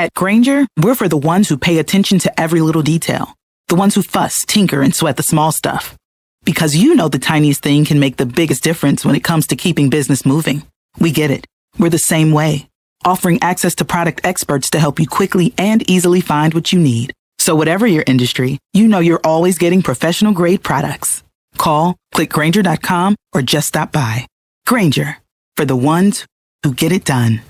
At Granger, we're for the ones who pay attention to every little detail. The ones who fuss, tinker, and sweat the small stuff. Because you know the tiniest thing can make the biggest difference when it comes to keeping business moving. We get it. We're the same way. Offering access to product experts to help you quickly and easily find what you need. So whatever your industry, you know you're always getting professional grade products. Call, click Granger.com, or just stop by. Granger, for the ones who get it done.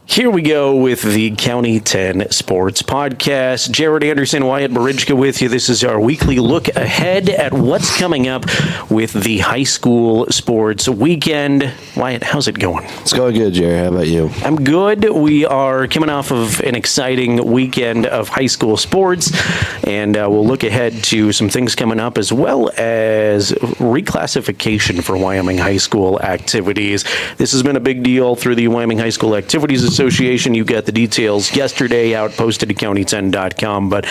Here we go with the County 10 Sports Podcast. Jared Anderson, Wyatt Barijka with you. This is our weekly look ahead at what's coming up with the high school sports weekend. Wyatt, how's it going? It's going good, Jared. How about you? I'm good. We are coming off of an exciting weekend of high school sports, and we'll look ahead to some things coming up as well as reclassification for Wyoming high school activities. This has been a big deal through the Wyoming High School Activities Association. You got the details yesterday out posted at county10.com, but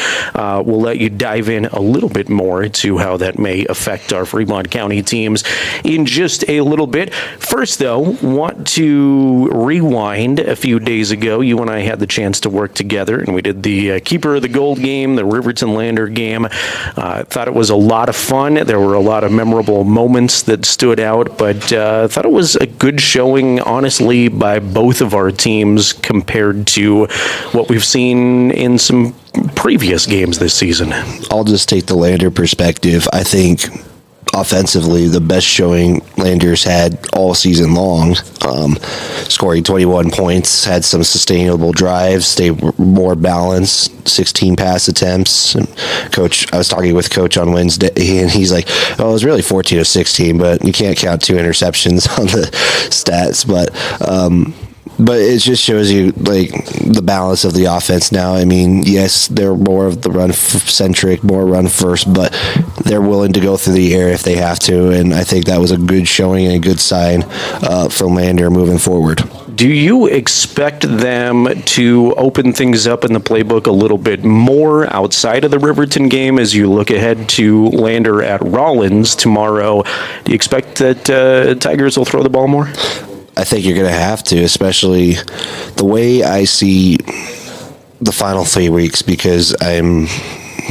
we'll let you dive in a little bit more to how that may affect our Fremont County teams in just a little bit. First, though, want to rewind a few days ago. You and I had the chance to work together, and we did the Keeper of the Gold game, the Riverton Lander game. Thought it was a lot of fun. There were a lot of memorable moments that stood out, but thought it was a good showing, honestly, by both of our teams compared to what we've seen in some previous games this season. I'll just take the Lander perspective. I think offensively, the best showing Landers had all season long, scoring 21 points, had some sustainable drives, they were more balanced, 16 pass attempts. And I was talking with Coach on Wednesday, and he's like, oh, it was really 14 of 16, but you can't count 2 interceptions on the stats. But it just shows you, like, the balance of the offense now. I mean, yes, they're more of the run-centric, more run-first, but they're willing to go through the air if they have to, and I think that was a good showing and a good sign for Lander moving forward. Do you expect them to open things up in the playbook a little bit more outside of the Riverton game as you look ahead to Lander at Rawlins tomorrow? Do you expect that Tigers will throw the ball more? I think you're going to have to, especially the way I see the final 3 weeks, because I'm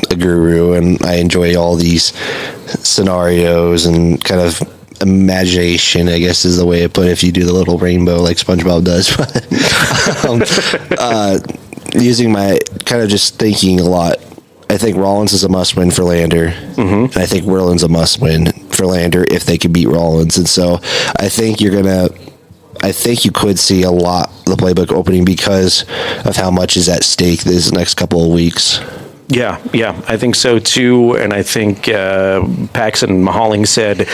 a guru and I enjoy all these scenarios and kind of imagination, I guess is the way to put it, if you do the little rainbow like SpongeBob does. Using my kind of just thinking a lot, I think Rawlins is a must-win for Lander, and I think Whirland's a must-win for Lander if they can beat Rawlins. And so I think you could see a lot of the playbook opening because of how much is at stake this next couple of weeks. Yeah, I think so too, and I think Paxton Mahalling said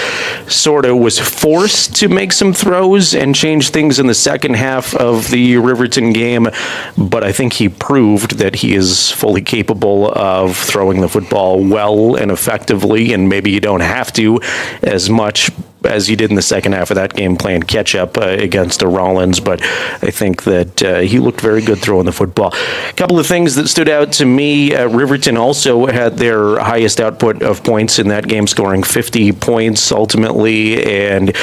sorta was forced to make some throws and change things in the second half of the Riverton game, but I think he proved that he is fully capable of throwing the football well and effectively, and maybe you don't have to as much as he did in the second half of that game playing catch-up against the Rawlins, but I think that he looked very good throwing the football. A couple of things that stood out to me, Riverton also had their highest output of points in that game, scoring 50 points ultimately, and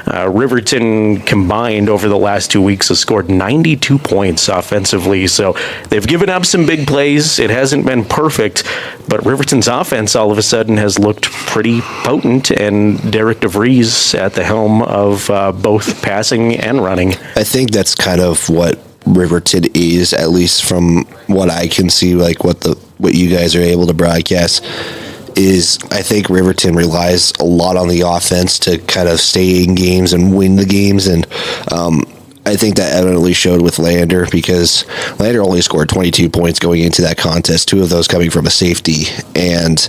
Riverton combined over the last 2 weeks has scored 92 points offensively, so they've given up some big plays. It hasn't been perfect, but Riverton's offense all of a sudden has looked pretty potent, and Derek DeVries at the helm of both passing and running. I think that's kind of what Riverton is, at least from what I can see, like what you guys are able to broadcast, is I think Riverton relies a lot on the offense to kind of stay in games and win the games, and I think that evidently showed with Lander, because Lander only scored 22 points going into that contest, 2 of those coming from a safety, and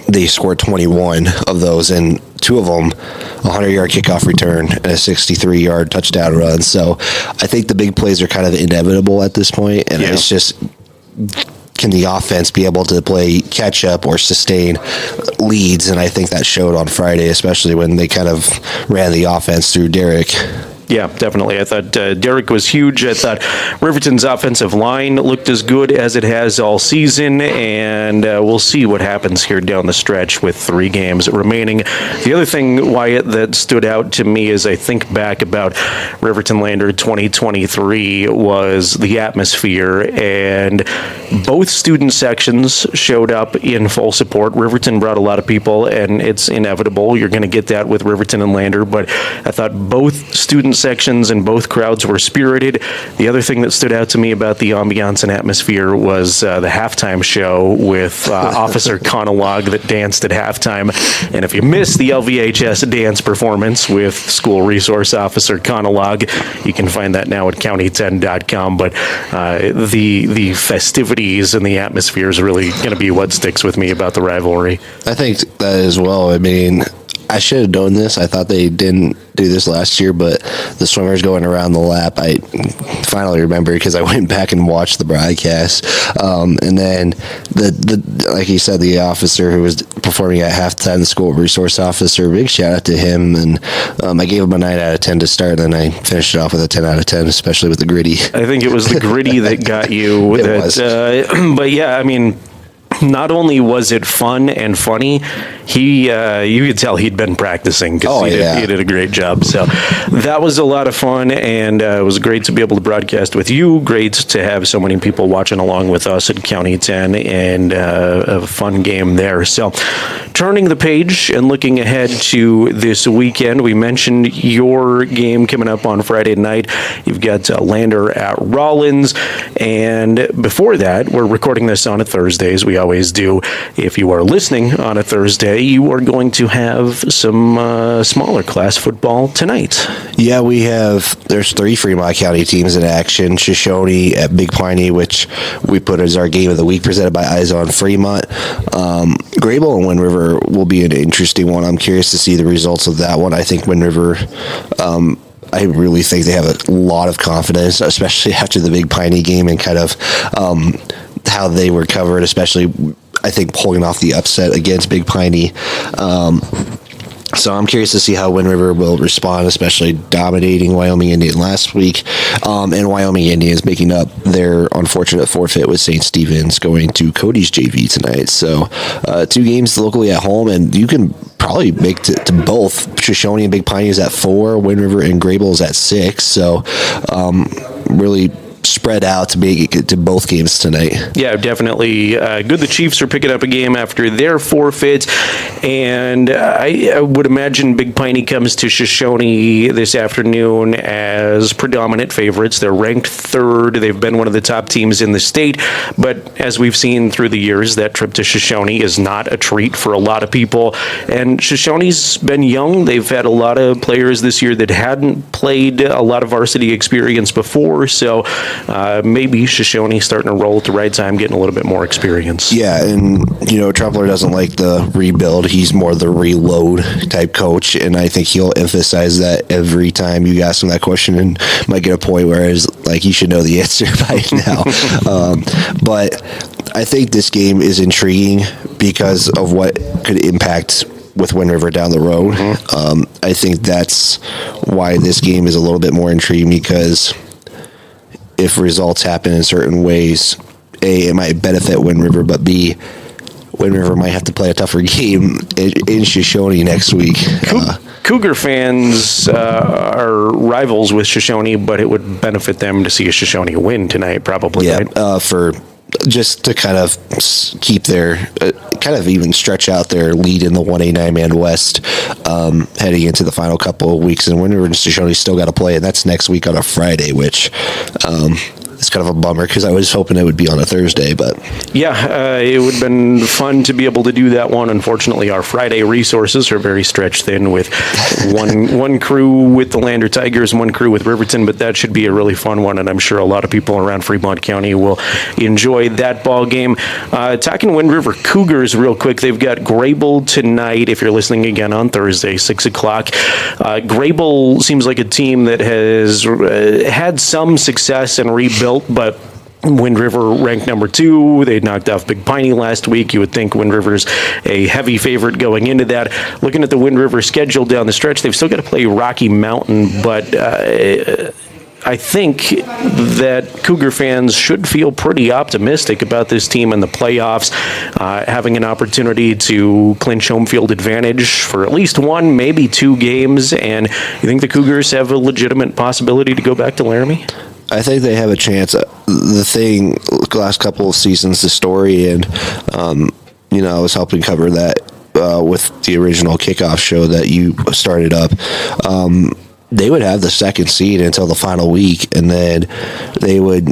they scored 21 of those, and 2 of them, a 100-yard kickoff return and a 63-yard touchdown run. So I think the big plays are kind of inevitable at this point, and it's just, can the offense be able to play catch-up or sustain leads? And I think that showed on Friday, especially when they kind of ran the offense through Derek. Yeah, definitely. I thought Derek was huge. I thought Riverton's offensive line looked as good as it has all season, and we'll see what happens here down the stretch with 3 games remaining. The other thing, Wyatt, that stood out to me as I think back about Riverton Lander 2023 was the atmosphere, and both student sections showed up in full support. Riverton brought a lot of people, and it's inevitable. You're going to get that with Riverton and Lander, but I thought both student sections and both crowds were spirited. The other thing that stood out to me about the ambiance and atmosphere was the halftime show with Officer Conolog that danced at halftime. And if you missed the LVHS dance performance with School Resource Officer Conolog, you can find that now at county10.com. But the festivities and the atmosphere is really going to be what sticks with me about the rivalry. I think that as well. I mean, I should have known this. I thought they didn't do this last year, but the swimmers going around the lap, I finally remember because I went back and watched the broadcast. And then the like you said, the officer who was performing at halftime, the school resource officer, big shout out to him. And I gave him a 9 out of 10 to start, and then I finished it off with a 10 out of 10, especially with the gritty. I think it was the gritty that got you. It was. But yeah, I mean, not only was it fun and funny, you could tell he'd been practicing because he did a great job. So that was a lot of fun, and it was great to be able to broadcast with you. Great to have so many people watching along with us at County 10, and a fun game there. So turning the page and looking ahead to this weekend, we mentioned your game coming up on Friday night. You've got Lander at Rawlins, and before that, we're recording this on a Thursday, as we always do. If you are listening on a Thursday, you are going to have some smaller class football tonight. Yeah, there's 3 Fremont County teams in action. Shoshone at Big Piney, which we put as our game of the week, presented by Eyes on Fremont. Grable and Wind River will be an interesting one. I'm curious to see the results of that one. I think Wind River, I really think they have a lot of confidence, especially after the Big Piney game and kind of how they were covered, especially I think pulling off the upset against Big Piney. So I'm curious to see how Wind River will respond, especially dominating Wyoming Indian last week, and Wyoming Indians making up their unfortunate forfeit with St. Stephen's going to Cody's JV tonight. So 2 games locally at home, and you can probably make to both. Shoshone and Big Piney is at 4, Wind River and Grable is at 6. So really spread out to make it to both games tonight. Yeah, definitely good. The Chiefs are picking up a game after their forfeit, and I would imagine Big Piney comes to Shoshone this afternoon as predominant favorites. They're ranked 3rd. They've been one of the top teams in the state, but as we've seen through the years, that trip to Shoshone is not a treat for a lot of people, and Shoshone's been young. They've had a lot of players this year that hadn't played a lot of varsity experience before, so maybe Shoshone starting to roll at the right time, getting a little bit more experience. Yeah, and, Trumpler doesn't like the rebuild. He's more the reload type coach, and I think he'll emphasize that every time you ask him that question, and might get a point where it's like, you should know the answer by now. But I think this game is intriguing because of what could impact with Wind River down the road. Mm-hmm. I think that's why this game is a little bit more intriguing, because if results happen in certain ways, A, it might benefit Wind River, but B, Wind River might have to play a tougher game in Shoshone next week. Cougar fans are rivals with Shoshone, but it would benefit them to see a Shoshone win tonight, probably. Yeah, right? For just to kind of keep their, kind of even stretch out their lead in the 1A 9-man West heading into the final couple of weeks. And Wind River and Shoshone still got to play, and that's next week on a Friday, which it's kind of a bummer because I was hoping it would be on a Thursday. But yeah, it would have been fun to be able to do that one. Unfortunately, our Friday resources are very stretched thin with one crew with the Lander Tigers and one crew with Riverton, but that should be a really fun one, and I'm sure a lot of people around Fremont County will enjoy that ball game. Talking Wind River Cougars real quick, they've got Grable tonight, if you're listening again on Thursday, 6 o'clock. Grable seems like a team that has had some success and rebuilt, but Wind River ranked number 2. They knocked off Big Piney last week. You would think Wind River's a heavy favorite going into that. Looking at the Wind River schedule down the stretch, they've still got to play Rocky Mountain, but I think that Cougar fans should feel pretty optimistic about this team in the playoffs, having an opportunity to clinch home field advantage for at least 1, maybe 2 games. And you think the Cougars have a legitimate possibility to go back to Laramie? I think they have a chance. The thing, last couple of seasons, the story, and I was helping cover that with the original kickoff show that you started up. They would have the 2nd seed until the final week, and then they would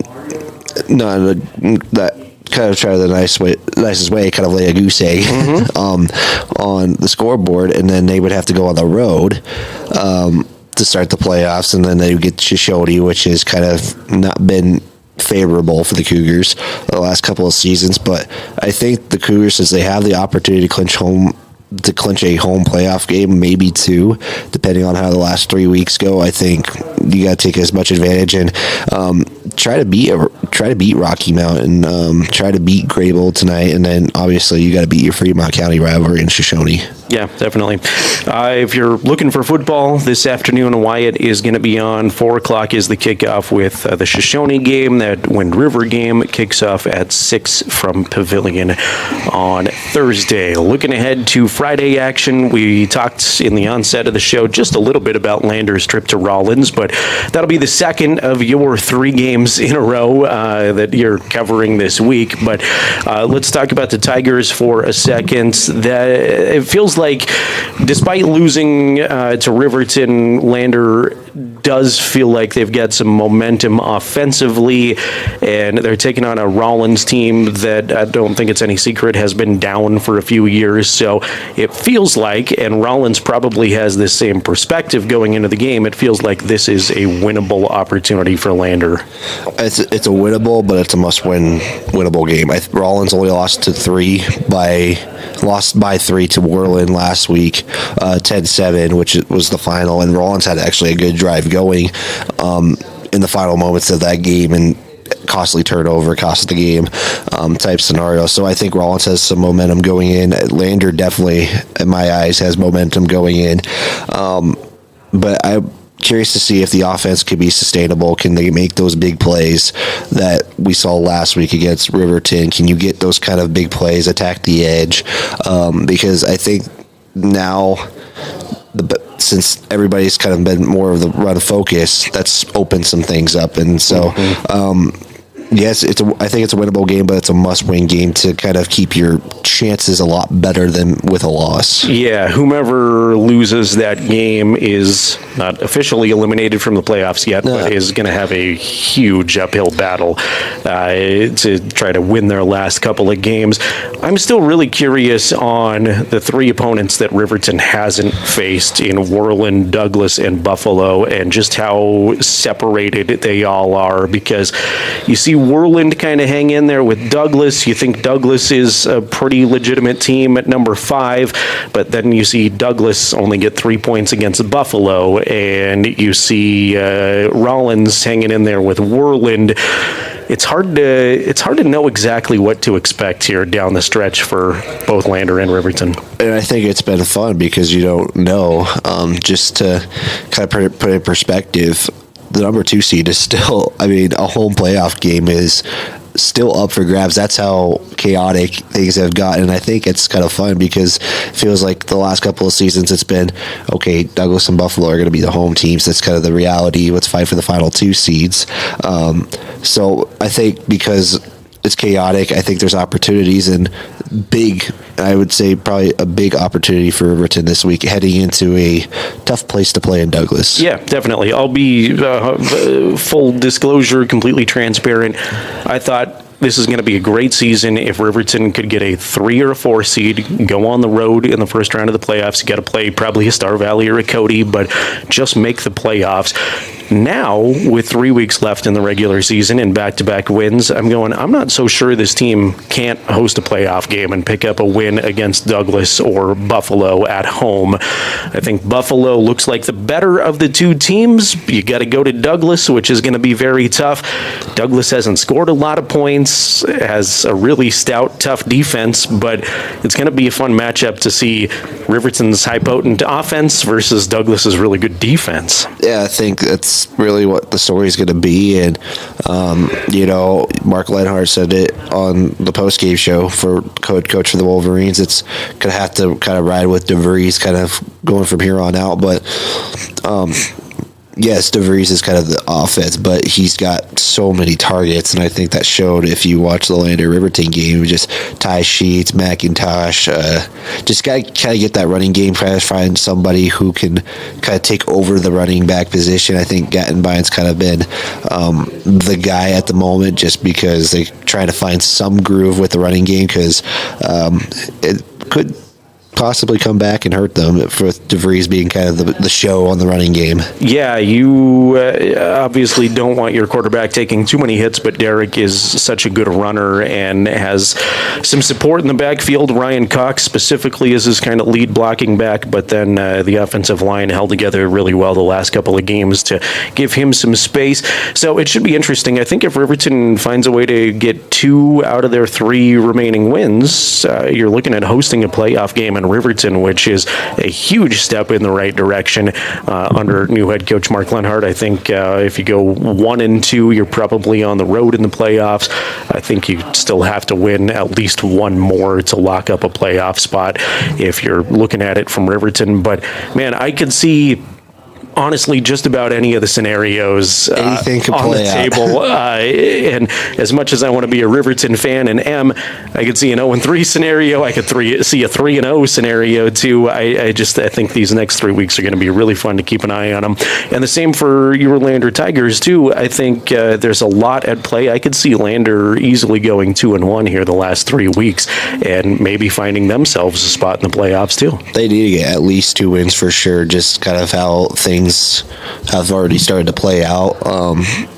kind of try the nicest way, kind of lay a goose egg on the scoreboard, and then they would have to go on the road to start the playoffs, and then they would get Shoshone, which has kind of not been favorable for the Cougars the last couple of seasons. But I think the Cougars, since they have the opportunity to clinch a home playoff game, maybe 2, depending on how the last 3 weeks go, I think you got to take as much advantage and try to beat Rocky Mountain, try to beat Grable tonight, and then obviously you got to beat your Fremont County rivalry in Shoshone. Yeah, definitely. If you're looking for football this afternoon, Wyatt is going to be on. 4 o'clock is the kickoff with the Shoshone game. That Wind River game kicks off at 6 from Pavilion on Thursday. Looking ahead to Friday action, we talked in the onset of the show just a little bit about Lander's trip to Rawlins, but that'll be the second of your 3 games in a row that you're covering this week. But let's talk about the Tigers for a second. It feels like, despite losing to Riverton, Lander does feel like they've got some momentum offensively, and they're taking on a Rawlins team that I don't think it's any secret has been down for a few years. So it feels like, and Rawlins probably has this same perspective going into the game, it feels like this is a winnable opportunity for Lander. It's a winnable, but it's a winnable game. Rawlins only lost by 3 to Worland last week, 10-7, which was the final, and Rawlins had actually a good drive going in the final moments of that game, and costly turnover, cost the game type scenario. So I think Rawlins has some momentum going in. Lander definitely, in my eyes, has momentum going in. But I'm curious to see if the offense could be sustainable. Can they make those big plays that we saw last week against Riverton? Can you get those kind of big plays, attack the edge? Because I think now, since everybody's kind of been more of the run focus, that's opened some things up. And so, yes, I think it's a winnable game, but it's a must-win game to kind of keep your chances a lot better than with a loss. Yeah, whomever loses that game is not officially eliminated from the playoffs yet, but is going to have a huge uphill battle to try to win their last couple of games. I'm still really curious on the 3 opponents that Riverton hasn't faced in Worland, Douglas, and Buffalo, and just how separated they all are, because you see Worland kind of hang in there with Douglas. You think Douglas is a pretty legitimate team at number 5, but then you see Douglas only get 3 points against Buffalo, and you see Rawlins hanging in there with Worland. It's hard to know exactly what to expect here down the stretch for both Lander and Riverton. And I think it's been fun because you don't know. Just to kind of put it in perspective, the number 2 seed is still, a home playoff game is still up for grabs. That's how chaotic things have gotten. And I think it's kind of fun because it feels like the last couple of seasons it's been, okay, Douglas and Buffalo are going to be the home teams. That's kind of the reality. Let's fight for the final 2 seeds. So I think because it's chaotic, I think there's opportunities, and I would say probably a big opportunity for Riverton this week, heading into a tough place to play in Douglas. Yeah, definitely. I'll be full disclosure, completely transparent. I thought this is going to be a great season if Riverton could get a 3 or a 4 seed, go on the road in the first round of the playoffs. You got to play probably a Star Valley or a Cody, but just make the playoffs. Now, with 3 weeks left in the regular season and back-to-back wins, I'm not so sure this team can't host a playoff game and pick up a win against Douglas or Buffalo at home. I think Buffalo looks like the better of the two teams. You got to go to Douglas, which is going to be very tough. Douglas hasn't scored a lot of points, has a really stout, tough defense, but it's going to be a fun matchup to see Riverton's high potent offense versus Douglas's really good defense. Yeah, I think that's really what the story is going to be. And, Mark Lenhart said it on the post-game show for coach for the Wolverines. It's going to have to kind of ride with DeVries kind of going from here on out. But, yes, DeVries is kind of the offense, but he's got so many targets, and I think that showed if you watch the Lander Riverton game. Just Ty Sheets, McIntosh, just got to kind of get that running game, try to find somebody who can kind of take over the running back position. I think Gattenbein's kind of been the guy at the moment just because they're trying to find some groove with the running game because it could possibly come back and hurt them for DeVries being kind of the show on the running game. Yeah, you obviously don't want your quarterback taking too many hits, but Derek is such a good runner and has some support in the backfield. Ryan Cox specifically is his kind of lead blocking back, but then the offensive line held together really well the last couple of games to give him some space. So it should be interesting. I think if Riverton finds a way to get 2 out of their 3 remaining wins, you're looking at hosting a playoff game in Riverton, which is a huge step in the right direction under new head coach Mark Lenhart. I think if you go 1-2, you're probably on the road in the playoffs. I think you still have to win at least one more to lock up a playoff spot if you're looking at it from Riverton. But man, I could see honestly just about any of the scenarios on the table. And as much as I want to be a Riverton fan and I could see an 0-3 scenario. I could see a 3-0 scenario too. I think these next 3 weeks are going to be really fun to keep an eye on them. And the same for your Lander Tigers too. I think there's a lot at play. I could see Lander easily going 2-1 here the last 3 weeks and maybe finding themselves a spot in the playoffs too. They need to get at least 2 wins for sure. Just kind of how things have already started to play out.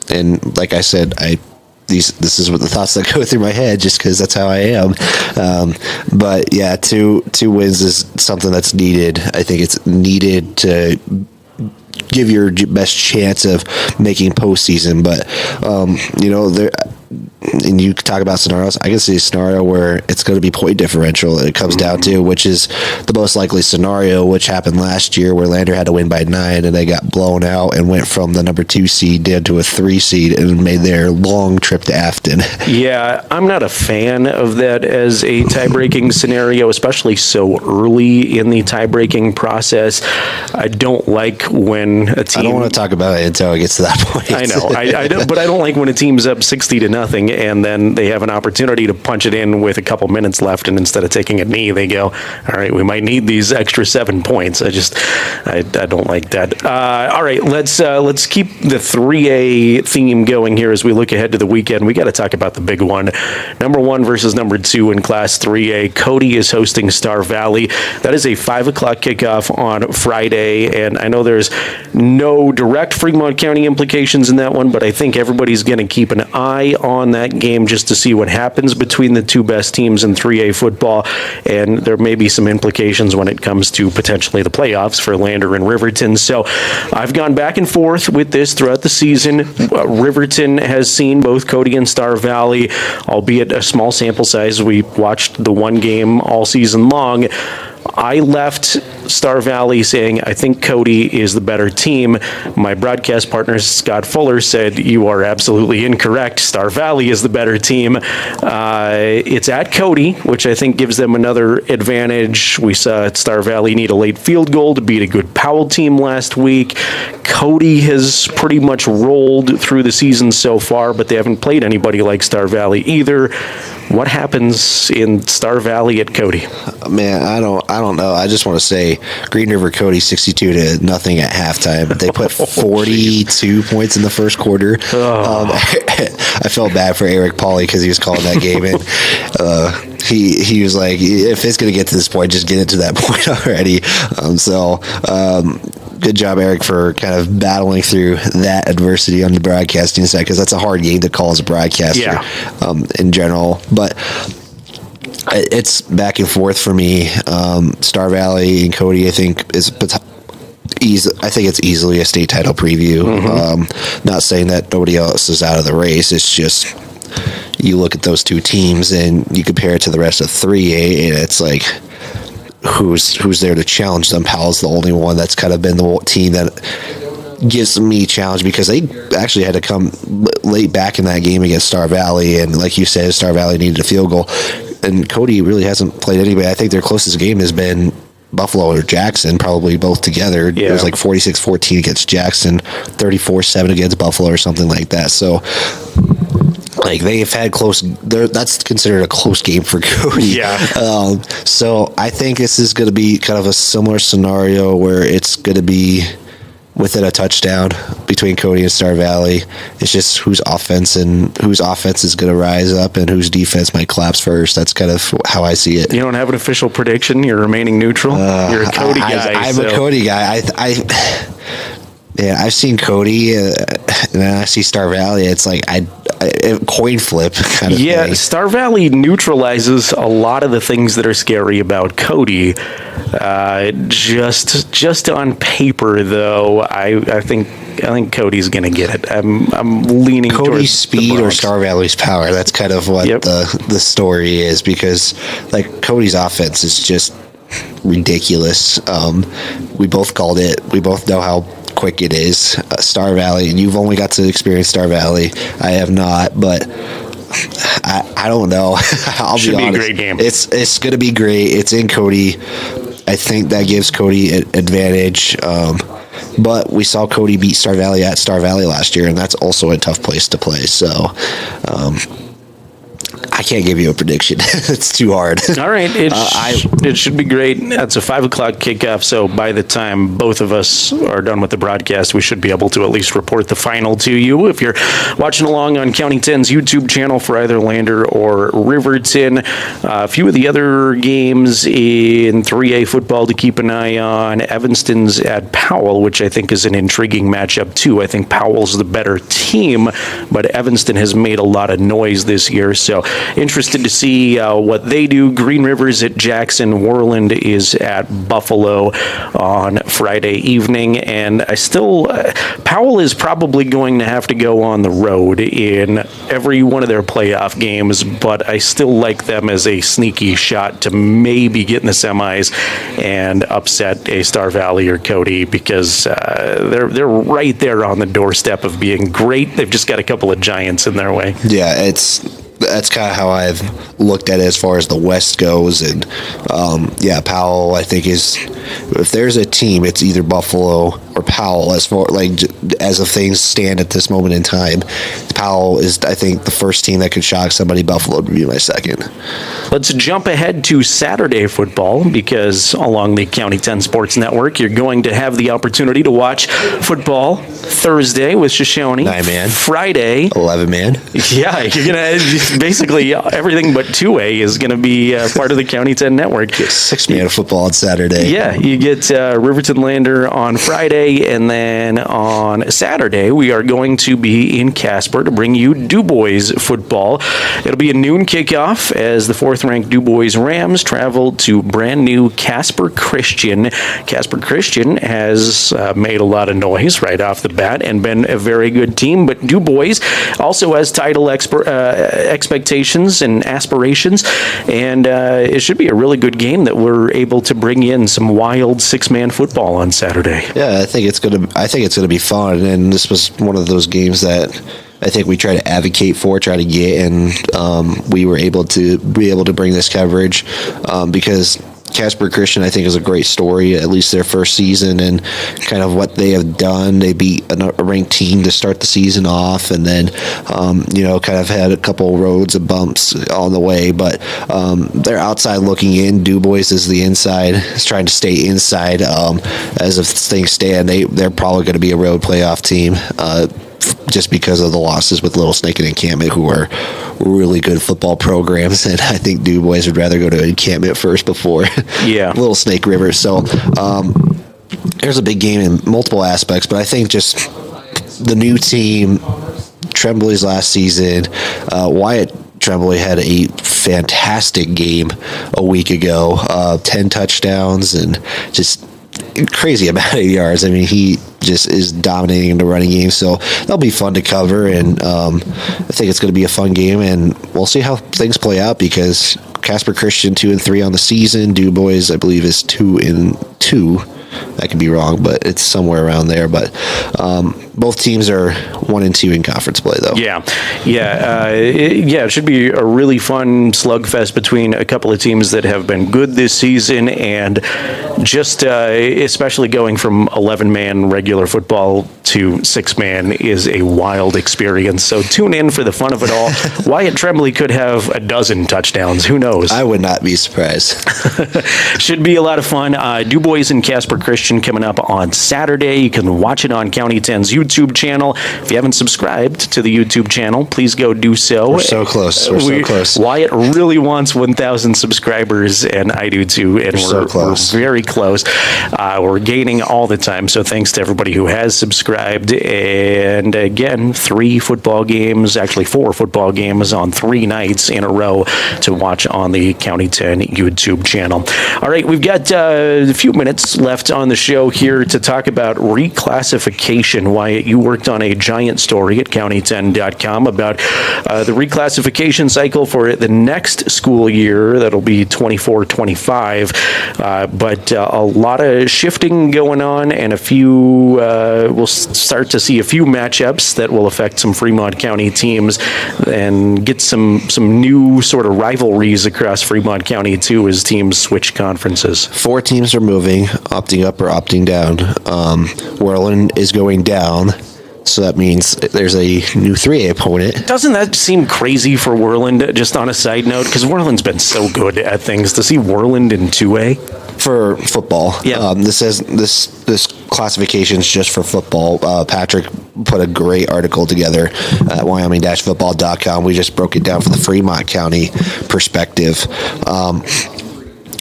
And like I said, this is what the thoughts that go through my head just because that's how I am. But yeah, two wins is something that's needed. I think it's needed to give your best chance of making postseason. But and you talk about scenarios, I can see a scenario where it's going to be point differential it comes down to, which is the most likely scenario, which happened last year where Lander had to win by 9 and they got blown out and went from the number 2 seed down to a 3 seed and made their long trip to Afton. Yeah, I'm not a fan of that as a tie-breaking scenario, especially so early in the tie-breaking process. I don't like when a team... I don't want to talk about it until it gets to that point. I know, I don't, but I don't like when a team's up 60-0 and then they have an opportunity to punch it in with a couple minutes left, and instead of taking a knee, they go, all right, we might need these extra 7 points. I don't like that. All right, let's keep the 3A theme going here as we look ahead to the weekend. We got to talk about the big one. Number 1 versus number 2 in Class 3A. Cody is hosting Star Valley. That is a 5 o'clock kickoff on Friday, and I know there's no direct Fremont County implications in that one, but I think everybody's going to keep an eye on that game just to see what happens between the 2 best teams in 3A football, and there may be some implications when it comes to potentially the playoffs for Lander and Riverton. So I've gone back and forth with this throughout the season. Riverton has seen both Cody and Star Valley, albeit a small sample size. We watched the one game all season long. I left Star Valley saying, I think Cody is the better team. My broadcast partner, Scott Fuller, said, you are absolutely incorrect. Star Valley is the better team. It's at Cody, which I think gives them another advantage. We saw Star Valley need a late field goal to beat a good Powell team last week. Cody has pretty much rolled through the season so far, but they haven't played anybody like Star Valley either. What happens in Star Valley at Cody? Man, I don't know. I just want to say Green River Cody 62-0 at halftime. They put 42 points in the first quarter. I felt bad for Eric Pauly because he was calling that game, and he was like, if it's going to get to this point, just get it to that point already. good job, Eric, for kind of battling through that adversity on the broadcasting side, because that's a hard game to call as a broadcaster in general. But it's back and forth for me. Star Valley and Cody, I think, I think it's easily a state title preview. Not saying that nobody else is out of the race. It's just you look at those two teams and you compare it to the rest of 3A, and it's like, who's there to challenge them? Powell's the only one that's kind of been the team that gives me challenge, because they actually had to come late back in that game against Star Valley, and like you said, Star Valley needed a field goal, and Cody really hasn't played anybody. I think their closest game has been Buffalo or Jackson, probably both together. It was like 46-14 against Jackson, 34-7 against Buffalo, or something like that. So like, they've had that's considered a close game for Cody. So I think this is going to be kind of a similar scenario where it's going to be within a touchdown between Cody and Star Valley. It's just whose offense is going to rise up and whose defense might collapse first. That's kind of how I see it. You don't have an official prediction? You're remaining neutral? You're a Cody guy. I'm a Cody guy. I've seen Cody, and then I see Star Valley. It's like coin flip kind of thing. Yeah, Star Valley neutralizes a lot of the things that are scary about Cody. Just on paper, though, I think Cody's going to get it. I'm leaning Cody's towards speed or Star Valley's power. That's kind of what the story is, because like Cody's offense is just ridiculous. We both called it. We both know how quick it is. Star Valley, and you've only got to experience Star Valley. I have not, but I don't know. I'll be honest. Should be a great game. It's going to be great. It's in Cody. I think that gives Cody an advantage. But we saw Cody beat Star Valley at Star Valley last year, and that's also a tough place to play. So I can't give you a prediction. It's too hard. All right. It should be great. It's a 5 o'clock kickoff, so by the time both of us are done with the broadcast, we should be able to at least report the final to you. If you're watching along on County 10's YouTube channel for either Lander or Riverton, a few of the other games in 3A football to keep an eye on. Evanston's at Powell, which I think is an intriguing matchup, too. I think Powell's the better team, but Evanston has made a lot of noise this year, so interested to see what they do. Green River's at Jackson. Worland is at Buffalo on Friday evening. And Powell is probably going to have to go on the road in every one of their playoff games, but I still like them as a sneaky shot to maybe get in the semis and upset a Star Valley or Cody, because they're right there on the doorstep of being great. They've just got a couple of giants in their way. Yeah, that's kind of how I've looked at it as far as the West goes. And Powell, I think, is, if there's a team, it's either Buffalo or Powell as of things stand at this moment in time. Powell is, I think, the first team that could shock somebody. Buffalo would be my second. Let's jump ahead to Saturday football, because along the County 10 Sports Network, you're going to have the opportunity to watch football Thursday with Shoshone. 9-man. Friday. 11-man. Yeah, you're going to basically everything but 2A is going to be part of the County 10 network. 6-man football on Saturday. Yeah, you get Riverton Lander on Friday, and then on Saturday we are going to be in Casper to bring you Dubois football. It'll be a noon kickoff as the 4th-ranked Dubois Rams travel to brand new Casper Christian. Casper Christian has made a lot of noise right off the bat and been a very good team, but Dubois also has title expectations and aspirations, and it should be a really good game that we're able to bring in some wild 6-man football on Saturday. Yeah, I think it's gonna be fun, and this was one of those games that I think we try to advocate for, try to get, and we were able to bring this coverage because Casper Christian, I think, is a great story, at least their first season, and kind of what they have done. They beat a ranked team to start the season off, and then, kind of had a couple roads and bumps on the way, but they're outside looking in. Dubois is the inside, is trying to stay inside. As of things stand, they're probably going to be a road playoff team, just because of the losses with Little Snake and Encampment, who are really good football programs, and I think Dubois would rather go to Encampment first before Little Snake River. So there's a big game in multiple aspects, but I think just the new team, Tremblay's last season, Wyatt Tremblay had a fantastic game a week ago, 10 touchdowns and just crazy amount of yards. I mean, he just is dominating in the running game, so that'll be fun to cover, and I think it's going to be a fun game, and we'll see how things play out because Casper Christian 2-3 on the season. Dubois, I believe, is 2-2. I could be wrong, but it's somewhere around there. But both teams are 1-2 in conference play, though. It should be a really fun slugfest between a couple of teams that have been good this season, and just especially going from 11-man regular football to 6-man is a wild experience. So tune in for the fun of it all. Wyatt Tremblay could have a dozen touchdowns. Who knows? I would not be surprised. Should be a lot of fun. Dubois and Casper Christian coming up on Saturday. You can watch it on County 10's YouTube channel. If you haven't subscribed to the YouTube channel, please go do so. We're so close. So close. Wyatt really wants 1,000 subscribers, and I do too. And so close. We're very close. We're gaining all the time. So thanks to everybody who has subscribed. And again, 4 football games on 3 nights in a row to watch on the County 10 YouTube channel. All right, we've got a few minutes left on the show here to talk about reclassification. Wyatt, you worked on a giant story at county10.com about the reclassification cycle for the next school year. That'll be 24-25. But a lot of shifting going on, and a few, we'll start to see a few matchups that will affect some Fremont County teams and get some new sort of rivalries across Fremont County too as teams switch conferences. 4 teams are moving, opting up or opting down. Worland is going down, so that means there's a new 3A opponent. Doesn't that seem crazy for Worland, just on a side note? Because Worland's been so good at things. To see Worland in 2A? For football. Yeah. This classification is just for football. Patrick put a great article together at wyoming-football.com. We just broke it down for the Fremont County perspective.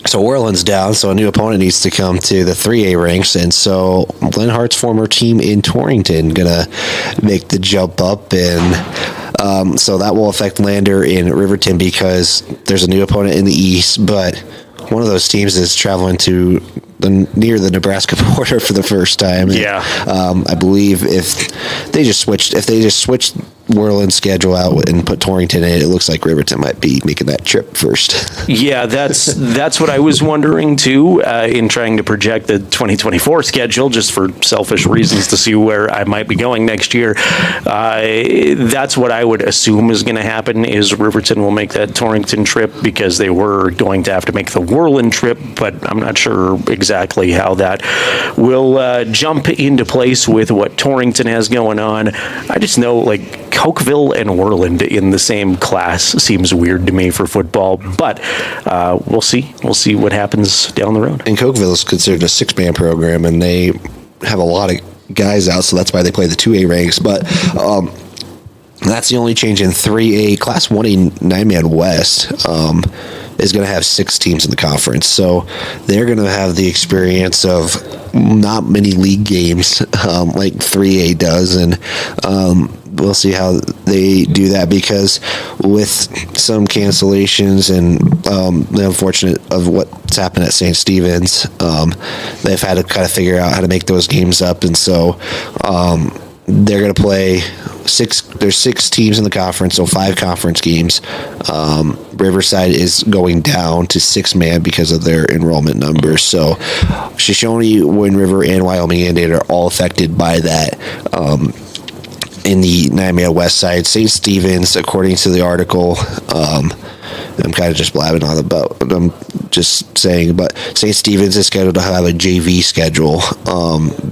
So Worland's down, so a new opponent needs to come to the 3A ranks, and so Glenn Hart's former team in Torrington gonna make the jump up, and so that will affect Lander in Riverton because there's a new opponent in the east, but one of those teams is traveling to near the Nebraska border for the first time. Yeah. I believe if they just switched Worland's schedule out and put Torrington in, it looks like Riverton might be making that trip first. Yeah, that's what I was wondering too, in trying to project the 2024 schedule, just for selfish reasons to see where I might be going next year. That's what I would assume is going to happen, is Riverton will make that Torrington trip because they were going to have to make the Worland trip, but I'm not sure exactly how that will jump into place with what Torrington has going on. I just know, like, Cokeville and Worland in the same class seems weird to me for football, but we'll see. We'll see what happens down the road. And Cokeville is considered a 6-man program, and they have a lot of guys out, so that's why they play the 2A ranks. But that's the only change in 3A. Class 1A 9-man West is going to have 6 teams in the conference, so they're going to have the experience of not many league games like 3A does, and we'll see how they do that, because with some cancellations and the unfortunate of what's happened at St. Stephen's, they've had to kind of figure out how to make those games up, and so they're going to play 6. There's 6 teams in the conference, so 5 conference games. Riverside is going down to 6-man because of their enrollment numbers. So Shoshone, Wind River, and Wyoming-Indiana are all affected by that. In the 9-man West side, St. Stephen's, according to the article, I'm kind of just blabbing on about, I'm just saying, but St. Stephen's is scheduled to have a JV schedule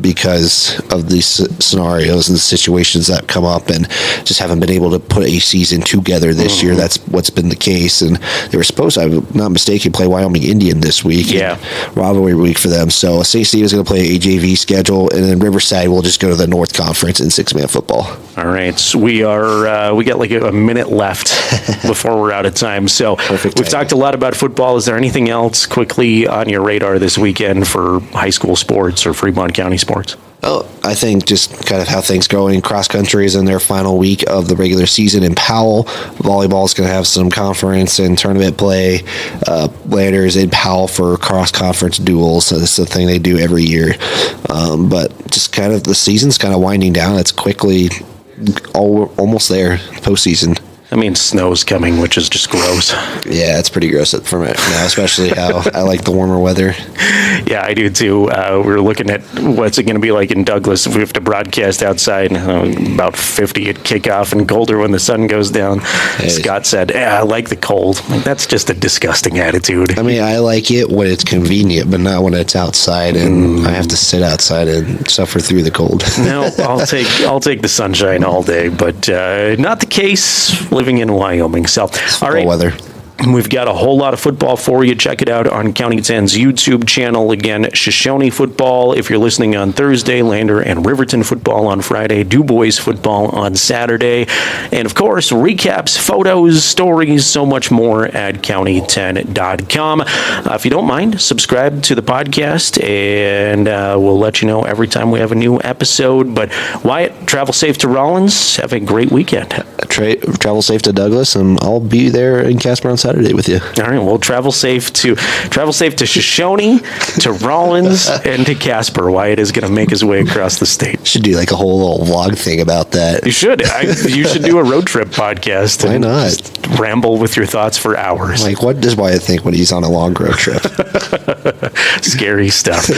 because of these scenarios and the situations that come up, and just haven't been able to put a season together this year. That's what's been the case, and they were supposed to, I'm not mistaken, play Wyoming Indian this week. Yeah. Rivalry week for them. So St. Stephen's is going to play a JV schedule, and then Riverside will just go to the North Conference in 6-man football. All right, so we got like a minute left before we're out of time. So we've talked a lot about football. Is there anything else quickly on your radar this weekend for high school sports or Fremont County sports? Oh, I think just kind of how things going. Cross country is in their final week of the regular season in Powell. Volleyball is going to have some conference and tournament play. Landers in Powell for cross conference duels. So this is a thing they do every year. But just kind of the season's kind of winding down. It's quickly almost there, postseason. I mean, snow's coming, which is just gross. Yeah, it's pretty gross from it now, especially how I like the warmer weather. Yeah, I do too. We're looking at what's it going to be like in Douglas if we have to broadcast outside. About 50 at kickoff and colder when the sun goes down. Hey. Scott said, I like the cold. Like, that's just a disgusting attitude. I mean, I like it when it's convenient, but not when it's outside and I have to sit outside and suffer through the cold. No, I'll take the sunshine all day, but not the case living in Wyoming. So, all right. Weather. We've got a whole lot of football for you. Check it out on County 10's YouTube channel. Again, Shoshone football if you're listening on Thursday, Lander and Riverton football on Friday, Dubois football on Saturday, and of course, recaps, photos, stories, so much more at county10.com. If you don't mind, subscribe to the podcast, and we'll let you know every time we have a new episode. But Wyatt, travel safe to Rawlins. Have a great weekend. Travel safe to Douglas, and I'll be there in Casper on Saturday with you. All right, well, travel safe to Shoshone, to Rawlins, and to Casper. Wyatt is going to make his way across the state. Should do like a whole little vlog thing about that. You should. You should do a road trip podcast. Why not? Just ramble with your thoughts for hours. Like, what does Wyatt think when he's on a long road trip? Scary stuff.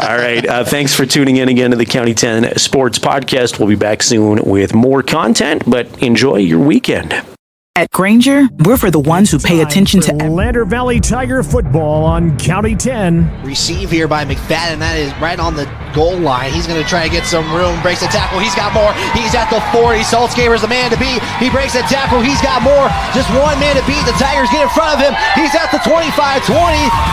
All right, thanks for tuning in again to the County 10 Sports Podcast. We'll be back soon with more content, but enjoy your weekend. At Granger, we're for the ones who pay attention to Lander Valley Tiger football on County 10. Receive here by McFadden. That is right on the goal line. He's going to try to get some room. Breaks the tackle. He's got more. He's at the 40. Saltzgaber's the man to beat. He breaks the tackle. He's got more. Just one man to beat. The Tigers get in front of him. He's at the 25-20.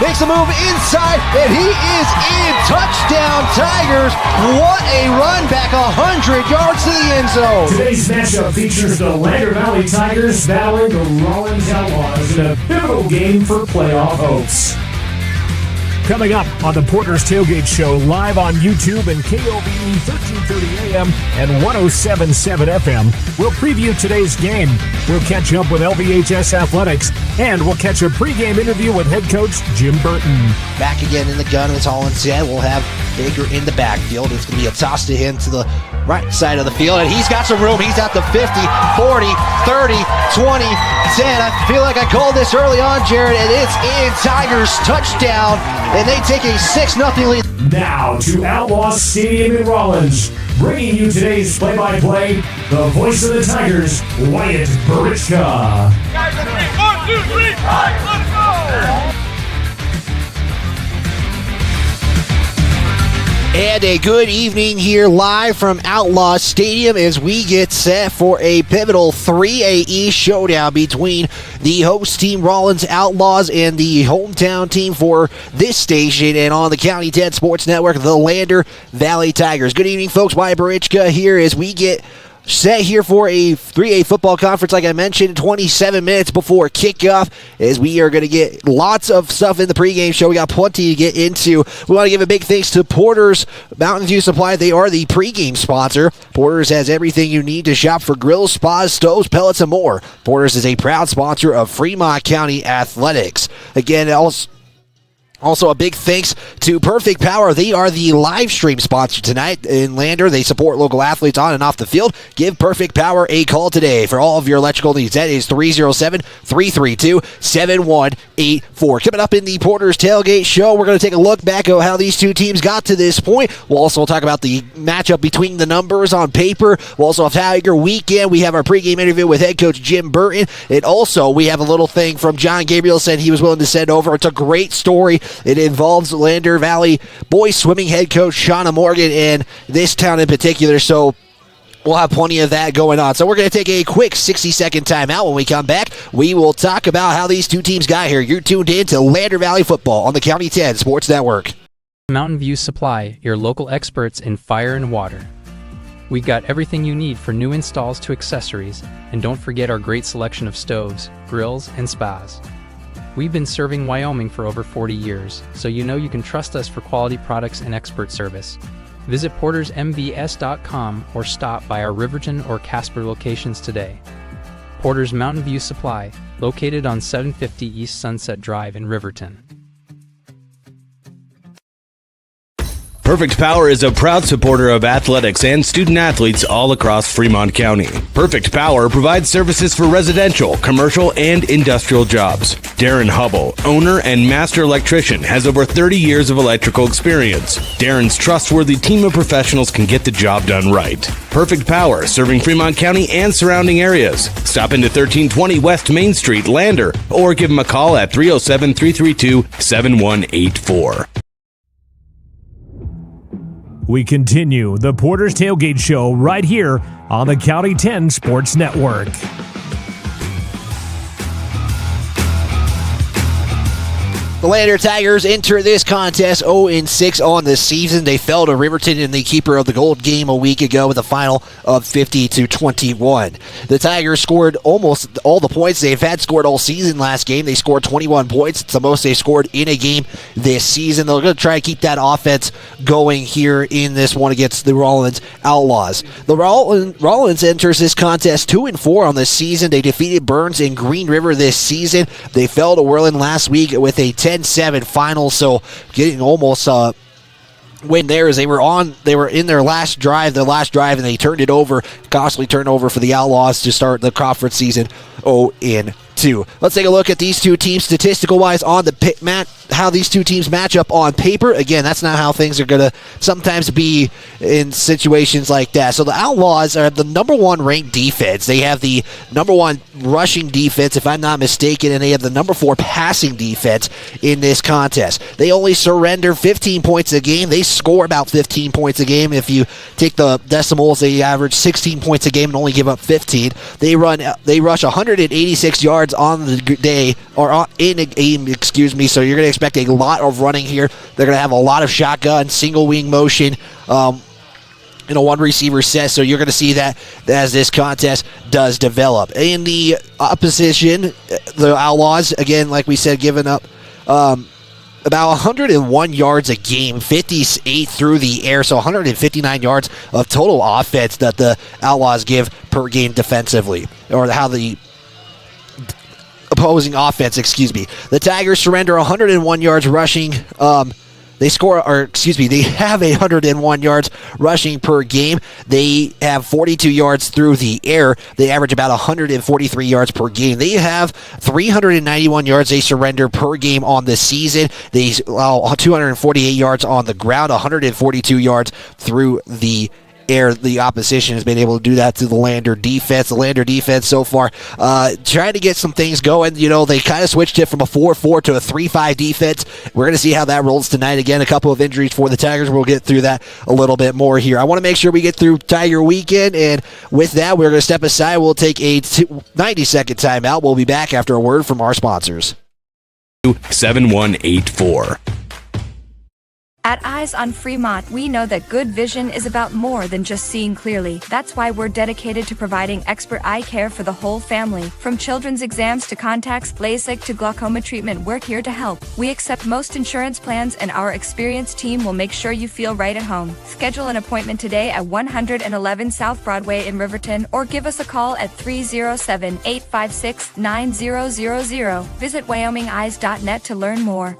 Makes a move inside, and he is in. Touchdown, Tigers. What a run back 100 yards to the end zone. Today's matchup features the Lander Valley Tigers battling the Rawlins Outlaws in a pivotal game for playoff hopes. Coming up on the Porter's Tailgate Show, live on YouTube and KOBE 1330 AM and 107.7 FM, we'll preview today's game. We'll catch up with LVHS Athletics, and we'll catch a pregame interview with head coach Jim Burton. Back again in the gun, as Hollins said. We'll have Baker in the backfield. It's going to be a toss to him to the right side of the field, and he's got some room. He's at the 50, 40, 30, 20, 10. I feel like I called this early on, Jared, and it's in. Tigers touchdown, and they take a 6-0 lead. Now to Outlaws Stadium in Rawlins, bringing you today's play-by-play, the voice of the Tigers, Wyatt Barichka. Guys, 1, 2, 3, 5, let's go! And a good evening here live from Outlaw Stadium as we get set for a pivotal 3A showdown between the host team Rawlins Outlaws and the hometown team for this station and on the County 10 Sports Network, the Lander Valley Tigers. Good evening, folks. Wyatt Barichka here as we get set here for a 3A football conference, like I mentioned, 27 minutes before kickoff, as we are going to get lots of stuff in the pregame show. We got plenty to get into. We want to give a big thanks to Porter's Mountain View Supply. They are the pregame sponsor. Porter's has everything you need to shop for grills, spas, stoves, pellets, and more. Porter's is a proud sponsor of Fremont County Athletics. Again, also, a big thanks to Perfect Power. They are the live stream sponsor tonight in Lander. They support local athletes on and off the field. Give Perfect Power a call today for all of your electrical needs. That is 307-332-7184. Coming up in the Porter's Tailgate Show, we're going to take a look back at how these two teams got to this point. We'll also talk about the matchup between the numbers on paper. We'll also have Tiger Weekend. We have our pregame interview with head coach Jim Burton. And also, we have a little thing from John Gabriel said he was willing to send over. It's a great story. It involves Lander Valley boys swimming head coach Shauna Morgan in this town in particular, so we'll have plenty of that going on. So we're going to take a quick 60-second timeout. When we come back, we will talk about how these two teams got here. You're tuned in to Lander Valley Football on the County 10 Sports Network. Mountain View Supply, your local experts in fire and water. We've got everything you need for new installs to accessories, and don't forget our great selection of stoves, grills, and spas. We've been serving Wyoming for over 40 years, so you know you can trust us for quality products and expert service. Visit portersmbs.com or stop by our Riverton or Casper locations today. Porter's Mountain View Supply, located on 750 East Sunset Drive in Riverton. Perfect Power is a proud supporter of athletics and student athletes all across Fremont County. Perfect Power provides services for residential, commercial, and industrial jobs. Darren Hubble, owner and master electrician, has over 30 years of electrical experience. Darren's trustworthy team of professionals can get the job done right. Perfect Power, serving Fremont County and surrounding areas. Stop into 1320 West Main Street, Lander, or give them a call at 307-332-7184. We continue the Porter's Tailgate Show right here on the County 10 Sports Network. The Lander Tigers enter this contest 0-6 on the season. They fell to Riverton in the keeper of the gold game a week ago with a final of 50-21. The Tigers scored almost all the points they've had scored all season last game. They scored 21 points. It's the most they scored in a game this season. They're going to try to keep that offense going here in this one against the Rawlins Outlaws. The Rawlins enters this contest 2-4 on the season. They defeated Burns and Green River this season. They fell to Whirlin last week with a 10-7 final, so getting almost win there as they were in their last drive, and they turned it over, costly turnover for the Outlaws to start the conference season 0-2. Let's take a look at these two teams statistical wise on the pit mat, how these two teams match up on paper. Again, that's not how things are going to sometimes be in situations like that. So the Outlaws are the number one ranked defense. They have the number one rushing defense, if I'm not mistaken, and they have the number 4 passing defense in this contest. They only surrender 15 points a game. They score about 15 points a game. If you take the decimals, they average 16 points a game and only give up 15. They rush 186 yards on the day, or in a game, so you're going to expect a lot of running here. They're going to have a lot of shotgun, single wing motion, in a one receiver set, so you're going to see that as this contest does develop. In the opposition, the Outlaws, again, like we said, giving up about 101 yards a game, 58 through the air, so 159 yards of total offense that the Outlaws give per game defensively, or how the opposing offense, The Tigers surrender 101 yards rushing. They have 101 yards rushing per game. They have 42 yards through the air. They average about 143 yards per game. They have 391 yards they surrender per game on the season. They allow 248 yards on the ground, 142 yards through the air. The opposition has been able to do that to the Lander defense. The Lander defense so far trying to get some things going. They kind of switched it from a 4-4 to a 3-5 defense. We're going to see how that rolls tonight. Again, a couple of injuries for the Tigers. We'll get through that a little bit more here. I want to make sure we get through Tiger weekend, and with that, we're going to step aside. We'll take a 90-second timeout. We'll be back after a word from our sponsors. 7184. At Eyes on Fremont, we know that good vision is about more than just seeing clearly. That's why we're dedicated to providing expert eye care for the whole family. From children's exams to contacts, LASIK to glaucoma treatment, we're here to help. We accept most insurance plans, and our experienced team will make sure you feel right at home. Schedule an appointment today at 111 South Broadway in Riverton, or give us a call at 307-856-9000. Visit WyomingEyes.net to learn more.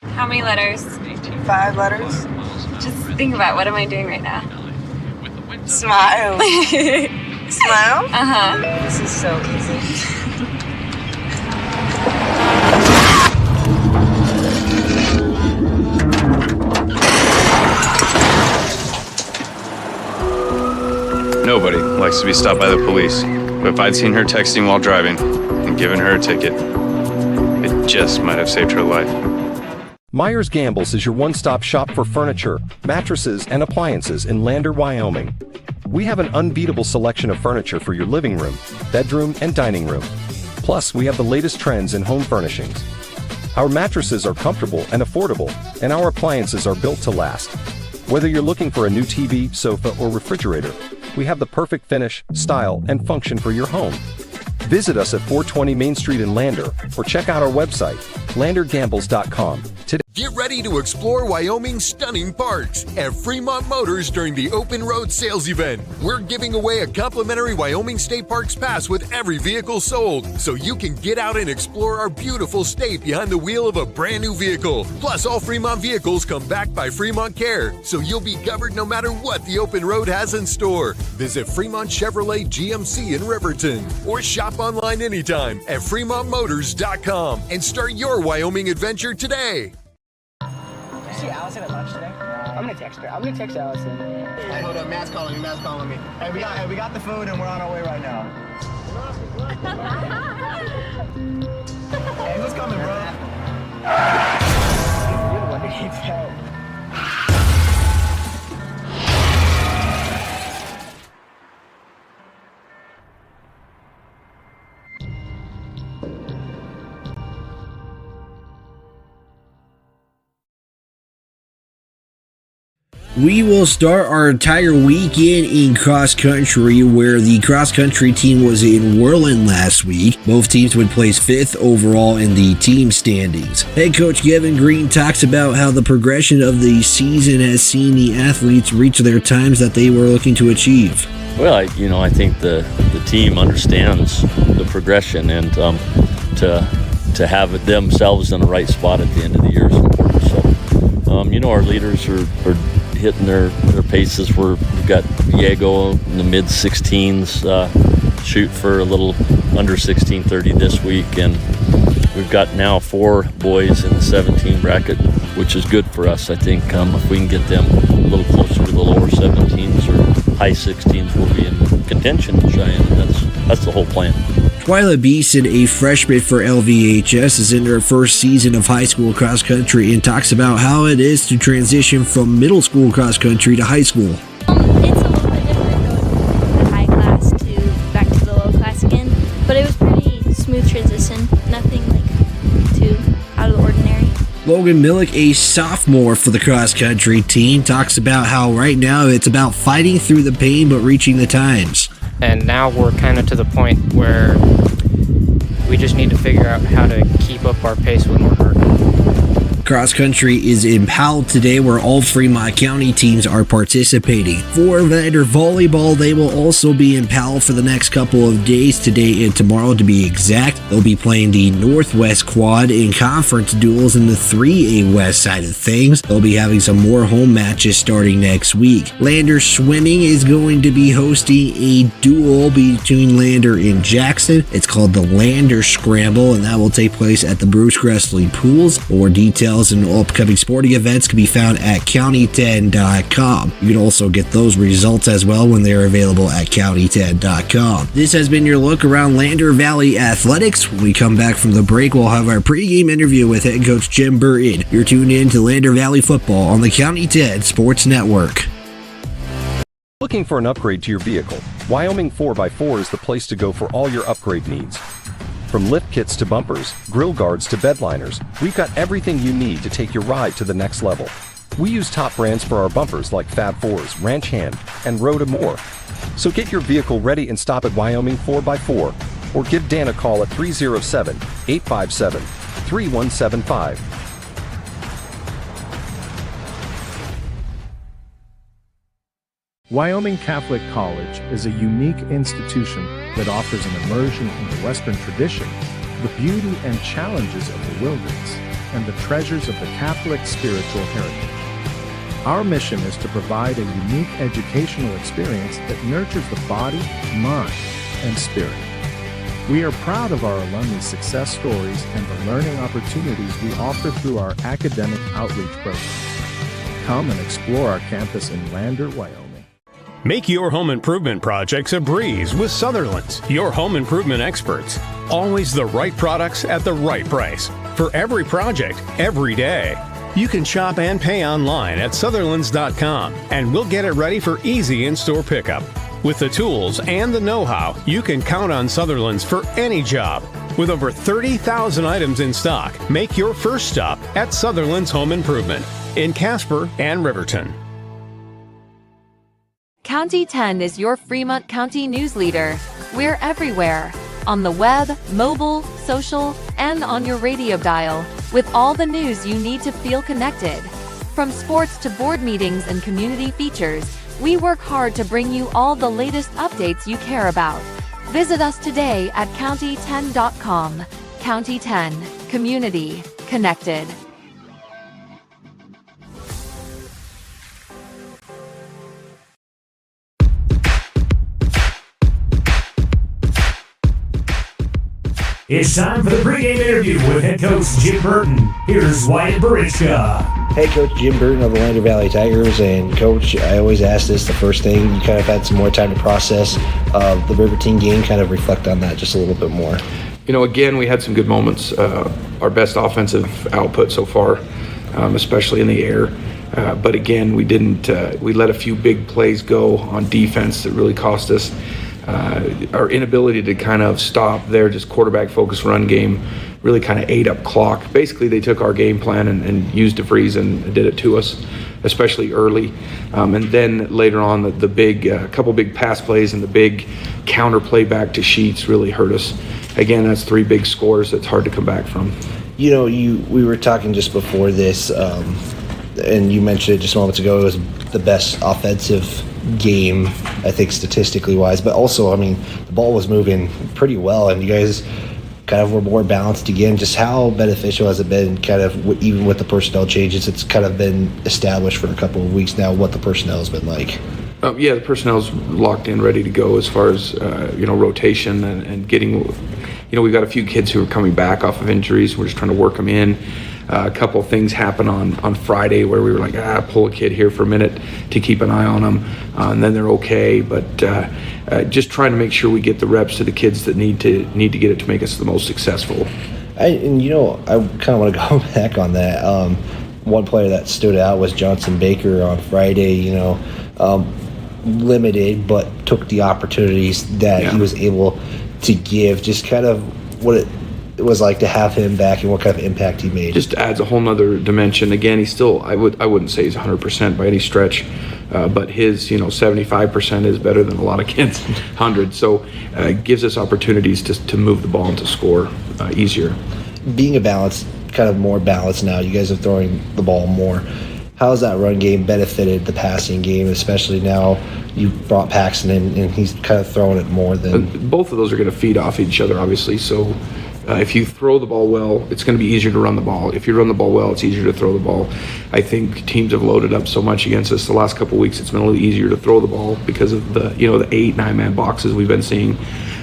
How many letters? 5 letters. Just think about, what am I doing right now? Smile. Smile? Uh-huh. This is so easy. Nobody likes to be stopped by the police. But if I'd seen her texting while driving and given her a ticket, it just might have saved her life. Myers Gambles is your one-stop shop for furniture, mattresses, and appliances in Lander, Wyoming. We have an unbeatable selection of furniture for your living room, bedroom, and dining room. Plus, we have the latest trends in home furnishings. Our mattresses are comfortable and affordable, and our appliances are built to last. Whether you're looking for a new TV, sofa, or refrigerator, we have the perfect finish, style, and function for your home. Visit us at 420 Main Street in Lander or check out our website, landergambles.com today. Get ready to explore Wyoming's stunning parks at Fremont Motors during the Open Road Sales Event. We're giving away a complimentary Wyoming State Parks pass with every vehicle sold, so you can get out and explore our beautiful state behind the wheel of a brand new vehicle. Plus, all Fremont vehicles come backed by Fremont Care, so you'll be covered no matter what the Open Road has in store. Visit Fremont Chevrolet GMC in Riverton or shop online anytime at fremontmotors.com and start your Wyoming adventure today. See Allison at lunch today? I'm gonna text her. I'm gonna text Allison. Hey, hold up, Matt's calling me. Hey, we got the food and we're on our way right now. Hey, who's coming, bro? You're the one that keeps help. We will start our entire weekend in cross country, where the cross country team was in Rawlins last week. Both teams would place 5th overall in the team standings. Head coach Kevin Green talks about how the progression of the season has seen the athletes reach their times that they were looking to achieve. Well, I think the team understands the progression, and to have it themselves in the right spot at the end of the year is important. So, our leaders are hitting their paces. We've got Diego in the mid-16s, shoot for a little under 1630 this week, and we've got now 4 boys in the 17 bracket, which is good for us. I think if we can get them a little closer to the lower 17s or high 16s, we'll be in contention in Cheyenne, and that's the whole plan. Twyla Beeson, a freshman for LVHS, is in her first season of high school cross country and talks about how it is to transition from middle school cross country to high school. It's a little bit different going from the high class to back to the low class again, but it was pretty smooth transition, nothing too out of the ordinary. Logan Millick, a sophomore for the cross country team, talks about how right now it's about fighting through the pain but reaching the times. And now we're kind of to the point where we just need to figure out how to keep up our pace when we're hurt. Cross country is in Powell today, where all Fremont County teams are participating. For Vander volleyball, they will also be in Powell for the next couple of days, today and tomorrow to be exact. They'll be playing the Northwest Quad in conference duels in the 3A West side of things. They'll be having some more home matches starting next week. Lander Swimming is going to be hosting a duel between Lander and Jackson. It's called the Lander Scramble, and that will take place at the Bruce Gressley Pools. More details and upcoming sporting events can be found at county10.com. You can also get those results as well when they're available at county10.com. This has been your look around Lander Valley Athletics. When we come back from the break, we'll have our pregame interview with head coach Jim Burton. You're tuned in to Lander Valley Football on the County 10 Sports Network. Looking for an upgrade to your vehicle? Wyoming 4x4 is the place to go for all your upgrade needs. From lift kits to bumpers, grill guards to bed liners, we've got everything you need to take your ride to the next level. We use top brands for our bumpers like Fab 4s, Ranch Hand, and Road and more. So get your vehicle ready and stop at Wyoming 4x4 or give Dan a call at 307-857-3175. Wyoming Catholic College is a unique institution that offers an immersion into Western tradition, the beauty and challenges of the wilderness, and the treasures of the Catholic spiritual heritage. Our mission is to provide a unique educational experience that nurtures the body, mind, and spirit. We are proud of our alumni success stories and the learning opportunities we offer through our academic outreach programs. Come and explore our campus in Lander, Wyoming. Make your home improvement projects a breeze with Sutherland's, your home improvement experts. Always the right products at the right price. For every project, every day. You can shop and pay online at Sutherlands.com, and we'll get it ready for easy in-store pickup. With the tools and the know-how, you can count on Sutherlands for any job. With over 30,000 items in stock, make your first stop at Sutherland's Home Improvement in Casper and Riverton. County 10 is your Fremont County news leader. We're everywhere. On the web, mobile, social, and on your radio dial, with all the news you need to feel connected. From sports to board meetings and community features, we work hard to bring you all the latest updates you care about. Visit us today at county10.com. County 10, community connected. It's time for the pregame interview with head coach Jim Burton. Here's Wyatt Barichka. Hey, Coach Jim Burton of the Lander Valley Tigers. And, Coach, I always ask this the first thing. You kind of had some more time to process the Riverton game, kind of reflect on that just a little bit more. You know, again, we had some good moments. Our best offensive output so far, especially in the air. But, again, we didn't. We let a few big plays go on defense that really cost us. Our inability to kind of stop their just quarterback-focused run game really kind of ate up clock. Basically, they took our game plan and used DeVries and did it to us, especially early. And then later on, the big couple big pass plays and the big counter play back to Sheets really hurt us. Again, that's 3 big scores that's hard to come back from. You know, we were talking just before this, and you mentioned it just moments ago, it was the best offensive game, I think, statistically wise, but also, I mean, the ball was moving pretty well, and you guys kind of were more balanced again. Just how beneficial has it been, kind of, even with the personnel changes? It's kind of been established for a couple of weeks now what the personnel has been like. Yeah, the personnel's locked in, ready to go as far as, rotation and getting, we've got a few kids who are coming back off of injuries. We're just trying to work them in. A couple of things happened on Friday where we were like, pull a kid here for a minute to keep an eye on them, and then they're okay. But just trying to make sure we get the reps to the kids that need to get it to make us the most successful. I kind of want to go back on that. One player that stood out was Johnson Baker on Friday. Limited, but took the opportunities that he was able to give. Just kind of what it was like to have him back and what kind of impact he made. Just adds a whole nother dimension. Again, he's still, I wouldn't say he's 100% by any stretch, but his 75% is better than a lot of kids 100. So it gives us opportunities to move the ball and to score easier. Being kind of more balanced now, you guys are throwing the ball more. How has that run game benefited the passing game, especially now you brought Paxton in and he's kind of throwing it more than... Both of those are going to feed off each other, obviously. So if you throw the ball well, it's going to be easier to run the ball. If you run the ball well, it's easier to throw the ball. I think teams have loaded up so much against us the last couple of weeks. It's been a little easier to throw the ball because of the 8-9-man boxes we've been seeing.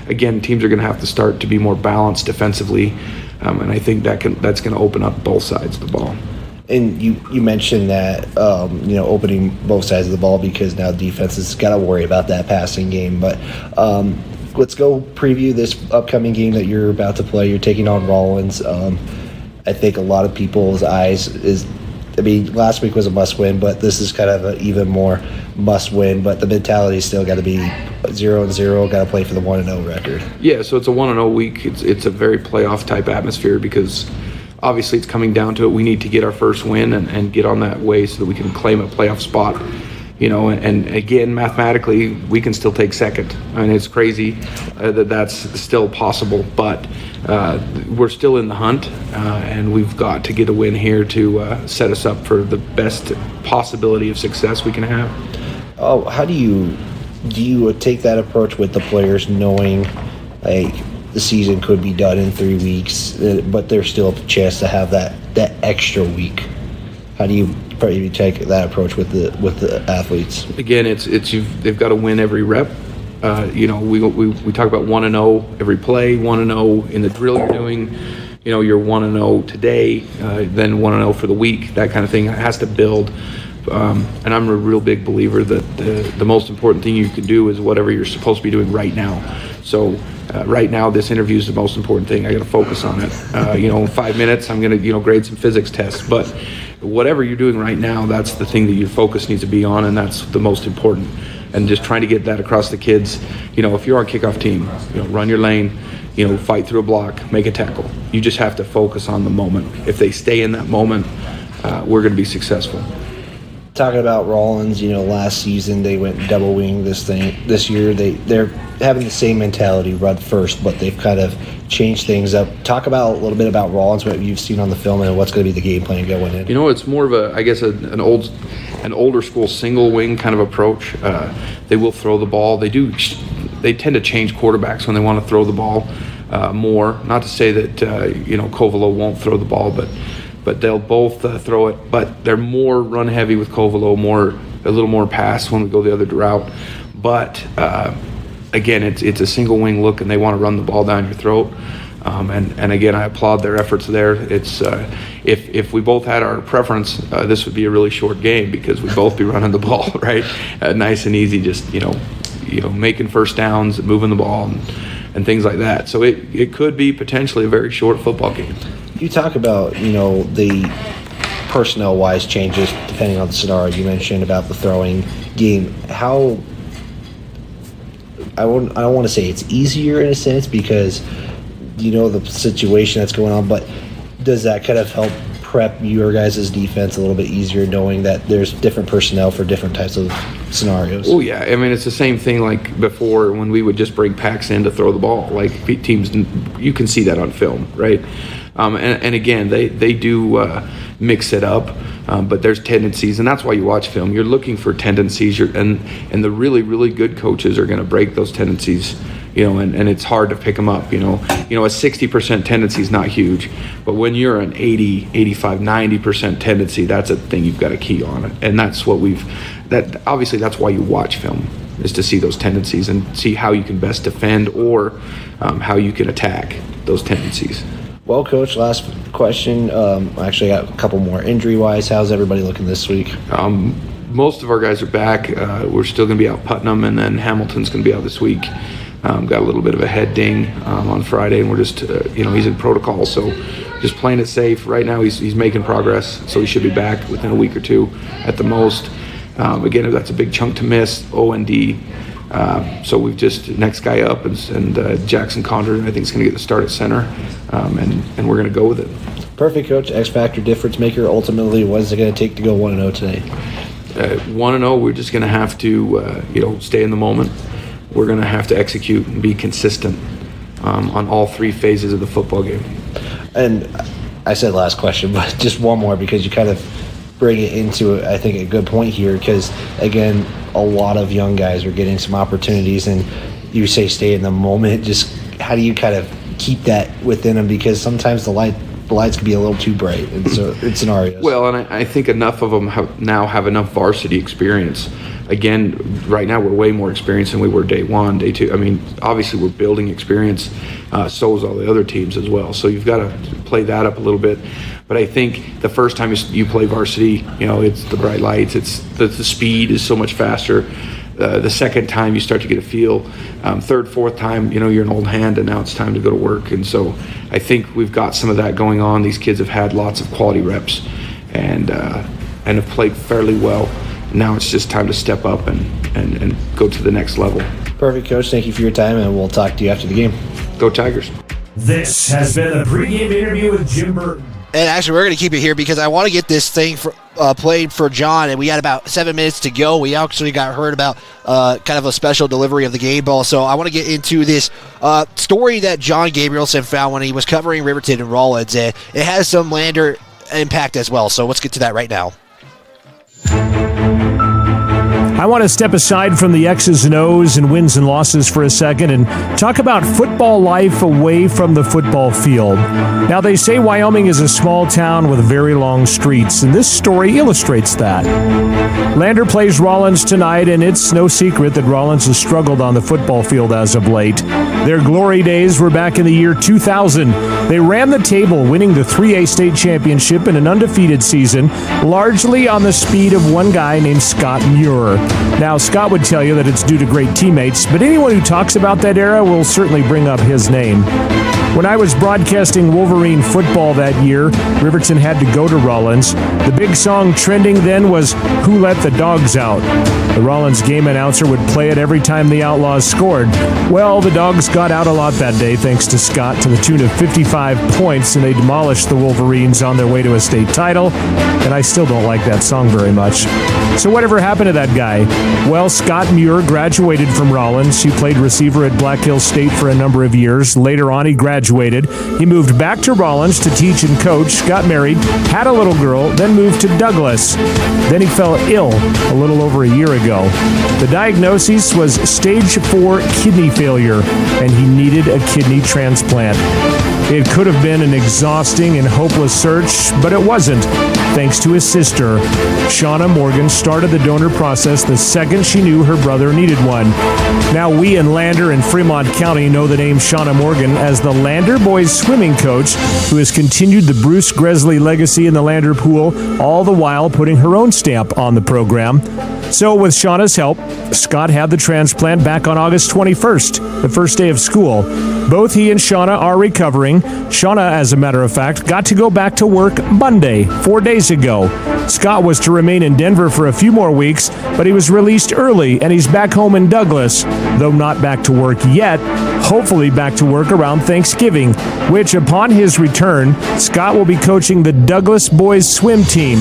Again, teams are going to have to start to be more balanced defensively, and I think that's going to open up both sides of the ball. And you mentioned that, opening both sides of the ball because now defense has got to worry about that passing game. But let's go preview this upcoming game that you're about to play. You're taking on Rawlins. I think a lot of people's eyes last week was a must-win, but this is kind of an even more must-win. But the mentality's still got to be 0-0, got to play for the 1-0 record. Yeah, so it's a 1-0 week. It's a very playoff-type atmosphere because obviously it's coming down to it. We need to get our first win and get on that way so that we can claim a playoff spot. And again, mathematically, we can still take second. I mean, it's crazy that's still possible, but we're still in the hunt, and we've got to get a win here to set us up for the best possibility of success we can have. Oh, how do you take that approach with the players, knowing like the season could be done in 3 weeks, but there's still a chance to have that extra week? How do you probably take that approach with the athletes? Again, they've got to win every rep. We talk about 1-0 every play, 1-0 in the drill you're doing. You're 1-0 today, then 1-0 for the week. That kind of thing. It has to build. And I'm a real big believer that the most important thing you can do is whatever you're supposed to be doing right now. So right now, this interview is the most important thing. I got to focus on it. In 5 minutes, I'm going to grade some physics tests. But whatever you're doing right now, that's the thing that your focus needs to be on, and that's the most important. And just trying to get that across the kids. If you're on kickoff team, run your lane, fight through a block, make a tackle. You just have to focus on the moment. If they stay in that moment, we're going to be successful. talking about Rawlins, last season they went double wing this year. They're having the same mentality, run first, but they've kind of changed things up. Talk about a little bit about Rawlins, what you've seen on the film, and what's going to be the game plan going in. It's more of an older school single wing kind of approach. They will throw the ball. They tend to change quarterbacks when they want to throw the ball more. Not to say that Kovalo won't throw the ball, but they'll both throw it. But they're more run heavy with Kovalo, a little more pass when we go the other route. But again, it's a single wing look, and they want to run the ball down your throat. And again, I applaud their efforts there. It's if we both had our preference, this would be a really short game because we'd both be running the ball, right? Nice and easy, just making first downs, moving the ball, and things like that. So it could be potentially a very short football game. You talk about the personnel-wise changes depending on the scenario. You mentioned about the throwing game. How I don't want to say it's easier in a sense because the situation that's going on, but does that kind of help prep your guys' defense a little bit easier, knowing that there's different personnel for different types of scenarios? Oh yeah, I mean it's the same thing like before when we would just bring packs in to throw the ball. Like teams, you can see that on film, right? And again, they do mix it up, but there's tendencies, and that's why you watch film. You're looking for tendencies, and the really, really good coaches are going to break those tendencies, and it's hard to pick them up. A 60% tendency is not huge, but when you're an 80, 85, 90% tendency, that's a thing you've got to key on, and that's what obviously that's why you watch film, is to see those tendencies and see how you can best defend or how you can attack those tendencies. Well, Coach, last question. I actually got a couple more injury-wise. How's everybody looking this week? Most of our guys are back. We're still going to be out Putnam, and then Hamilton's going to be out this week. Got a little bit of a head ding on Friday, and we're just, he's in protocol, so just playing it safe. Right now he's making progress, so he should be back within a week or two at the most. Again, that's a big chunk to miss, O&D. So we've just next guy up, and Jackson Condor, I think, is going to get the start at center, and we're going to go with it. Perfect, Coach. X factor difference maker. Ultimately, what is it going to take to go 1-0 today? 1-0. We're just going to have to, stay in the moment. We're going to have to execute and be consistent on all three phases of the football game. And I said last question, but just one more because you kind of bring it into, I think, a good point here because, again, a lot of young guys are getting some opportunities, and you say stay in the moment. Just how do you kind of keep that within them? Because sometimes the lights can be a little too bright in scenarios. Well, and I think enough of them have enough varsity experience. Again, right now we're way more experienced than we were day one, day two. I mean, obviously we're building experience, so is all the other teams as well. So you've got to play that up a little bit. But I think the first time you play varsity, it's the bright lights, it's the speed is so much faster. The second time you start to get a feel. Third, fourth time, you're an old hand, and now it's time to go to work. And so I think we've got some of that going on. These kids have had lots of quality reps and have played fairly well. Now it's just time to step up and go to the next level. Perfect, Coach. Thank you for your time, and we'll talk to you after the game. Go Tigers. This has been the pregame interview with Jim Burton. And actually, we're going to keep it here because I want to get this thing played for John, and we got about 7 minutes to go. We actually got heard about kind of a special delivery of the game ball, so I want to get into this story that John Gabrielson found when he was covering Riverton and Rawlins, and it has some Lander impact as well, so let's get to that right now. I want to step aside from the X's and O's and wins and losses for a second and talk about football life away from the football field. Now, they say Wyoming is a small town with very long streets, and this story illustrates that. Lander plays Rawlins tonight, and it's no secret that Rawlins has struggled on the football field as of late. Their glory days were back in the year 2000. They ran the table, winning the 3A state championship in an undefeated season, largely on the speed of one guy named Scott Muir. Now, Scott would tell you that it's due to great teammates, but anyone who talks about that era will certainly bring up his name. When I was broadcasting Wolverine football that year, Riverton had to go to Rawlins. The big song trending then was "Who Let the Dogs Out?" The Rawlins game announcer would play it every time the Outlaws scored. Well, the Dogs got out a lot that day thanks to Scott to the tune of 55 points, and they demolished the Wolverines on their way to a state title, and I still don't like that song very much. So whatever happened to that guy? Well, Scott Muir graduated from Rawlins. He played receiver at Black Hills State for a number of years. Later on, he graduated. He moved back to Rawlins to teach and coach, got married, had a little girl, then moved to Douglas. Then he fell ill a little over a year ago. The diagnosis was stage 4 kidney failure, and he needed a kidney transplant. It could have been an exhausting and hopeless search, but it wasn't. Thanks to his sister, Shauna Morgan started the donor process the second she knew her brother needed one. Now we in Lander and Fremont County know the name Shauna Morgan as the Lander boys swimming coach, who has continued the Bruce Gresley legacy in the Lander pool, all the while putting her own stamp on the program. So with Shauna's help, Scott had the transplant back on August 21st, the first day of school. Both he and Shauna are recovering. Shauna, as a matter of fact, got to go back to work Monday, 4 days ago. Scott was to remain in Denver for a few more weeks, but he was released early, and he's back home in Douglas, though not back to work yet. Hopefully back to work around Thanksgiving, which upon his return, Scott will be coaching the Douglas boys swim team,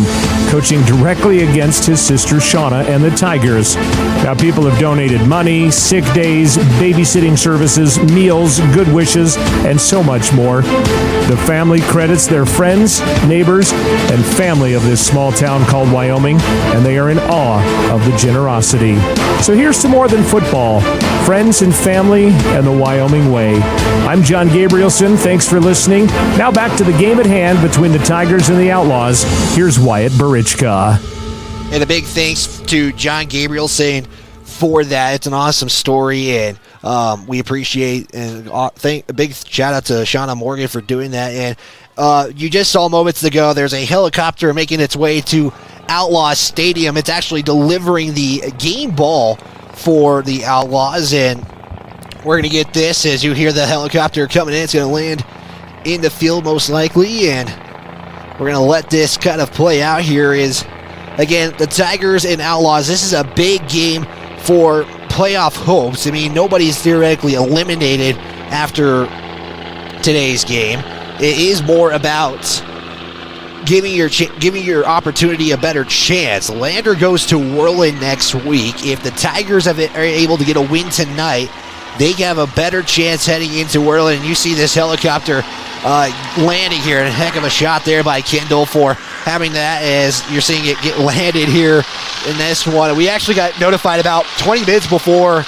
coaching directly against his sister Shauna and the Tigers. Now, people have donated money, sick days, babysitting services, meals, good wishes, and so much more. The family credits their friends, neighbors, and family of this small town called Wyoming, and they are in awe of the generosity. So here's to more than football, friends and family, and the Wyoming way. I'm John Gabrielson. Thanks for listening. Now back to the game at hand between the Tigers and the Outlaws. Here's Wyatt Barichka. And a big thanks to John Gabrielson for that. It's an awesome story, and we appreciate and a big shout out to Shauna Morgan for doing that. And you just saw moments ago, there's a helicopter making its way to Outlaws Stadium. It's actually delivering the game ball for the Outlaws, and we're going to get this as you hear the helicopter coming in. It's going to land in the field most likely, and we're going to let this kind of play out here. Is again, the Tigers and Outlaws, this is a big game for playoff hopes. I mean, nobody's theoretically eliminated after today's game. It is more about giving your opportunity a better chance. Lander goes to Whirlwind next week. If the Tigers are able to get a win tonight, they have a better chance heading into Whirlwind. And you see this helicopter landing here, and a heck of a shot there by Kendall for having that, as you're seeing it get landed here in this one. We actually got notified about 20 minutes before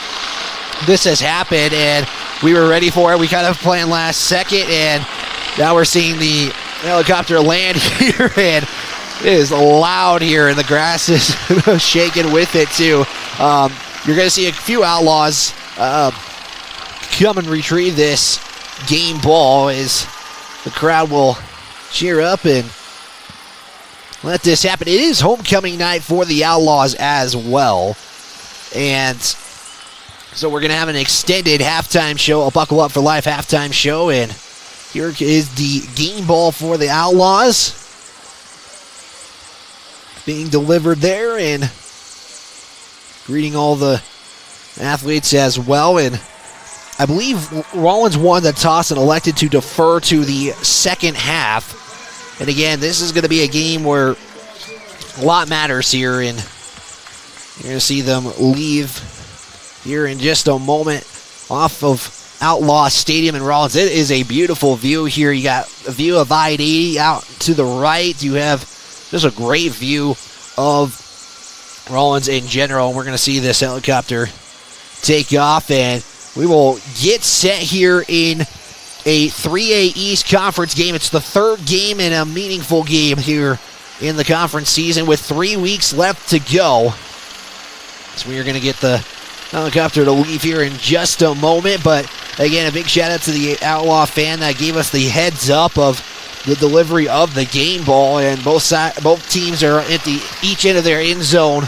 this has happened, and we were ready for it. We kind of planned last second, and now we're seeing the helicopter land here, and it is loud here, and the grass is shaking with it too. You're going to see a few Outlaws come and retrieve this game ball as the crowd will cheer up and let this happen. It is homecoming night for the Outlaws as well, and so we're going to have an extended halftime show, a Buckle Up for Life halftime show, and here is the game ball for the Outlaws being delivered there, and greeting all the athletes as well. And I believe Rawlins won the toss and elected to defer to the second half. And again, this is going to be a game where a lot matters here, and you're going to see them leave here in just a moment off of Outlaw Stadium in Rawlins. It is a beautiful view here. You got a view of I-80 out to the right. You have just a great view of Rawlins in general. We're going to see this helicopter take off, and we will get set here in a 3A East Conference game. It's the third game and a meaningful game here in the conference season with 3 weeks left to go. So we are going to get the helicopter to leave here in just a moment. But again, a big shout out to the Outlaw fan that gave us the heads up of the delivery of the game ball, and both teams are at each end of their end zone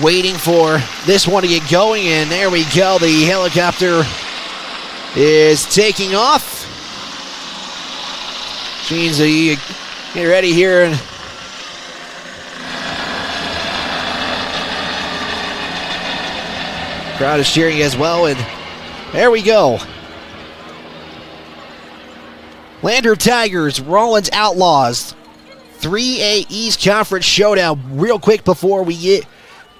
waiting for this one to get going, and there we go. The helicopter is taking off. Which means that you get ready here, and Crowd is cheering as well, and there we go. Lander Tigers, Rawlins Outlaws, 3A East Conference Showdown. Real quick before we get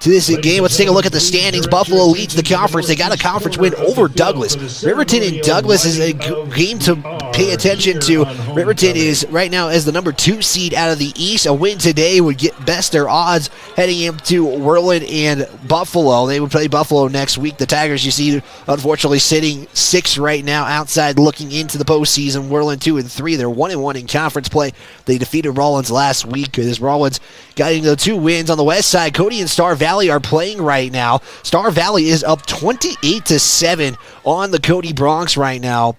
to this game, let's take a look at the standings. Buffalo leads the conference. They got a conference win over Douglas. Riverton and Douglas is a game to pay attention to. Riverton is right now as the number 2 seed out of the East. A win today would get best their odds heading into Whirlwind and Buffalo. They would play Buffalo next week. The Tigers, you see, unfortunately sitting 6 right now outside looking into the postseason. Whirlwind 2-3. They're 1-1 in conference play. They defeated Rawlins last week as Rawlins got into the 2 wins on the west side. Cody and Star Valley are playing right now. Star Valley is up 28-7 on the Cody Bronx right now.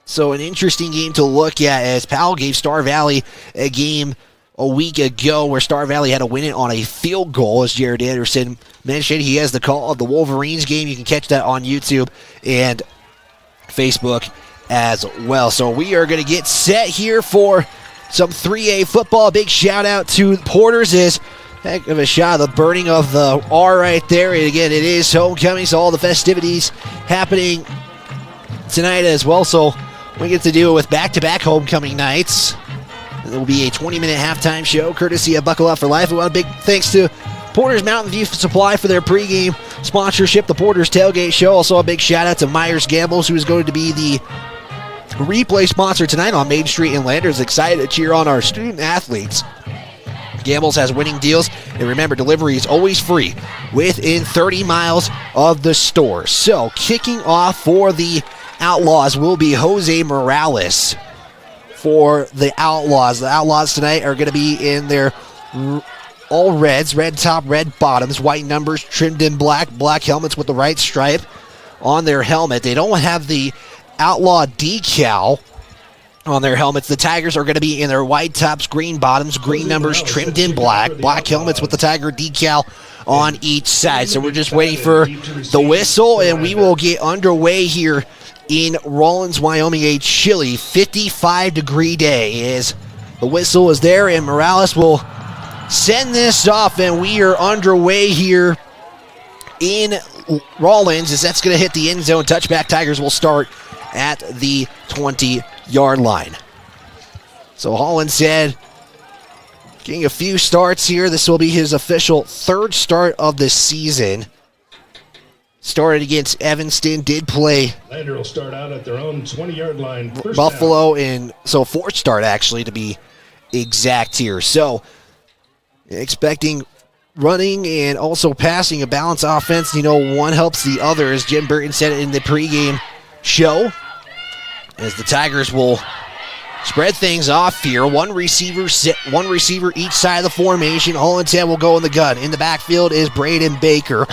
So an interesting game to look at as Powell gave Star Valley a game a week ago where Star Valley had to win it on a field goal, as Jared Anderson mentioned. He has the call of the Wolverines game. You can catch that on YouTube and Facebook as well. So we are going to get set here for some 3A football. A big shout out to Porters. Is heck of a shot of the burning of the R right there. And again, it is homecoming, so all the festivities happening tonight as well. So we get to deal with back-to-back homecoming nights. There will be a 20-minute halftime show courtesy of Buckle Up for Life. We want a big thanks to Porter's Mountain View Supply for their pregame sponsorship, the Porter's Tailgate Show. Also a big shout-out to Myers Gambles, who is going to be the replay sponsor tonight on Main Street in Landers. Excited to cheer on our student athletes. Gambles has winning deals, and remember, delivery is always free within 30 miles of the store. So, kicking off for the Outlaws will be Jose Morales for the Outlaws. The Outlaws tonight are going to be in their all reds, red top, red bottoms, white numbers trimmed in black, black helmets with the right stripe on their helmet. They don't have the Outlaw decal on their helmets. The Tigers are going to be in their white tops, green bottoms, green numbers trimmed in black, black helmets with the Tiger decal on each side. So we're just waiting for the whistle, and we will get underway here in Rawlins, Wyoming. A chilly 55-degree day as the whistle is there, and Morales will send this off, and we are underway here in Rawlins as that's going to hit the end zone. Touchback. Tigers will start at the 20-yard line. So Holland said, getting a few starts here. This will be his official 3rd start of the season. Started against Evanston, did play Lander will start out at their own 20-yard line. Buffalo, and so 4th start actually to be exact here. So expecting running and also passing a balanced offense. You know, one helps the other, as Jim Burton said in the pregame show, as the Tigers will spread things off here. One receiver each side of the formation. Holland said will go in the gun. In the backfield is Braden Baker.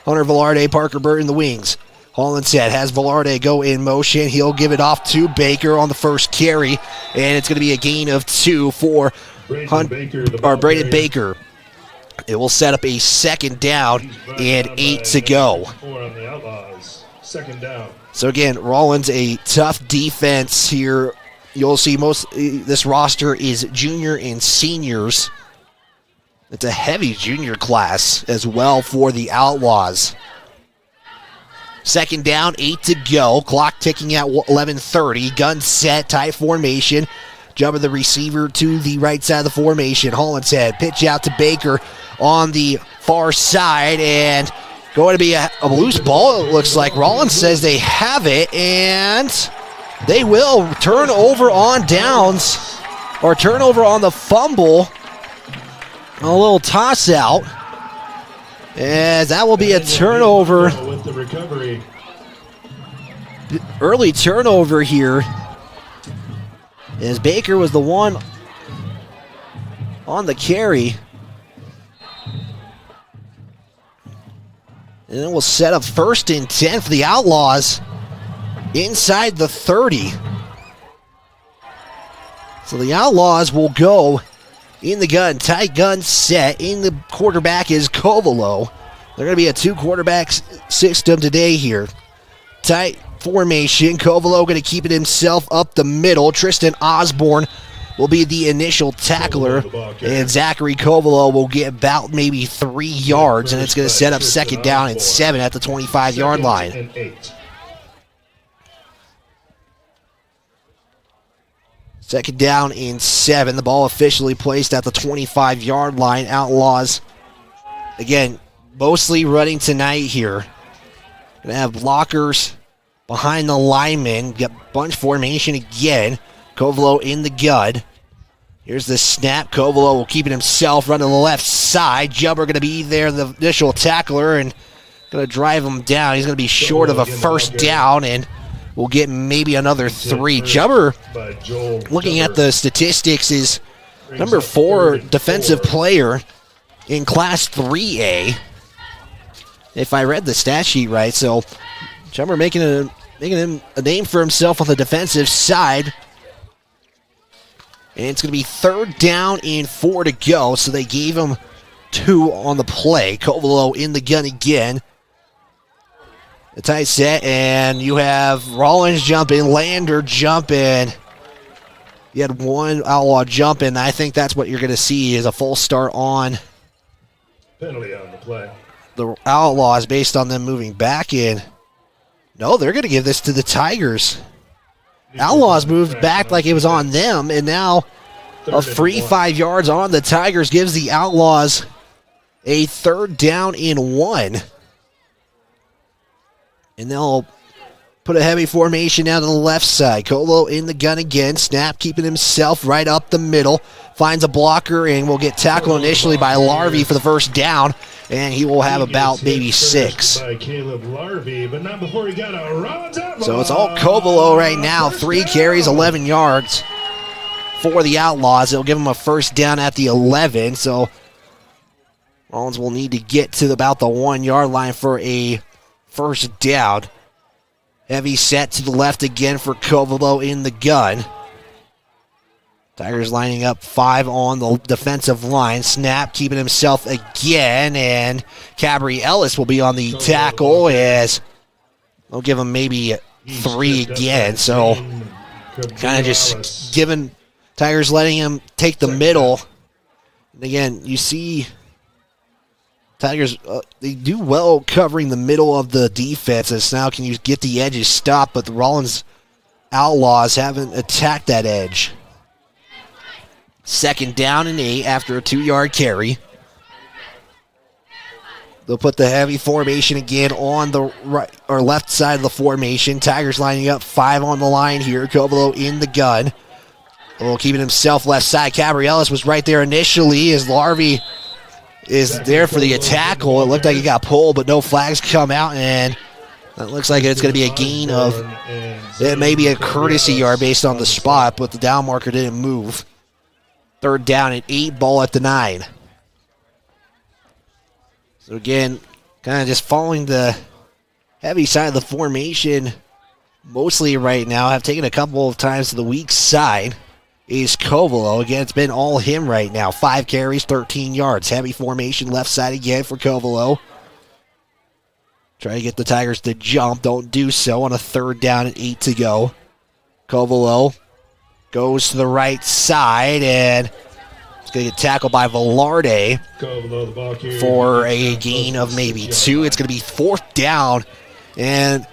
Hunter Velarde, Parker Burton, the wings. Holland said has Velarde go in motion. He'll give it off to Baker on the first carry, and it's going to be a gain of 2 for Braden Baker. It will set up a 2nd down and 8 to go. 4 on the Outlaws. 2nd down. So again, Rawlins, a tough defense here. You'll see most this roster is junior and seniors. It's a heavy junior class as well for the Outlaws. 2nd down, 8 to go. Clock ticking at 11:30. Gun set, tight formation. Jump of the receiver to the right side of the formation. Holland's head, pitch out to Baker on the far side, and going to be a loose ball, it looks like. Rawlins says they have it, and they will turn over on downs, or turn over on the fumble. A little toss out, as that will be a turnover. With the recovery. Early turnover here, as Baker was the one on the carry. And then we'll set up 1st and 10 for the Outlaws inside the 30. So the Outlaws will go in the gun, tight gun set. In the quarterback is Covelo. They're going to be a 2-quarterback system today here. Tight formation. Covelo going to keep it himself up the middle. Tristan Osborne will be the initial tackler, and Zachary Covelo will get about maybe 3 yards, and it's going to set up second down and 7 at the 25-yard line. Second down and 7. The ball officially placed at the 25-yard line. Outlaws, again, mostly running tonight here. Going to have blockers behind the linemen. Get bunch formation again. Covelo in the gun. Here's the snap. Covelo will keep it himself, run to the left side. Jumper going to be there, the initial tackler, and going to drive him down. He's going to be short of a first down, and we'll get maybe another 3. Jumper, looking at the statistics, is number 4 defensive player in Class 3A, if I read the stat sheet right. So Jumper making him a name for himself on the defensive side. And it's going to be third down and 4 to go, so they gave him 2 on the play. Covelo in the gun again. The tight set, and you have Rawlins jumping, Lander jumping. You had one Outlaw jumping. I think that's what you're going to see is a full start on Penalty on the play. The Outlaws based on them moving back in. No, they're going to give this to the Tigers. Outlaws moved back like it was on them, and now a free 5 yards on the Tigers gives the Outlaws a third down and 1. And they'll put a heavy formation out on the left side. Colo in the gun again. Snap keeping himself right up the middle. Finds a blocker and will get tackled initially by Larvey for the first down. And he will have about maybe 6. By Caleb Larvey, but not before he got a Rawlins Outlaw. So it's all Covelo right now. 3 carries, 11 yards for the Outlaws. It'll give him a first down at the 11. So Rawlins will need to get to about the 1 yard line for a first down. Heavy set to the left again for Covelo in the gun. Tigers lining up 5 on the defensive line. Snap keeping himself again, and Cabri Ellis will be on the tackle as they'll give him maybe 3 again. So kind of just giving Tigers letting him take the middle. And again, you see Tigers, they do well covering the middle of the defense. As now can you get the edges stopped, but the Rawlins Outlaws haven't attacked that edge. Second down and 8 after a 2-yard carry. They'll put the heavy formation again on the right or left side of the formation. Tigers lining up 5 on the line here. Covelo in the gun. Well, keeping himself left side. Cabriellis was right there initially as Larvey is there for the tackle. It looked like he got pulled, but no flags come out, and it looks like it's going to be a gain of, it may be a courtesy yard based on the spot, but the down marker didn't move. Third down and 8, ball at the 9. So again, kind of just following the heavy side of the formation mostly right now. I've taken a couple of times to the weak side is Covelo. Again, it's been all him right now. 5 carries, 13 yards. Heavy formation left side again for Covelo. Try to get the Tigers to jump. Don't do so on a third down and 8 to go. Covelo goes to the right side, and it's going to get tackled by Velarde for a gain of maybe 2. It's going to be 4th down, and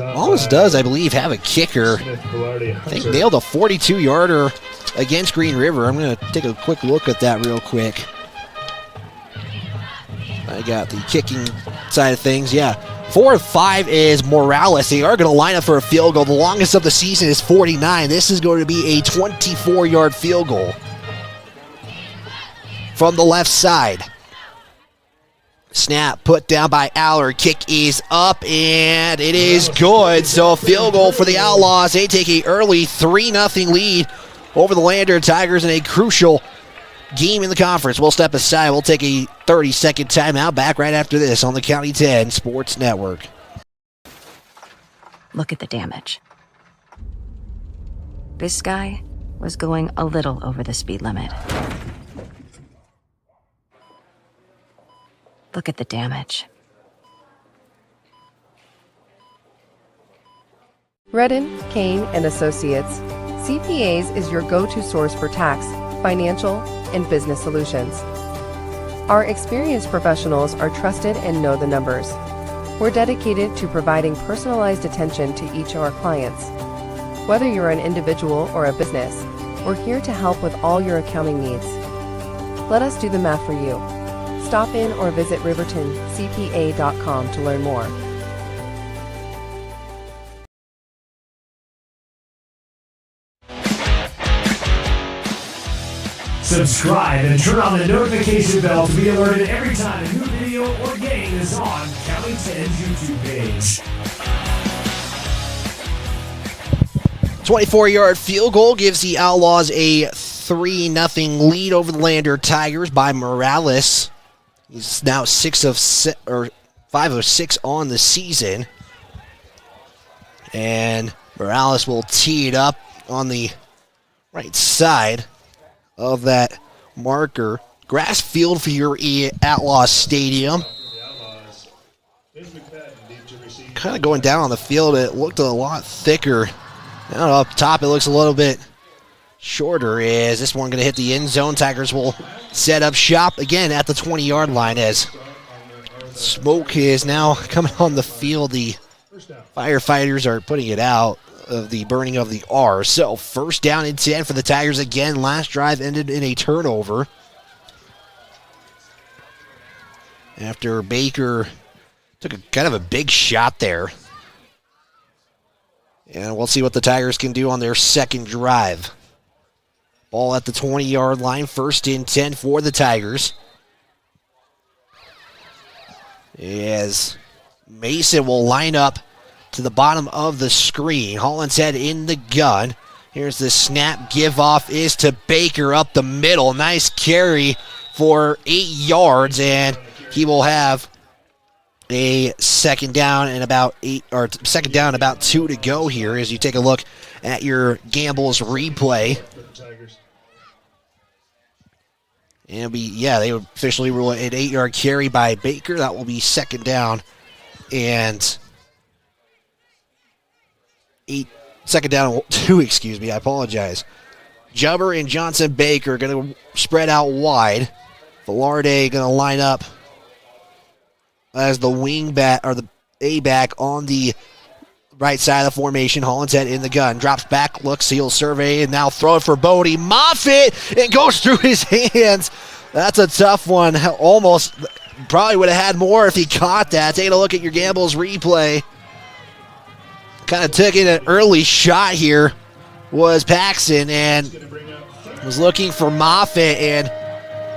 almost does, I believe, have a kicker. I think nailed a 42-yarder against Green River. I'm going to take a quick look at that real quick. I got the kicking side of things. Yeah, 4-5 is Morales. They are going to line up for a field goal. The longest of the season is 49. This is going to be a 24-yard field goal from the left side. Snap put down by Aller. Kick is up, and it is good. So a field goal for the Outlaws. They take an early 3-0 lead over the Lander Tigers in a crucial game in the conference. We'll step aside. We'll take a 30-second timeout. Back right after this on the County 10 Sports Network. Look at the damage. This guy was going a little over the speed limit. Look at the damage. Redden, Kane and Associates, CPAs is your go-to source for tax, financial, and business solutions. Our experienced professionals are trusted and know the numbers. We're dedicated to providing personalized attention to each of our clients. Whether you're an individual or a business, we're here to help with all your accounting needs. Let us do the math for you. Stop in or visit rivertoncpa.com to learn more. Subscribe and turn on the notification bell to be alerted every time a new video or game is on County 10's YouTube page. 24-yard field goal gives the Outlaws a 3-0 lead over the Lander Tigers by Morales. He's now 5 of 6 on the season. And Morales will tee it up on the right side of that marker. Grass field for your Outlaws Stadium. Kind of going down on the field, it looked a lot thicker. Down up top, it looks a little bit shorter. Is this one going to hit the end zone? Tigers will set up shop again at the 20-yard line as smoke is now coming on the field. The firefighters are putting it out of the burning of the R. So first down and 10 for the Tigers again. Last drive ended in a turnover after Baker took a kind of a big shot there. And we'll see what the Tigers can do on their second drive. Ball at the 20-yard line. First and 10 for the Tigers. As Mason will line up to the bottom of the screen. Hollinshead in the gun. Here's the snap. Give off is to Baker up the middle. Nice carry for 8 yards, and he will have a second down and about 2 to go here as you take a look at your Gambles replay. And they would officially rule an 8-yard carry by Baker. That will be second down and 2, excuse me, I apologize. Jubber and Johnson Baker going to spread out wide. Velarde going to line up as the wing back or the A-back on the right side of the formation. Hollinshead in the gun. Drops back, looks, he'll survey, and now throw it for Bodie. Moffitt, and goes through his hands. That's a tough one. Almost, probably would have had more if he caught that. Taking a look at your Gambles replay. Kind of took in an early shot here was Paxson and was looking for Moffitt, and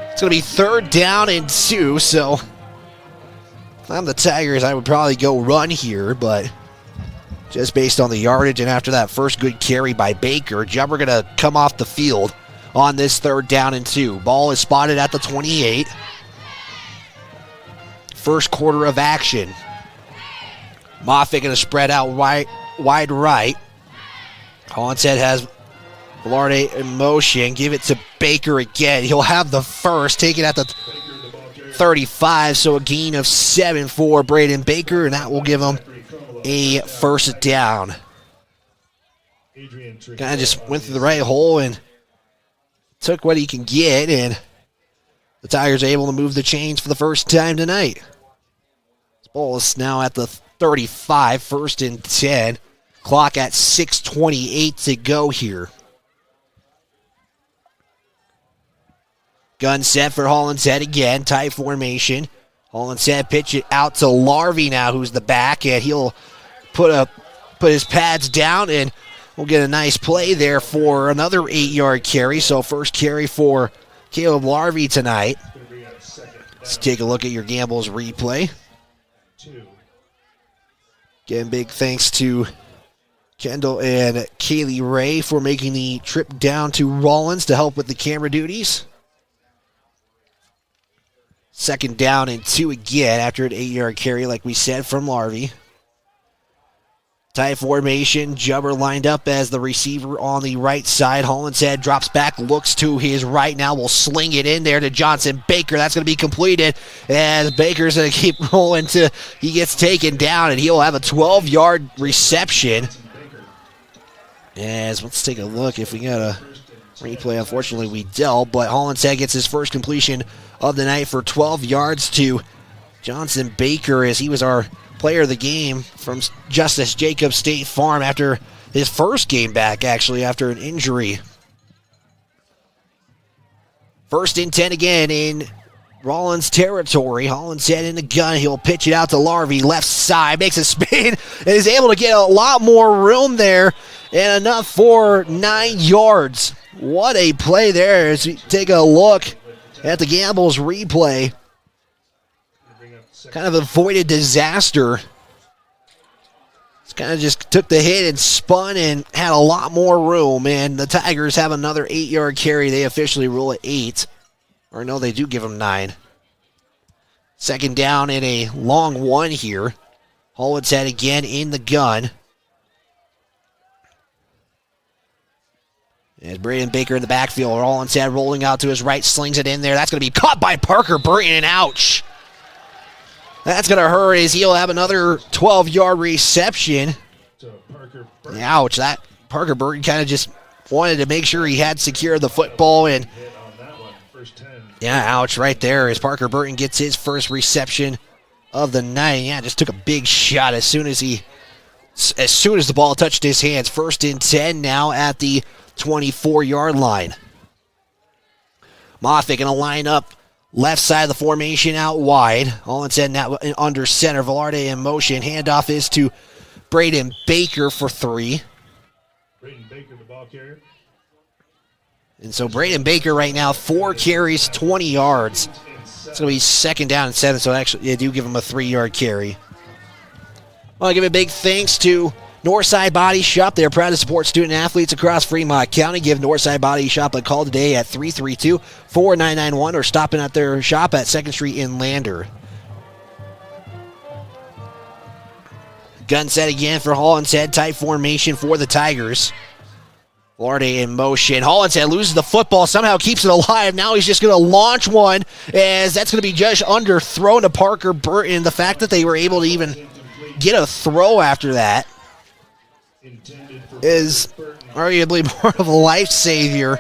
it's going to be third down and 2. So if I'm the Tigers, I would probably go run here, but just based on the yardage and after that first good carry by Baker, Jubber going to come off the field on this third down and 2. Ball is spotted at the 28. First quarter of action. Moffitt going to spread out wide right. Hollinshead has Velarde in motion. Give it to Baker again. He'll have the first. Take it at the 35, so a gain of 7 for Braden Baker, and that will give him a first down. Kind of just went through the right hole and took what he can get, and the Tigers are able to move the chains for the first time tonight. This ball is now at the 35, first and 10. Clock at 6:28 to go here. Gun set for Hollinshead again, tight formation. Hollinshead pitch it out to Larvey now, who's the back, and he'll put his pads down, and we'll get a nice play there for another 8-yard carry. So first carry for Caleb Larvey tonight. Let's take a look at your Gambles replay. Again, big thanks to Kendall and Kaylee Ray for making the trip down to Rawlins to help with the camera duties. Second down and 2 again after an 8-yard carry, like we said, from Larvey. Tight formation. Jubber lined up as the receiver on the right side. Hollinshead drops back, looks to his right. Now will sling it in there to Johnson Baker. That's going to be completed as Baker's going to keep rolling till he gets taken down, and he'll have a 12-yard reception. As let's take a look if we got a replay. Unfortunately, we don't, but Hollinshead gets his first completion of the night for 12 yards to Johnson Baker, as he was our player of the game from Justice Jacobs State Farm after his first game back, actually, after an injury. 1st and 10 again in Rawlins territory. Hollinshead in the gun. He'll pitch it out to Larvey, left side, makes a spin, and is able to get a lot more room there, and enough for 9 yards. What a play there as we take a look at the Gambles replay. Kind of avoided disaster. It's kind of just took the hit and spun and had a lot more room, and the Tigers have another 8-yard carry. They officially rule it 8. Or no, they do give them 9. 2nd down and a long one here. Hollinshead again in the gun. As Braden Baker in the backfield. Hollinshead rolling out to his right, slings it in there. That's going to be caught by Parker Burton, and ouch. That's going to hurt as he'll have another 12-yard reception. Ouch. That Parker Burton kind of just wanted to make sure he had secured the football, and yeah, ouch right there as Parker Burton gets his first reception of the night. Yeah, just took a big shot as soon as the ball touched his hands. 1st and 10 now at the 24-yard line. Moffitt going to line up left side of the formation out wide. Hollinshead now under center. Velarde in motion. Handoff is to Braden Baker for 3. Braden Baker, the ball carrier. And so Braden Baker right now, 4 carries, 20 yards. It's going to be 2nd down and 7, so actually they do give him a 3-yard carry. I want to give a big thanks to Northside Body Shop. They're proud to support student athletes across Fremont County. Give Northside Body Shop a call today at 332-4991 or stop in at their shop at 2nd Street in Lander. Gun set again for Hollinshead. Tight formation for the Tigers. Velarde in motion. Hollinshead loses the football, somehow keeps it alive. Now he's just going to launch one, as that's going to be just underthrown to Parker Burton. The fact that they were able to even get a throw after that is arguably more of a life savior,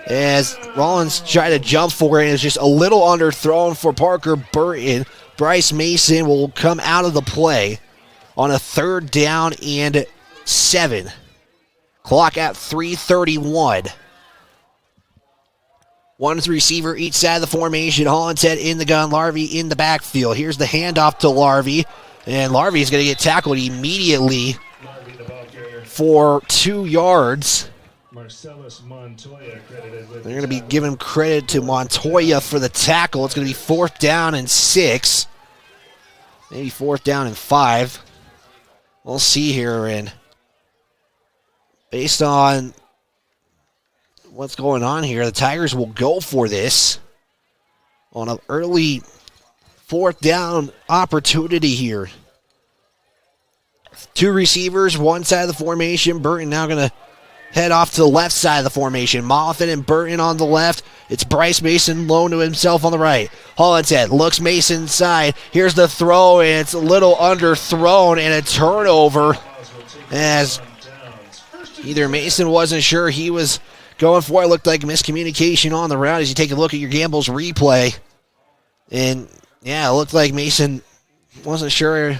as Rawlins tried to jump for it and is just a little underthrown for Parker Burton. Bryce Mason will come out of the play on a 3rd down and 7. Clock at 3:31. One receiver each side of the formation. Hollinshead in the gun. Larvey in the backfield. Here's the handoff to Larvey. And Larvey is going to get tackled immediately for 2 yards. Montoya credited with They're going to be giving credit to Montoya for the tackle. It's going to be 4th down and 6. Maybe 4th down and 5. We'll see here. And based on what's going on here, the Tigers will go for this on an early 4th down opportunity here. 2 receivers, one side of the formation. Burton now going to head off to the left side of the formation. Moffitt and Burton on the left. It's Bryce Mason lone to himself on the right. Hollinshead looks Mason's side. Here's the throw, and it's a little underthrown and a turnover, as either Mason wasn't sure he was going for it. Looked like miscommunication on the route as you take a look at your Gambles replay. And yeah, it looked like Mason wasn't sure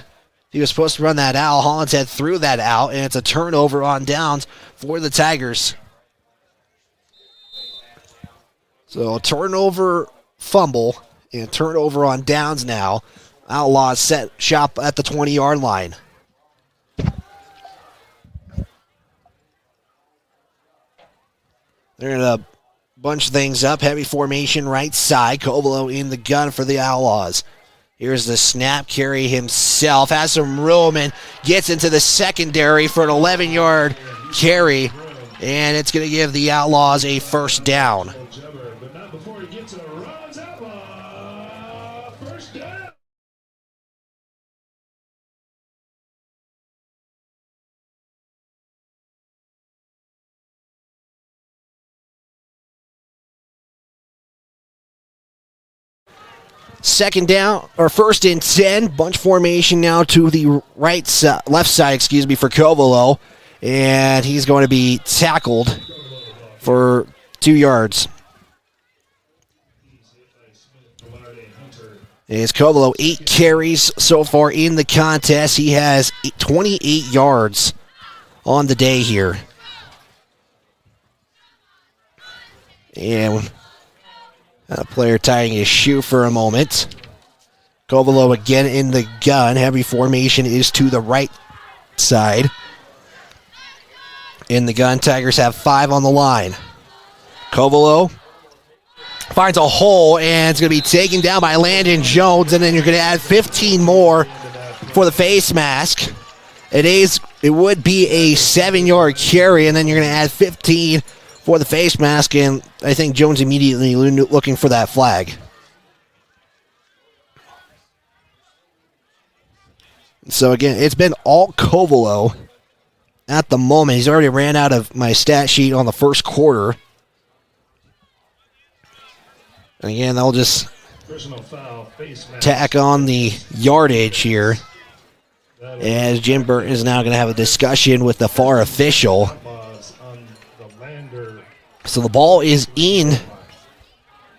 he was supposed to run that out. Hollinshead threw that out, and it's a turnover on downs for the Tigers. So a turnover, fumble, and turnover on downs now. Outlaws set shop at the 20-yard line. They're going to bunch things up. Heavy formation right side. Cobolo in the gun for the Outlaws. Here's the snap. Carey himself has some room and gets into the secondary for an 11-yard carry. And it's going to give the Outlaws a 1st down. Second down, or 1st and 10. Bunch formation now to the left side, for Covelo. and he's going to be tackled for 2 yards. It's Covelo, 8 carries so far in the contest. He has 28 yards on the day here. And a player tying his shoe for a moment. Covelo again in the gun. Heavy formation is to the right side. In the gun, Tigers have 5 on the line. Covelo finds a hole, and it's going to be taken down by Landon Jones, and then you're going to add 15 more for the face mask. It would be a 7-yard carry, and then you're going to add 15 for the face mask, and I think Jones immediately looking for that flag. So again, it's been all Covelo at the moment. He's already ran out of my stat sheet on the first quarter. And again, they'll just tack on the yardage here, as Jim Burton is now going to have a discussion with the FAR official. So the ball is in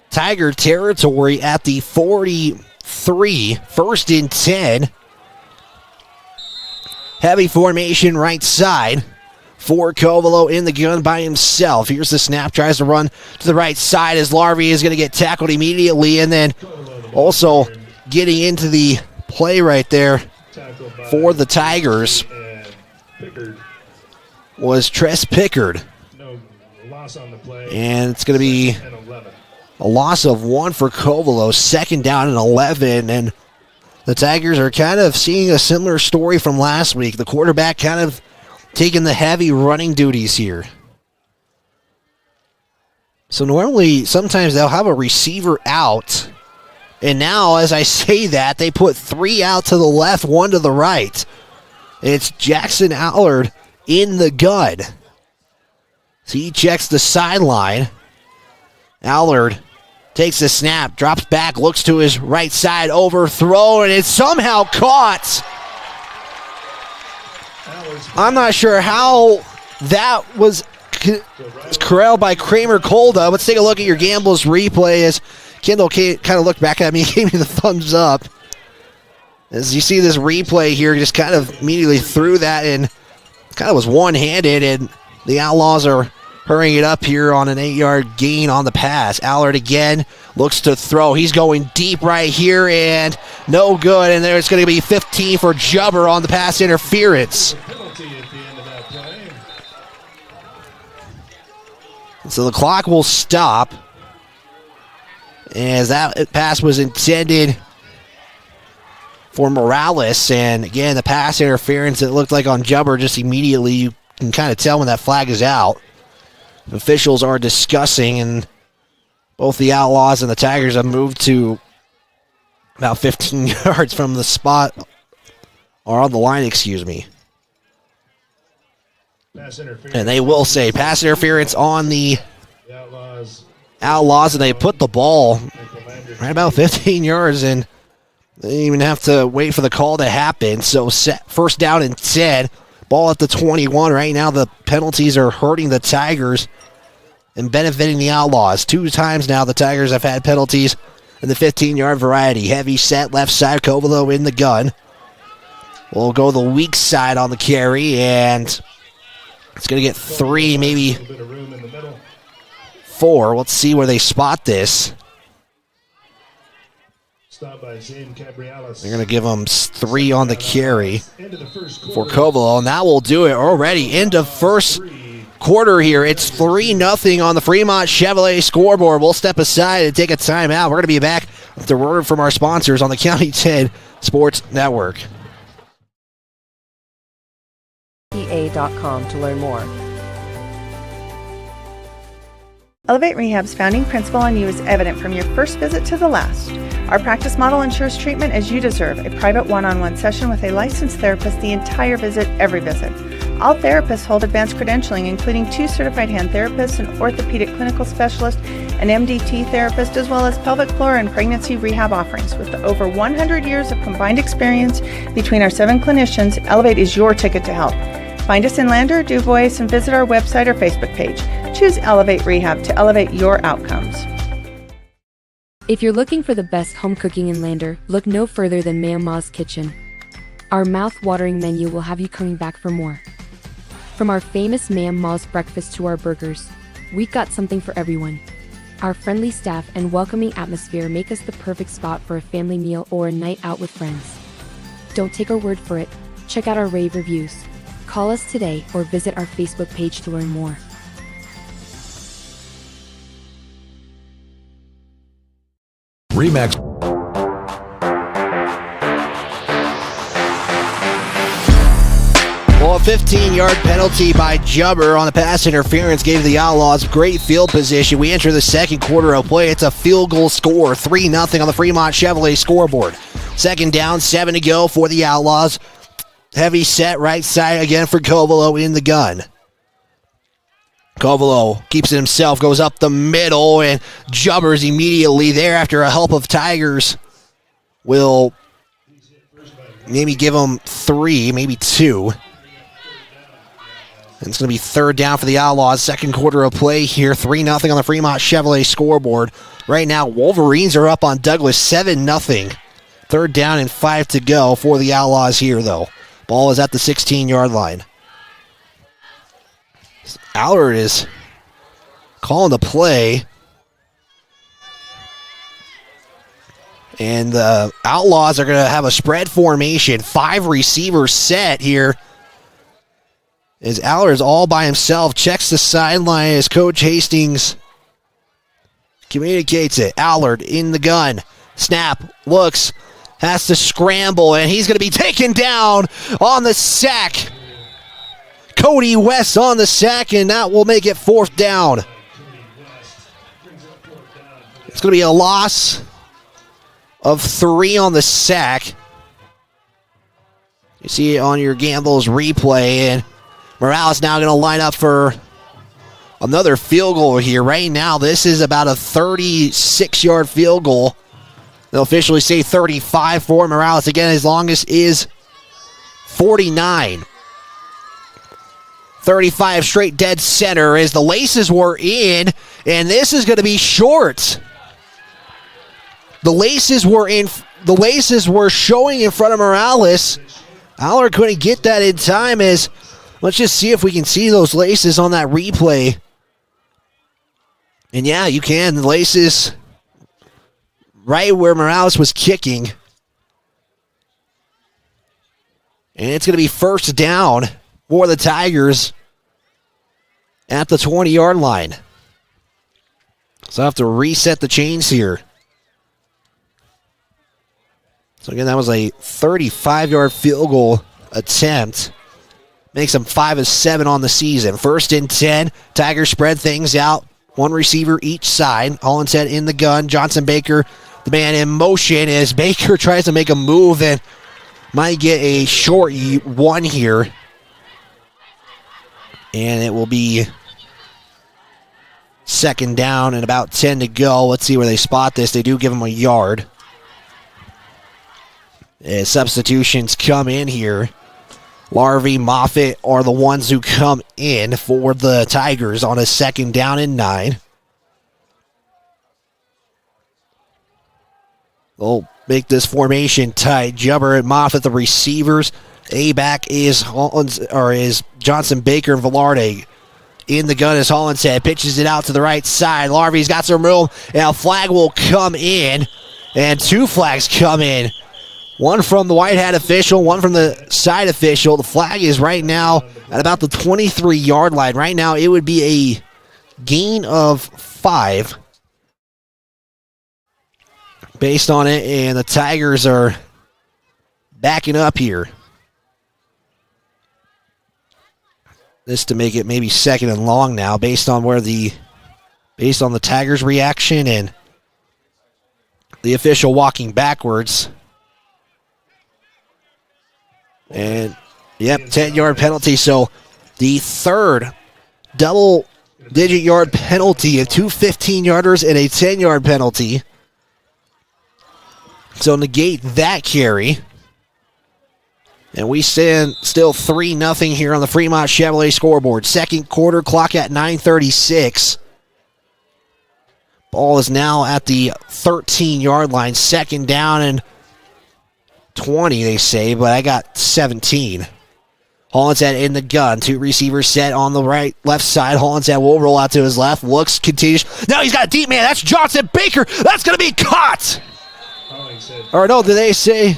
Tiger territory at the 43, 1st and 10. Heavy formation right side for Covelo in the gun by himself. Here's the snap, tries to run to the right side as Larvey is going to get tackled immediately, and then also getting into the play right there for the Tigers was Tress Pickard. And it's going to be a loss of 1 for Covelo, 2nd down and 11, and the Tigers are kind of seeing a similar story from last week. The quarterback kind of taking the heavy running duties here. So normally, sometimes they'll have a receiver out. And now, as I say that, they put 3 out to the left, 1 to the right. And it's Jackson Allard in the gun. So he checks the sideline. Allard takes the snap, drops back, looks to his right side, overthrown, and it's somehow caught. I'm not sure how that was corralled by Kramer Kolda. Let's take a look at your Gambles replay as Kendall kind of looked back at me and gave me the thumbs up. As you see this replay here, just kind of immediately threw that and kind of was one-handed, and the Outlaws are hurrying it up here on an 8-yard gain on the pass. Allard again looks to throw. He's going deep right here and no good. And there's going to be 15 for Jubber on the pass interference. So the clock will stop as that pass was intended for Morales. And again, the pass interference, it looked like on Jubber, just immediately you can kind of tell when that flag is out. Officials are discussing, and both the Outlaws and the Tigers have moved to about 15 yards from the spot, or on the line, excuse me. And they will say pass interference on the Outlaws, and they put the ball right about 15 yards, and they didn't even have to wait for the call to happen. So 1st down and 10. Ball at the 21. Right now the penalties are hurting the Tigers and benefiting the Outlaws. 2 times now the Tigers have had penalties in the 15-yard variety. Heavy set left side, Covelo in the gun. We'll go the weak side on the carry, and it's going to get 3, maybe 4. Let's see where they spot this. They're going to give them 3 on the carry for Covelo, and that will do it already. End of first quarter here. It's 3-0 on the Fremont Chevrolet scoreboard. We'll step aside and take a timeout. We're going to be back with the word from our sponsors on the County 10 Sports Network. PA.com to learn more. Elevate Rehab's founding principle on you is evident from your first visit to the last. Our practice model ensures treatment as you deserve, a private one-on-one session with a licensed therapist the entire visit, every visit. All therapists hold advanced credentialing, including 2 certified hand therapists, an orthopedic clinical specialist, an MDT therapist, as well as pelvic floor and pregnancy rehab offerings. With over 100 years of combined experience between our 7 clinicians, Elevate is your ticket to health. Find us in Lander, Dubois, and visit our website or Facebook page. Choose Elevate Rehab to elevate your outcomes. If you're looking for the best home cooking in Lander, look no further than Mama's Kitchen. Our mouth-watering menu will have you coming back for more. From our famous Mama's breakfast to our burgers, we've got something for everyone. Our friendly staff and welcoming atmosphere make us the perfect spot for a family meal or a night out with friends. Don't take our word for it. Check out our rave reviews. Call us today or visit our Facebook page to learn more. Remax. Well, a 15-yard penalty by Jubber on the pass interference gave the Outlaws great field position. We enter the second quarter of play. It's a field goal score, 3-0 on the Fremont Chevrolet scoreboard. Second down, 7 to go for the Outlaws. Heavy set right side again for Covelo in the gun. Covelo keeps it himself, goes up the middle, and Jubber's immediately there after a help of Tigers. Will maybe give them 3, maybe 2. And it's going to be third down for the Outlaws. Second quarter of play here. 3-0 on the Fremont Chevrolet scoreboard. Right now, Wolverines are up on Douglas 7-0. Third down and 5 to go for the Outlaws here, though. Ball is at the 16-yard line. Allard is calling the play. And the Outlaws are going to have a spread formation. 5 receivers set here. As Allard is all by himself, checks the sideline as Coach Hastings communicates it. Allard in the gun. Snap, looks, has to scramble, and he's going to be taken down on the sack. Cody West on the sack, and that will make it fourth down. It's going to be a loss of 3 on the sack. You see it on your Gambles replay, and Morales now going to line up for another field goal here. Right now, this is about a 36-yard field goal. They'll officially say 35 for Morales. Again, his longest is 49. 35 straight dead center as the laces were in, and this is going to be short. The laces were showing in front of Morales. Allard couldn't get that in time. As let's just see if we can see those laces on that replay. And yeah, you can. The laces right where Morales was kicking. And it's going to be first down for the Tigers at the 20-yard line. So I have to reset the chains here. So again, that was a 35-yard field goal attempt. Makes them 5 of 7 on the season. First and 10. Tigers spread things out. 1 receiver each side. Hollinshead in the gun. Johnson Baker, the man in motion, as Baker tries to make a move and might get a short one here. And it will be second down and about 10 to go. Let's see where they spot this. They do give him a yard. As substitutions come in here. Larvey, Moffitt are the ones who come in for the Tigers on a second down and 9. They'll make this formation tight. Jubber and Moffitt, the receivers. A-back is Johnson Baker and Velarde. In the gun is Hollinshead. Pitches it out to the right side. Larvey's got some room. And a flag will come in. And 2 flags come in. One from the white hat official, one from the side official. The flag is right now at about the 23-yard line. Right now it would be a gain of 5 based on it, and the Tigers are backing up here. This to make it maybe second and long now based on the Tigers' reaction and the official walking backwards. And, yep, 10-yard penalty. So the third double-digit yard penalty of 2 15-yarders and a 10-yard penalty. So negate that carry. And we stand still 3-0 here on the Fremont Chevrolet scoreboard. Second quarter, clock at 9:36. Ball is now at the 13-yard line. Second down and 20, they say, but I got 17. Hollinshead in the gun. Two receivers set on the left side. Hollinshead will roll out to his left. Looks, continues. Now he's got a deep man. That's Johnson Baker. That's going to be caught. Or no, did they say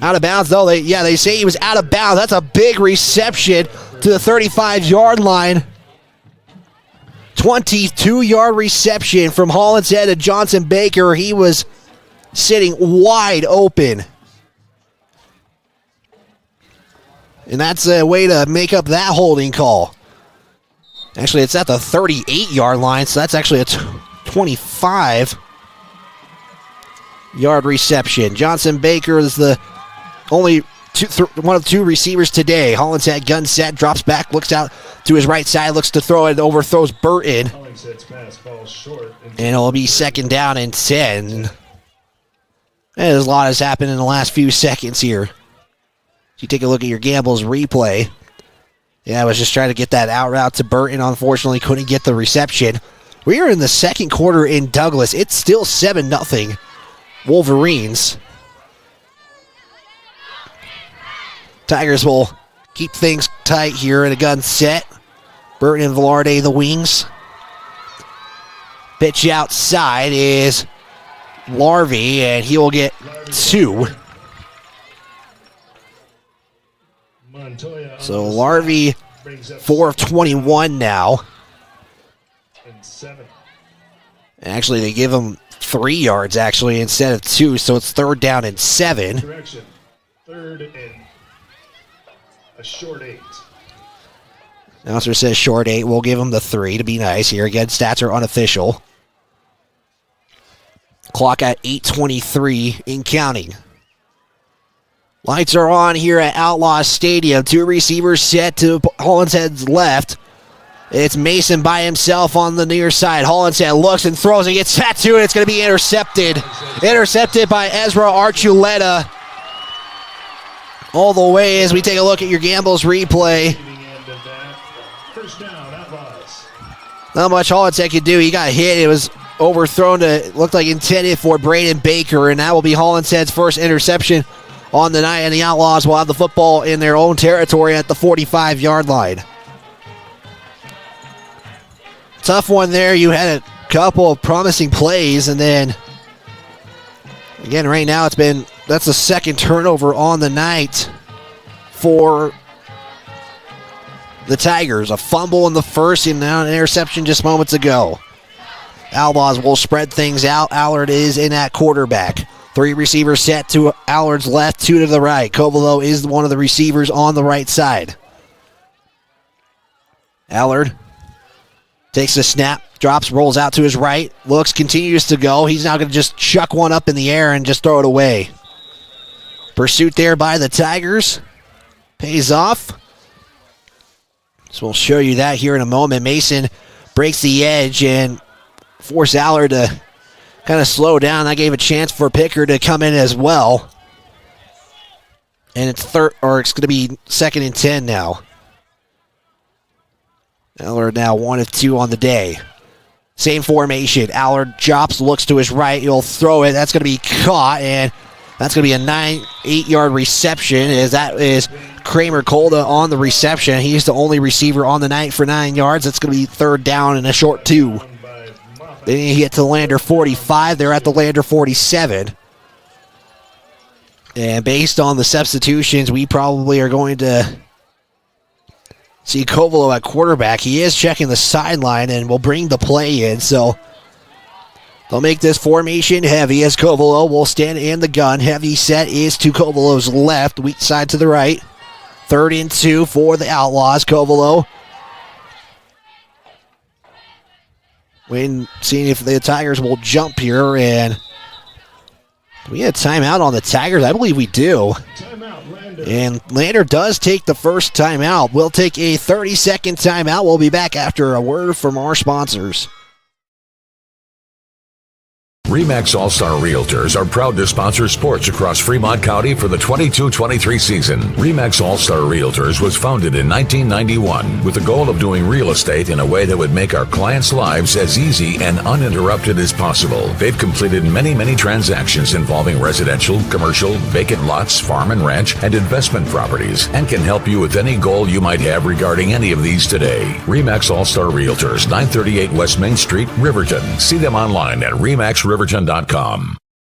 out of bounds? Though they say he was out of bounds. That's a big reception to the 35-yard line. 22-yard reception from Hollinshead to Johnson Baker. He was sitting wide open. And that's a way to make up that holding call. Actually, it's at the 38-yard line, so that's actually a 25-yard reception. Johnson Baker is the only one of two receivers today. Hollinshead gun set, drops back, looks out to his right side, looks to throw it, overthrows Burton. And it'll be second down and 10. And a lot has happened in the last few seconds here. If you take a look at your Gambles replay, I was just trying to get that out route to Burton. Unfortunately, couldn't get the reception. We are in the second quarter in Douglas. It's still 7-0 Wolverines. Tigers will keep things tight here in a gun set. Burton and Velarde, the wings. Pitch outside is Larvey, and he will get 2. So Larvey, 4 of 21 now. Actually, they give him 3 yards, actually, instead of 2, so it's third down and 7. Correction. Third and a short 8. Announcer says short 8. We'll give him the 3 to be nice here. Again, stats are unofficial. Clock at 8:23 in counting. Lights are on here at Outlaws Stadium. Two receivers set to Hollinshead's left. It's Mason by himself on the near side. Hollinshead looks and throws and gets tattooed. It's going to be intercepted. Intercepted by Ezra Archuleta. All the way as we take a look at your Gambles replay. Not much Hollinshead could do. He got hit. It was overthrown to, looked like intended for Braden Baker, and that will be Hollinshead's first interception on the night, and the Outlaws will have the football in their own territory at the 45-yard line. Tough one there. You had a couple of promising plays, and then again, right now that's the second turnover on the night for the Tigers. A fumble in the first, and now an interception just moments ago. Outlaws will spread things out. Allard is in at quarterback. 3 receivers set to Allard's left, 2 to the right. Covelo is one of the receivers on the right side. Allard takes the snap, drops, rolls out to his right, looks, continues to go. He's now going to just chuck one up in the air and just throw it away. Pursuit there by the Tigers. Pays off. So we'll show you that here in a moment. Mason breaks the edge and force Allard to kind of slow down. That gave a chance for Picker to come in as well. And it's going to be second and 10 now. Allard now 1 of 2 on the day. Same formation. Allard drops, looks to his right. He'll throw it. That's going to be caught, and that's going to be a 8-yard reception. As that is Kramer Kolda on the reception. He's the only receiver on the night for 9 yards. That's going to be third down and a short 2. Then you get to the Lander 45. They're at the Lander 47. And based on the substitutions, we probably are going to see Covelo at quarterback. He is checking the sideline and will bring the play in. So they'll make this formation heavy as Covelo will stand in the gun. Heavy set is to Covelo's left, weak side to the right. 3rd and 2 for the Outlaws. Covelo seeing if the Tigers will jump here, and do we have timeout on the Tigers? I believe we do. And Lander does take the first timeout. We'll take a 30-second timeout. We'll be back after a word from our sponsors. RE/MAX All-Star Realtors are proud to sponsor sports across Fremont County for the 22-23 season. RE/MAX All-Star Realtors was founded in 1991 with the goal of doing real estate in a way that would make our clients' lives as easy and uninterrupted as possible. They've completed many transactions involving residential, commercial, vacant lots, farm and ranch, and investment properties, and can help you with any goal you might have regarding any of these today. RE/MAX All-Star Realtors, 938 West Main Street, Riverton. See them online at remaxriverton.com.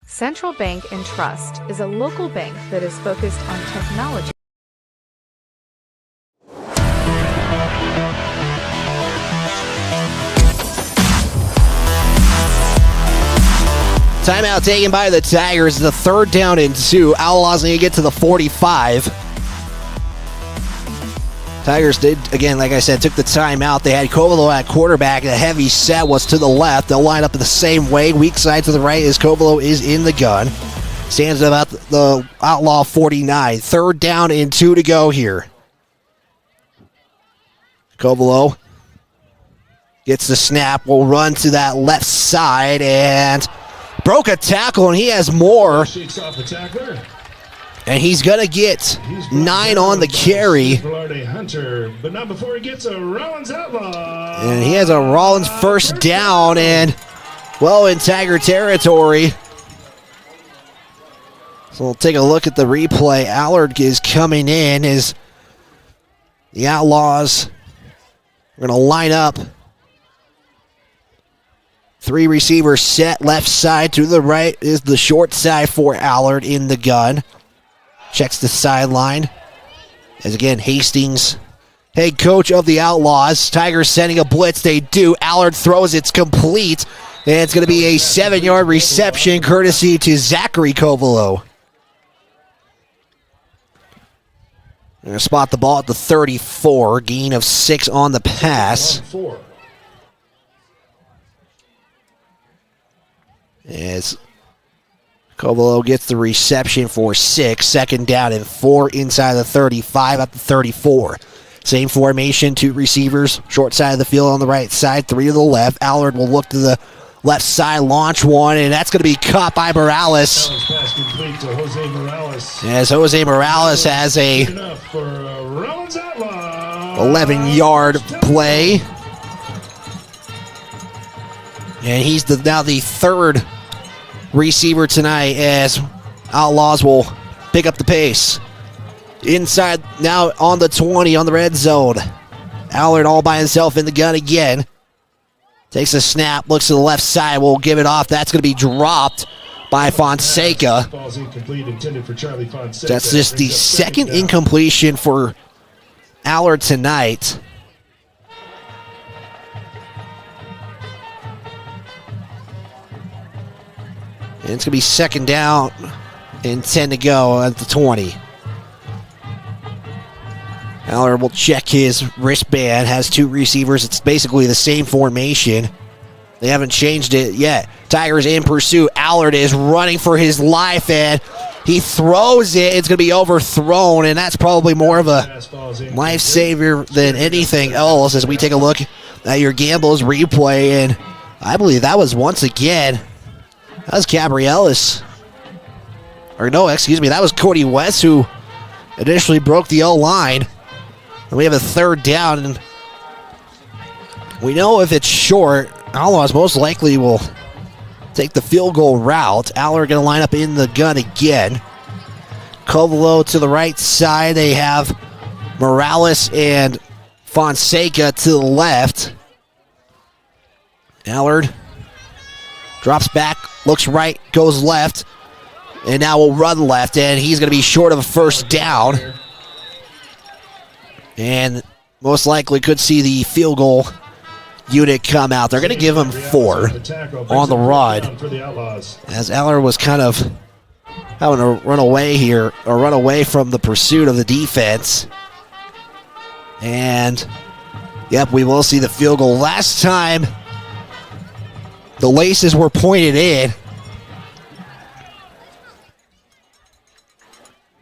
Central Bank and Trust is a local bank that is focused on technology. Timeout taken by the Tigers. The 3rd down and 2. Outlaws need to get to the 45. Tigers did, again, like I said, took the timeout. They had Kovalo at quarterback. The heavy set was to the left. They'll line up the same way. Weak side to the right as Kovalo is in the gun. Stands about the Outlaw 49. 3rd down and 2 to go here. Kovalo gets the snap. Will run to that left side and broke a tackle, and he has more. Shakes off the tackler. And he's going to get 9 on the carry. Hunter, but not before he gets a Rawlins Outlaw. And he has a Rawlins first down and, well, in Tiger territory. So we'll take a look at the replay. Allard is coming in as the Outlaws are going to line up. 3 receivers set. Left side to the right is the short side for Allard in the gun. Checks the sideline. As again, Hastings, head coach of the Outlaws. Tigers sending a blitz. They do. Allard throws. It's complete. And it's going to be a 7-yard reception courtesy to Zachary Kovalo. They're going to spot the ball at the 34. Gain of 6 on the pass. As Kovalo gets the reception for 6. 2nd down and 4 inside the 35 at the 34. Same formation, 2 receivers. Short side of the field on the right side, 3 to the left. Allard will look to the left side, launch one, and that's going to be caught by Morales. Pass complete to Jose Morales. As Jose Morales has a 11-yard play. And he's now the 3rd receiver tonight as Outlaws will pick up the pace. Inside now on the 20 on the red zone. Allard all by himself in the gun again. Takes a snap, looks to the left side, will give it off. That's going to be dropped by Fonseca. Ball's incomplete, intended for Charlie Fonseca. That's just the 2nd incompletion for Allard tonight. And it's going to be 2nd down and 10 to go at the 20. Allard will check his wristband, has 2 receivers. It's basically the same formation. They haven't changed it yet. Tigers in pursuit. Allard is running for his life, and he throws it. It's going to be overthrown, and that's probably more of a lifesaver than anything else as we take a look at your Gambles replay. And I believe that was once again, that was Gabrielis. Or no, excuse me, that was Cody West who initially broke the O-line. And we have a 3rd down, and we know if it's short, Outlaws most likely will take the field goal route. Allard going to line up in the gun again. Kovalo to the right side. They have Morales and Fonseca to the left. Allard drops back, looks right, goes left, and now will run left, and he's going to be short of a 1st down. And most likely could see the field goal unit come out. They're going to give him 4 on the run, as Allard was kind of having to run away here, or run away from the pursuit of the defense. And, yep, we will see the field goal. Last time the laces were pointed in,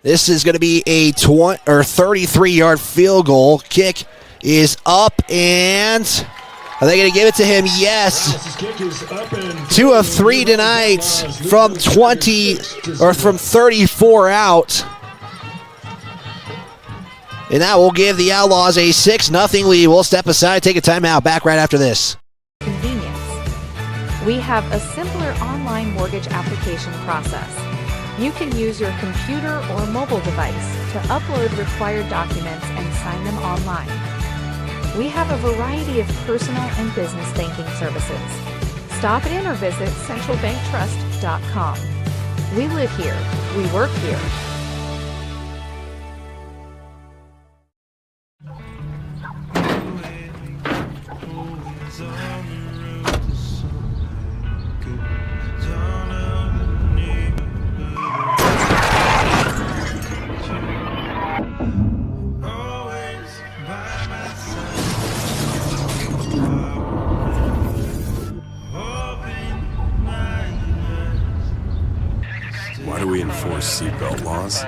this is going to be a 33-yard field goal. Kick is up, and Are they going to give it to him? Yes. 2 of 3 tonight from 20 or from 34 out. And that will give the Outlaws a 6-0 lead. We'll step aside, take a timeout. Back right after this. Convenience. We have a simpler online mortgage application process. You can use your computer or mobile device to upload required documents and sign them online. We have a variety of personal and business banking services. Stop in or visit centralbanktrust.com. We live here. We work here. Why do we enforce seatbelt laws?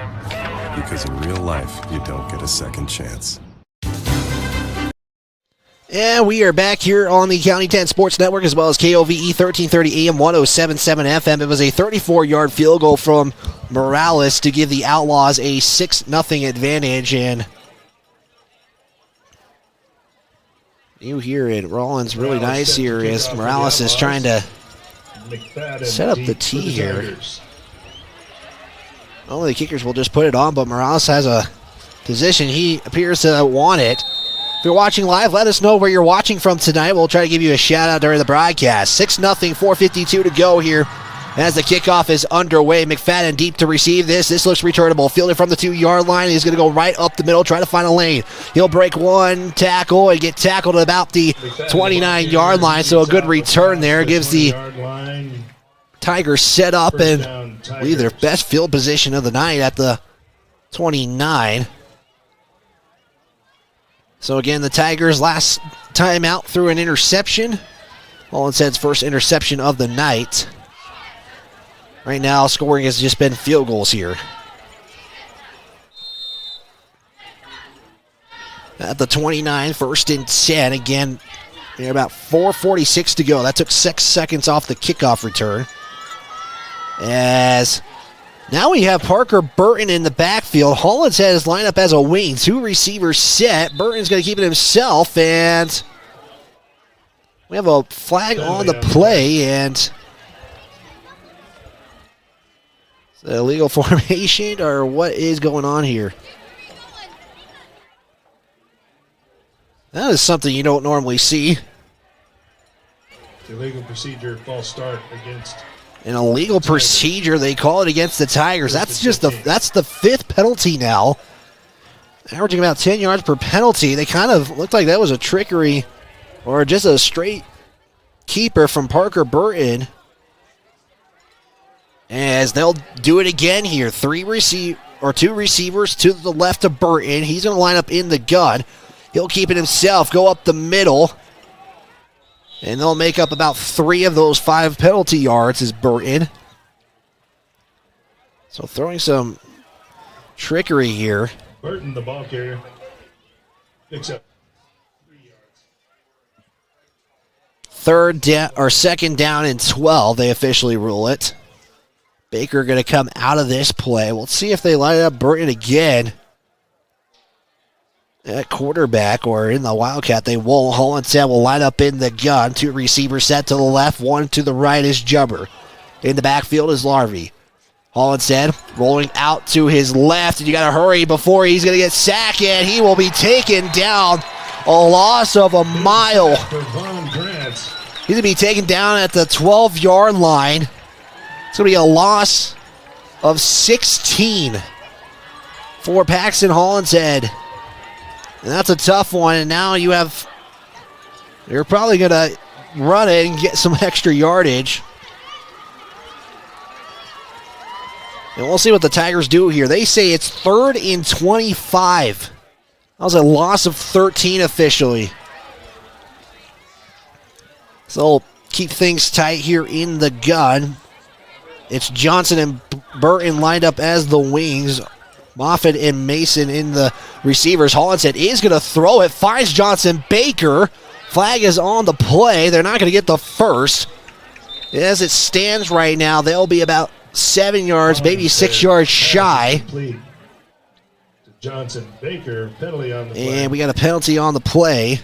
Because in real life, you don't get a second chance. And we are back here on the County 10 Sports Network as well as KOVE 1330 AM 107.7 FM. It was a 34-yard field goal from Morales to give the Outlaws a 6-0 advantage. And you hear it, Rawlins really nice here as Morales is trying to set up the tee here. Only the kickers will just put it on, but Morales has a position. He appears to want it. If you're watching live, let us know where you're watching from tonight. We'll try to give you a shout-out during the broadcast. 6-0, 4:52 to go here as the kickoff is underway. McFadden deep to receive this. This looks returnable. Fielded from the 2-yard line. He's going to go right up the middle, try to find a lane. He'll break one tackle and get tackled at about the 29-yard line, so a good return there. Gives the Tigers set up and leave their best field position of the night at the 29. So again, the Tigers last time out threw an interception. Holland's first interception of the night. Right now, scoring has just been field goals here. At the 29, 1st and 10. Again, about 4:46 to go. That took 6 seconds off the kickoff return. As now we have Parker Burton in the backfield. Holland's has lined up as a wing. 2 receivers set. Burton's going to keep it himself, and we have a flag on the play, and is it illegal formation, or what is going on here? That is something you don't normally see. Illegal procedure, false start against An illegal procedure, they call it against the Tigers. That's the 5th penalty now. Averaging about 10 yards per penalty. They kind of looked like that was a trickery or just a straight keeper from Parker Burton. As they'll do it again here. 2 receivers to the left of Burton. He's going to line up in the gun. He'll keep it himself, go up the middle. And they'll make up about 3 of those 5 penalty yards is Burton. So throwing some trickery here. Burton, the ball carrier, picks up 3 yards. 2nd down and 12, they officially rule it. Baker going to come out of this play. We'll see if they line up Burton again at quarterback or in the Wildcat. They won't. Hollandset will line up in the gun. 2 receivers set to the left, 1 to the right is Jubber. In the backfield is Larvey. Hollandset rolling out to his left, and you got to hurry before he's going to get sacked, and he will be taken down. A loss of a mile. He's going to be taken down at the 12-yard line. It's going to be a loss of 16 for Paxton Hollandset. And that's a tough one, and now you're probably going to run it and get some extra yardage. And we'll see what the Tigers do here. They say it's 3rd and 25. That was a loss of 13 officially. So they'll keep things tight here in the gun. It's Johnson and Burton lined up as the wings. Moffitt and Mason in the receivers. Hollandset is going to throw it. Finds Johnson. Baker Flag is on the play. They're not going to get the first. As it stands right now, they'll be about 7 yards, maybe 6 yards shy. Johnson Baker, penalty on the play. And we got a penalty on the play.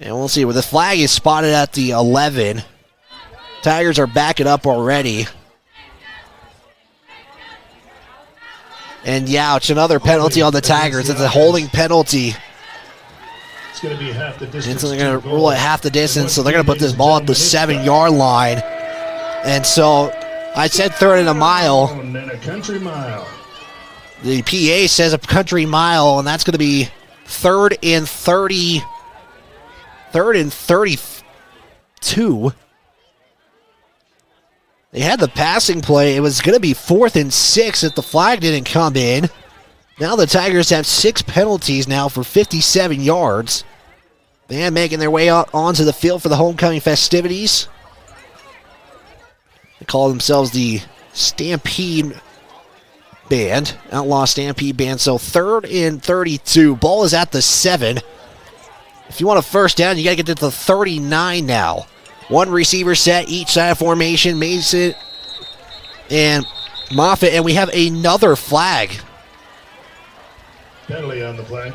And we'll see where the flag is spotted at the 11. Tigers are backing up already. And Youch, another penalty on the Tigers. It's a holding penalty. It's going to be half the distance. And so they're going to rule it half the distance. So they're going to put this ball at the 7-yard line. And so I said third and a mile. And then a country mile. The PA says a country mile, and that's going to be third and 32. They had the passing play. It was going to be 4th and 6 if the flag didn't come in. Now the Tigers have 6 penalties now for 57 yards. They're making their way out onto the field for the homecoming festivities. They call themselves the Stampede Band, Outlaw Stampede Band. So 3rd and 32. Ball is at the 7. If you want a first down, you got to get to the 39 now. One receiver set each side of formation. Mason and Moffitt. And we have another flag. Penalty on the play.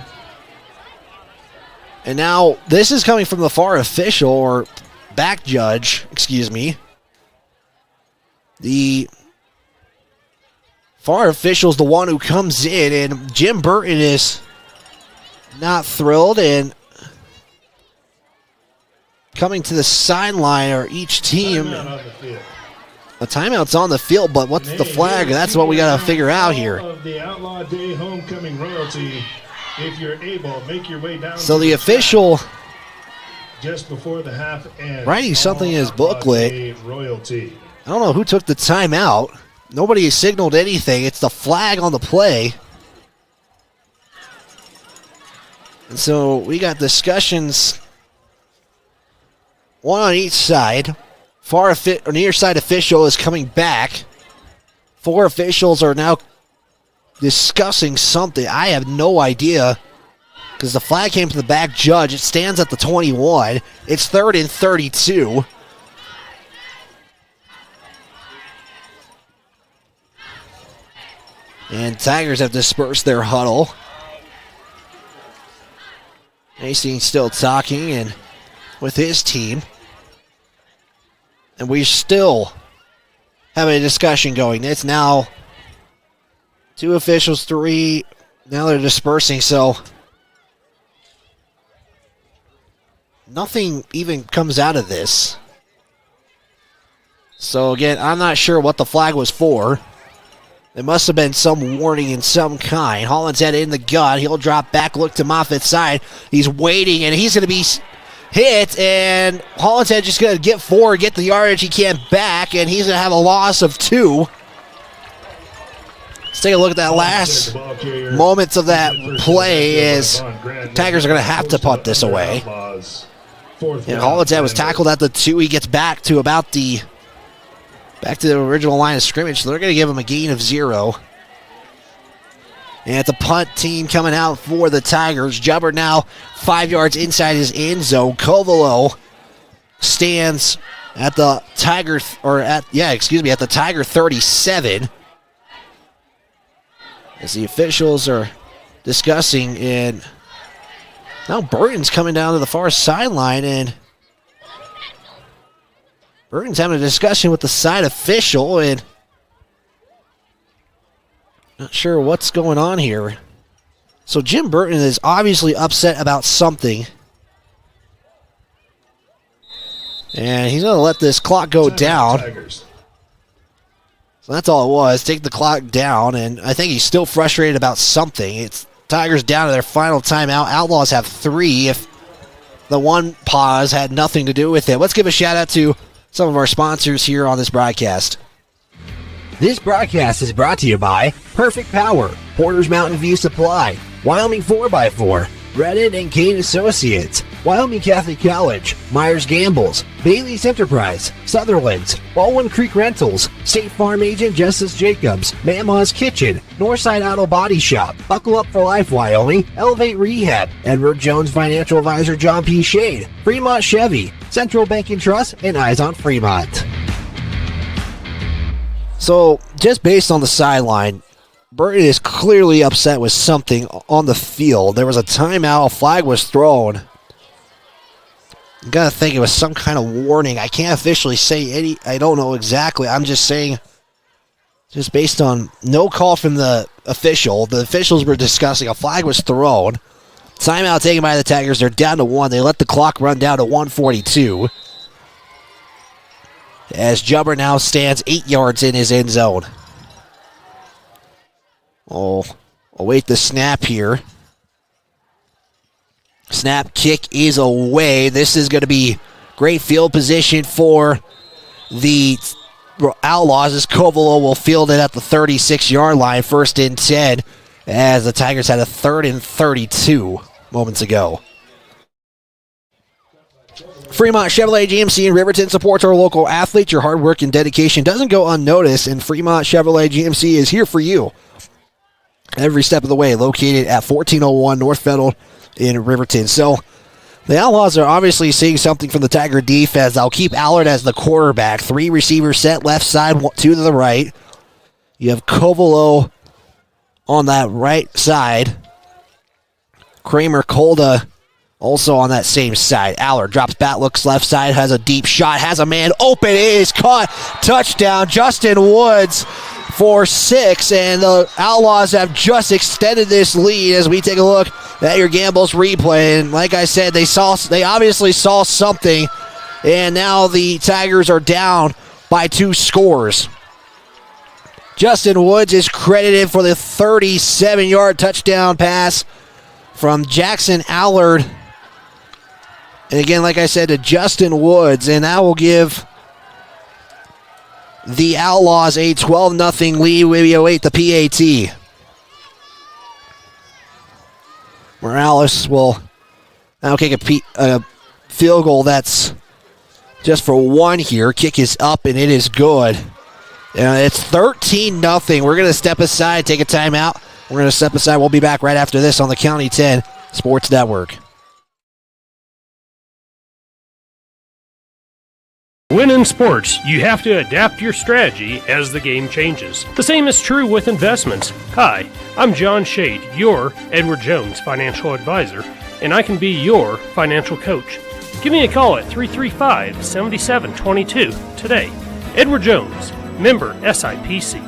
And now this is coming from the far official, or back judge, excuse me. The far official is the one who comes in, and Jim Burton is not thrilled, and coming to the sideline are each team. A timeout's on the field, but what's the flag? That's what we got to figure out here. Of the Outlaw Day homecoming royalty, if you're able, make your way down. So the official just before the half ends, writing something in his booklet. Royalty. I don't know who took the timeout. Nobody has signaled anything. It's the flag on the play. And so we got discussions, one on each side. Near side official is coming back. 4 officials are now discussing something. I have no idea, because the flag came to the back judge. It stands at the 21. It's 3rd and 32. And Tigers have dispersed their huddle. Hastings still talking and with his team. And we still have a discussion going. It's now 2 officials, 3. Now they're dispersing, so nothing even comes out of this. So again, I'm not sure what the flag was for. There must have been some warning in some kind. Hollinshead in the gun. He'll drop back, look to Moffitt's side. He's waiting, and he's going to be hit, and Hollinshead just going to get forward, get the yardage he can back, and he's going to have a loss of 2. Let's take a look at that last moments of that play as Tigers are going to have to punt this away. And Hollinshead was tackled at the 2. He gets back to about the original line of scrimmage, so they're going to give him a gain of 0. And it's a punt team coming out for the Tigers. Jubber now 5 yards inside his end zone. Covelo stands at the Tiger, at the Tiger 37. As the officials are discussing, and now Burton's coming down to the far sideline, and Burton's having a discussion with the side official, and not sure what's going on here. So Jim Burton is obviously upset about something. And he's going to let this clock go down. So that's all it was. Take the clock down, and I think he's still frustrated about something. It's Tigers down to their final timeout. Outlaws have 3 if the one pause had nothing to do with it. Let's give a shout out to some of our sponsors here on this broadcast. This broadcast is brought to you by Perfect Power, Porter's Mountain View Supply, Wyoming 4x4, Reddit and Kane Associates, Wyoming Catholic College, Myers Gambles, Bailey's Enterprise, Sutherland's, Baldwin Creek Rentals, State Farm Agent Justice Jacobs, Mama's Kitchen, Northside Auto Body Shop, Buckle Up for Life Wyoming, Elevate Rehab, Edward Jones Financial Advisor John P. Shade, Fremont Chevy, Central Bank and Trust, and Eyes on Fremont. So, just based on the sideline, Burton is clearly upset with something on the field. There was a timeout, a flag was thrown. You gotta think it was some kind of warning. I can't officially say I don't know exactly. I'm just saying, just based on no call from the official. The officials were discussing, a flag was thrown. Timeout taken by the Tigers. They're down to 1. They let the clock run down to 1:42. As Jubber now stands 8 yards in his end zone. Oh, await the snap here. Snap kick is away. This is going to be great field position for the Outlaws as Covelo will field it at the 36-yard line, 1st and 10, as the Tigers had a 3rd and 32 moments ago. Fremont Chevrolet GMC in Riverton supports our local athletes. Your hard work and dedication doesn't go unnoticed, and Fremont Chevrolet GMC is here for you every step of the way, located at 1401 North Federal in Riverton. So the Outlaws are obviously seeing something from the Tiger defense. I'll keep Allard as the quarterback. 3 receivers set left side, 2 to the right. You have Covelo on that right side. Kramer Kolda also on that same side. Allard drops back, looks left side, has a deep shot, has a man open. It is caught. Touchdown, Justin Woods for 6, and the Outlaws have just extended this lead as we take a look at your Gambles replay. And like I said, they obviously saw something, and now the Tigers are down by 2 scores. Justin Woods is credited for the 37-yard touchdown pass from Jackson Allard. And again, like I said, to Justin Woods, and that will give the Outlaws a 12-0 lead. We await the PAT. Morales will now kick a field goal that's just for 1 here. Kick is up, and it is good. It's 13-0. We're going to step aside, take a timeout. We're going to step aside. We'll be back right after this on the County 10 Sports Network. When in sports, you have to adapt your strategy as the game changes. The same is true with investments. Hi, I'm John Shade, your Edward Jones financial advisor, and I can be your financial coach. Give me a call at 335-7722 today. Edward Jones, member SIPC.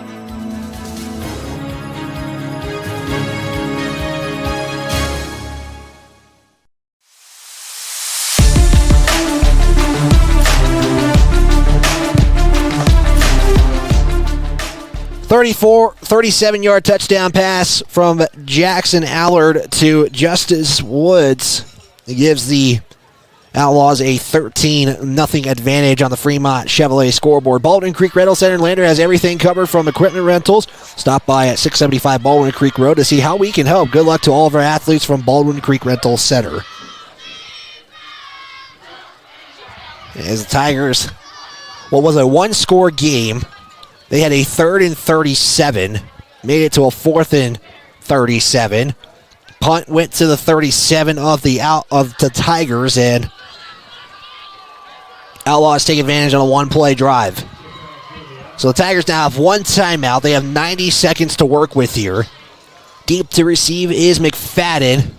.34, 37-yard touchdown pass from Jackson Allard to Justice Woods. It gives the Outlaws a 13-0 advantage on the Fremont Chevrolet scoreboard. Baldwin Creek Rental Center in Lander has everything covered from equipment rentals. Stop by at 675 Baldwin Creek Road to see how we can help. Good luck to all of our athletes from Baldwin Creek Rental Center. As the Tigers, what was a 1-score game, they had a 3rd and 37, made it to a 4th and 37. Punt went to the 37 of the Tigers, and Outlaws take advantage on a 1-play drive. So the Tigers now have 1 timeout. They have 90 seconds to work with here. Deep to receive is McFadden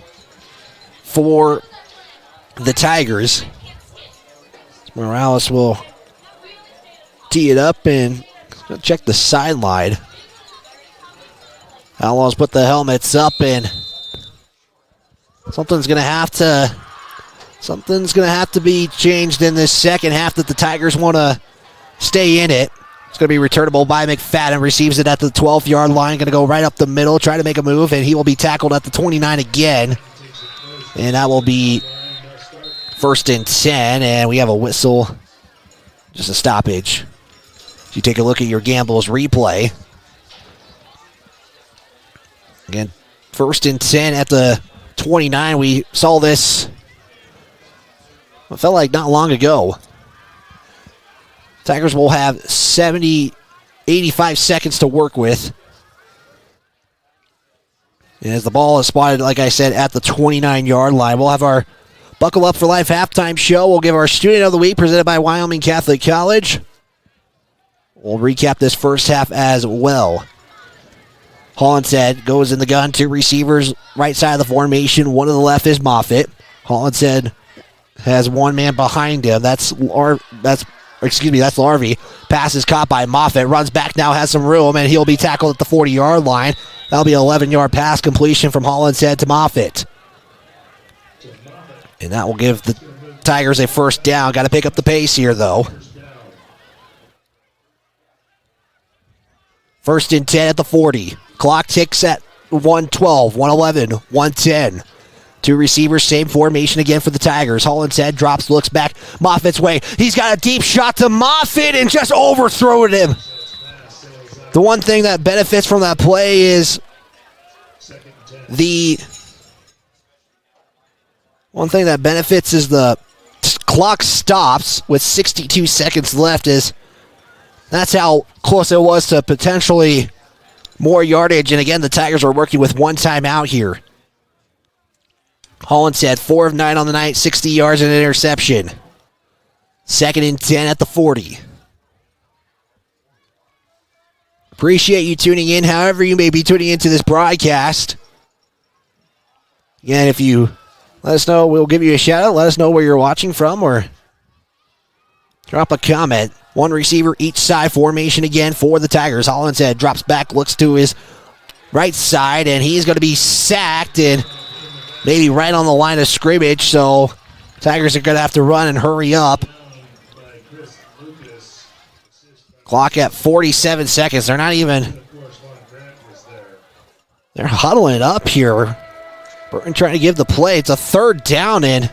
for the Tigers. Morales will tee it up and check the sideline. Outlaws put the helmets up, and something's gonna have to be changed in this second half that the Tigers want to stay in it. It's gonna be returnable by McFadden. Receives it at the 12-yard line. Gonna go right up the middle, try to make a move, and he will be tackled at the 29 again. And that will be 1st and 10, and we have a whistle, just a stoppage. If you take a look at your Gambles replay, again, 1st and 10 at the 29. We saw this It felt like not long ago. Tigers will have 85 seconds to work with. And as the ball is spotted, like I said, at the 29-yard line, we'll have our Buckle Up for Life halftime show. We'll give our Student of the Week presented by Wyoming Catholic College. We'll recap this first half as well. Hollinshead goes in the gun, 2 receivers, right side of the formation. One to the left is Moffitt. Hollinshead has one man behind him. That's Larvey. Pass is caught by Moffitt. Runs back now, has some room, and he'll be tackled at the 40-yard line. That'll be an 11-yard pass completion from Hollinshead to Moffitt. And that will give the Tigers a first down. Got to pick up the pace here, though. 1st and 10 at the 40. Clock ticks at 112, 111, 110. 2 receivers, same formation again for the Tigers. Hollinshead drops, looks back, Moffitt's way. He's got a deep shot to Moffitt and just overthrown him. The one thing that benefits from that play is the clock stops with 62 seconds left, as that's how close it was to potentially more yardage. And again, the Tigers are working with 1 timeout here. Hollinshead, 4 of 9 on the night, 60 yards and an interception. 2nd and 10 at the 40. Appreciate you tuning in, however you may be tuning into this broadcast. Again, if you let us know, we'll give you a shout out. Let us know where you're watching from, or drop a comment. 1 receiver each side, formation again for the Tigers. Hollinshead drops back, looks to his right side, and he's going to be sacked and maybe right on the line of scrimmage, so Tigers are going to have to run and hurry up. Clock at 47 seconds. They're huddling up here. Burton trying to give the play. It's a 3rd down, and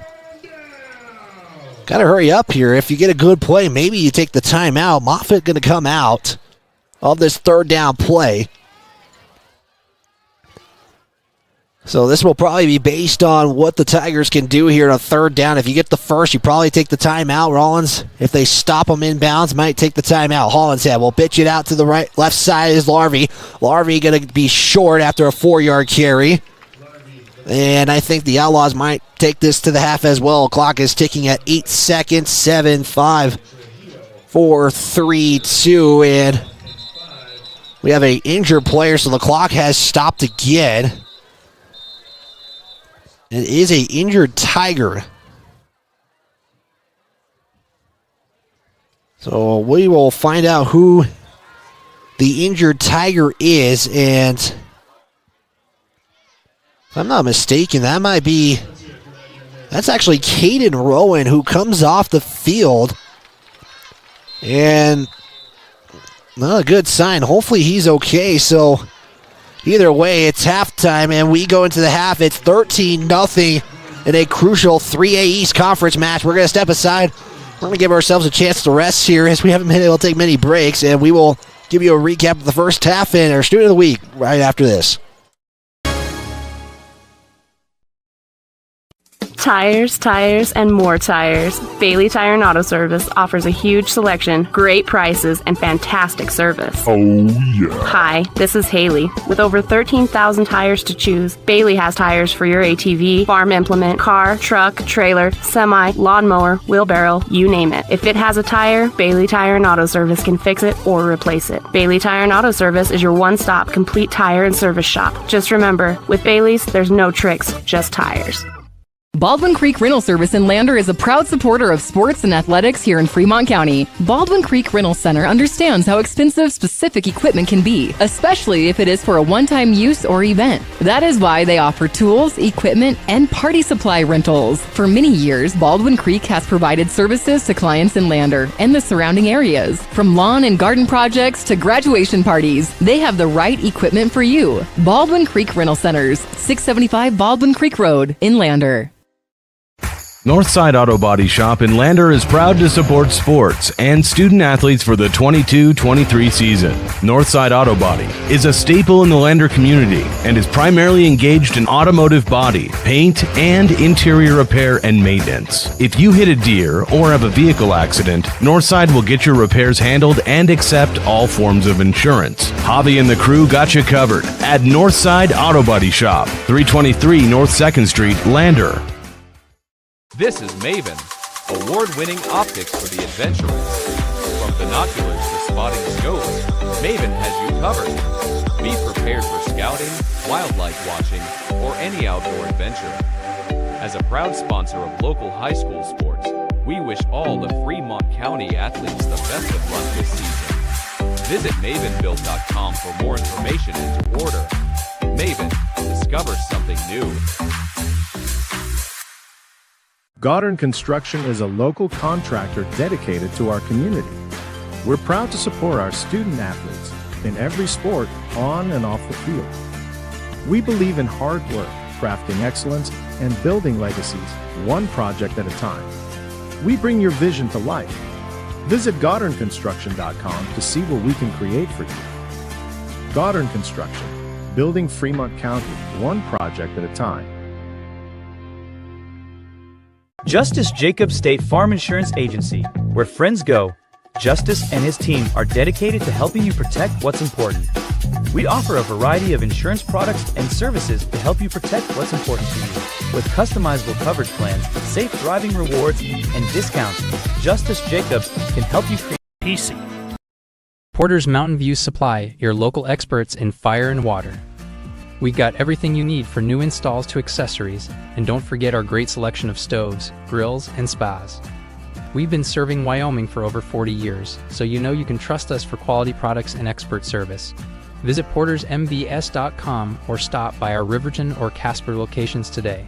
got to hurry up here. If you get a good play, maybe you take the timeout. Moffitt going to come out of this 3rd down play. So this will probably be based on what the Tigers can do here on a 3rd down. If you get the first, you probably take the timeout. Rawlins, if they stop them inbounds, might take the timeout. Hollinshead will pitch it out to the left side is Larvey. Larvey going to be short after a 4-yard carry. And I think the Outlaws might take this to the half as well. Clock is ticking at 8 seconds. 7, 5, 4, 3, 2. And we have an injured player, so the clock has stopped again. It is an injured Tiger. So we will find out who the injured Tiger is, and if I'm not mistaken, that's actually Caden Rowan, who comes off the field. And not a good sign. Hopefully he's okay. So either way, it's halftime, and we go into the half. It's 13-0 in a crucial 3A East Conference match. We're going to step aside. We're going to give ourselves a chance to rest here, as we haven't been able to take many breaks, and we will give you a recap of the first half and our Student of the Week right after this. Tires, and more tires. Bailey Tire and Auto Service offers a huge selection, great prices, and fantastic service. Oh, yeah. Hi, this is Haley. With over 13,000 tires to choose, Bailey has tires for your ATV, farm implement, car, truck, trailer, semi, lawnmower, wheelbarrow, you name it. If it has a tire, Bailey Tire and Auto Service can fix it or replace it. Bailey Tire and Auto Service is your one-stop complete tire and service shop. Just remember, with Bailey's, there's no tricks, just tires. Baldwin Creek Rental Service in Lander is a proud supporter of sports and athletics here in Fremont County. Baldwin Creek Rental Center understands how expensive specific equipment can be, especially if it is for a one-time use or event. That is why they offer tools, equipment, and party supply rentals. For many years, Baldwin Creek has provided services to clients in Lander and the surrounding areas. From lawn and garden projects to graduation parties, they have the right equipment for you. Baldwin Creek Rental Centers, 675 Baldwin Creek Road in Lander. Northside Auto Body Shop in Lander is proud to support sports and student athletes for the 22-23 season. Northside Auto Body is a staple in the Lander community and is primarily engaged in automotive body, paint, and interior repair and maintenance. If you hit a deer or have a vehicle accident, Northside will get your repairs handled and accept all forms of insurance. Javi and the crew got you covered at Northside Auto Body Shop, 323 North 2nd Street, Lander. This is Maven, award-winning optics for the adventurous. From binoculars to spotting scopes, Maven has you covered. Be prepared for scouting, wildlife watching, or any outdoor adventure. As a proud sponsor of local high school sports, we wish all the Fremont County athletes the best of luck this season. Visit mavenbuild.com for more information and to order. Maven, discover something new. Goddard Construction is a local contractor dedicated to our community. We're proud to support our student athletes in every sport, on and off the field. We believe in hard work, crafting excellence, and building legacies, one project at a time. We bring your vision to life. Visit GoddardConstruction.com to see what we can create for you. Goddard Construction, building Fremont County, one project at a time. Justice Jacobs State Farm Insurance Agency, where friends go. Justice and his team are dedicated to helping you protect what's important. We offer a variety of insurance products and services to help you protect what's important to you. With customizable coverage plans, safe driving rewards, and discounts, Justice Jacobs can help you create PC. Porter's Mountain View Supply, your local experts in fire and water. We got everything you need for new installs to accessories, and don't forget our great selection of stoves, grills, and spas. We've been serving Wyoming for over 40 years, so you know you can trust us for quality products and expert service. Visit portersmbs.com or stop by our Riverton or Casper locations today.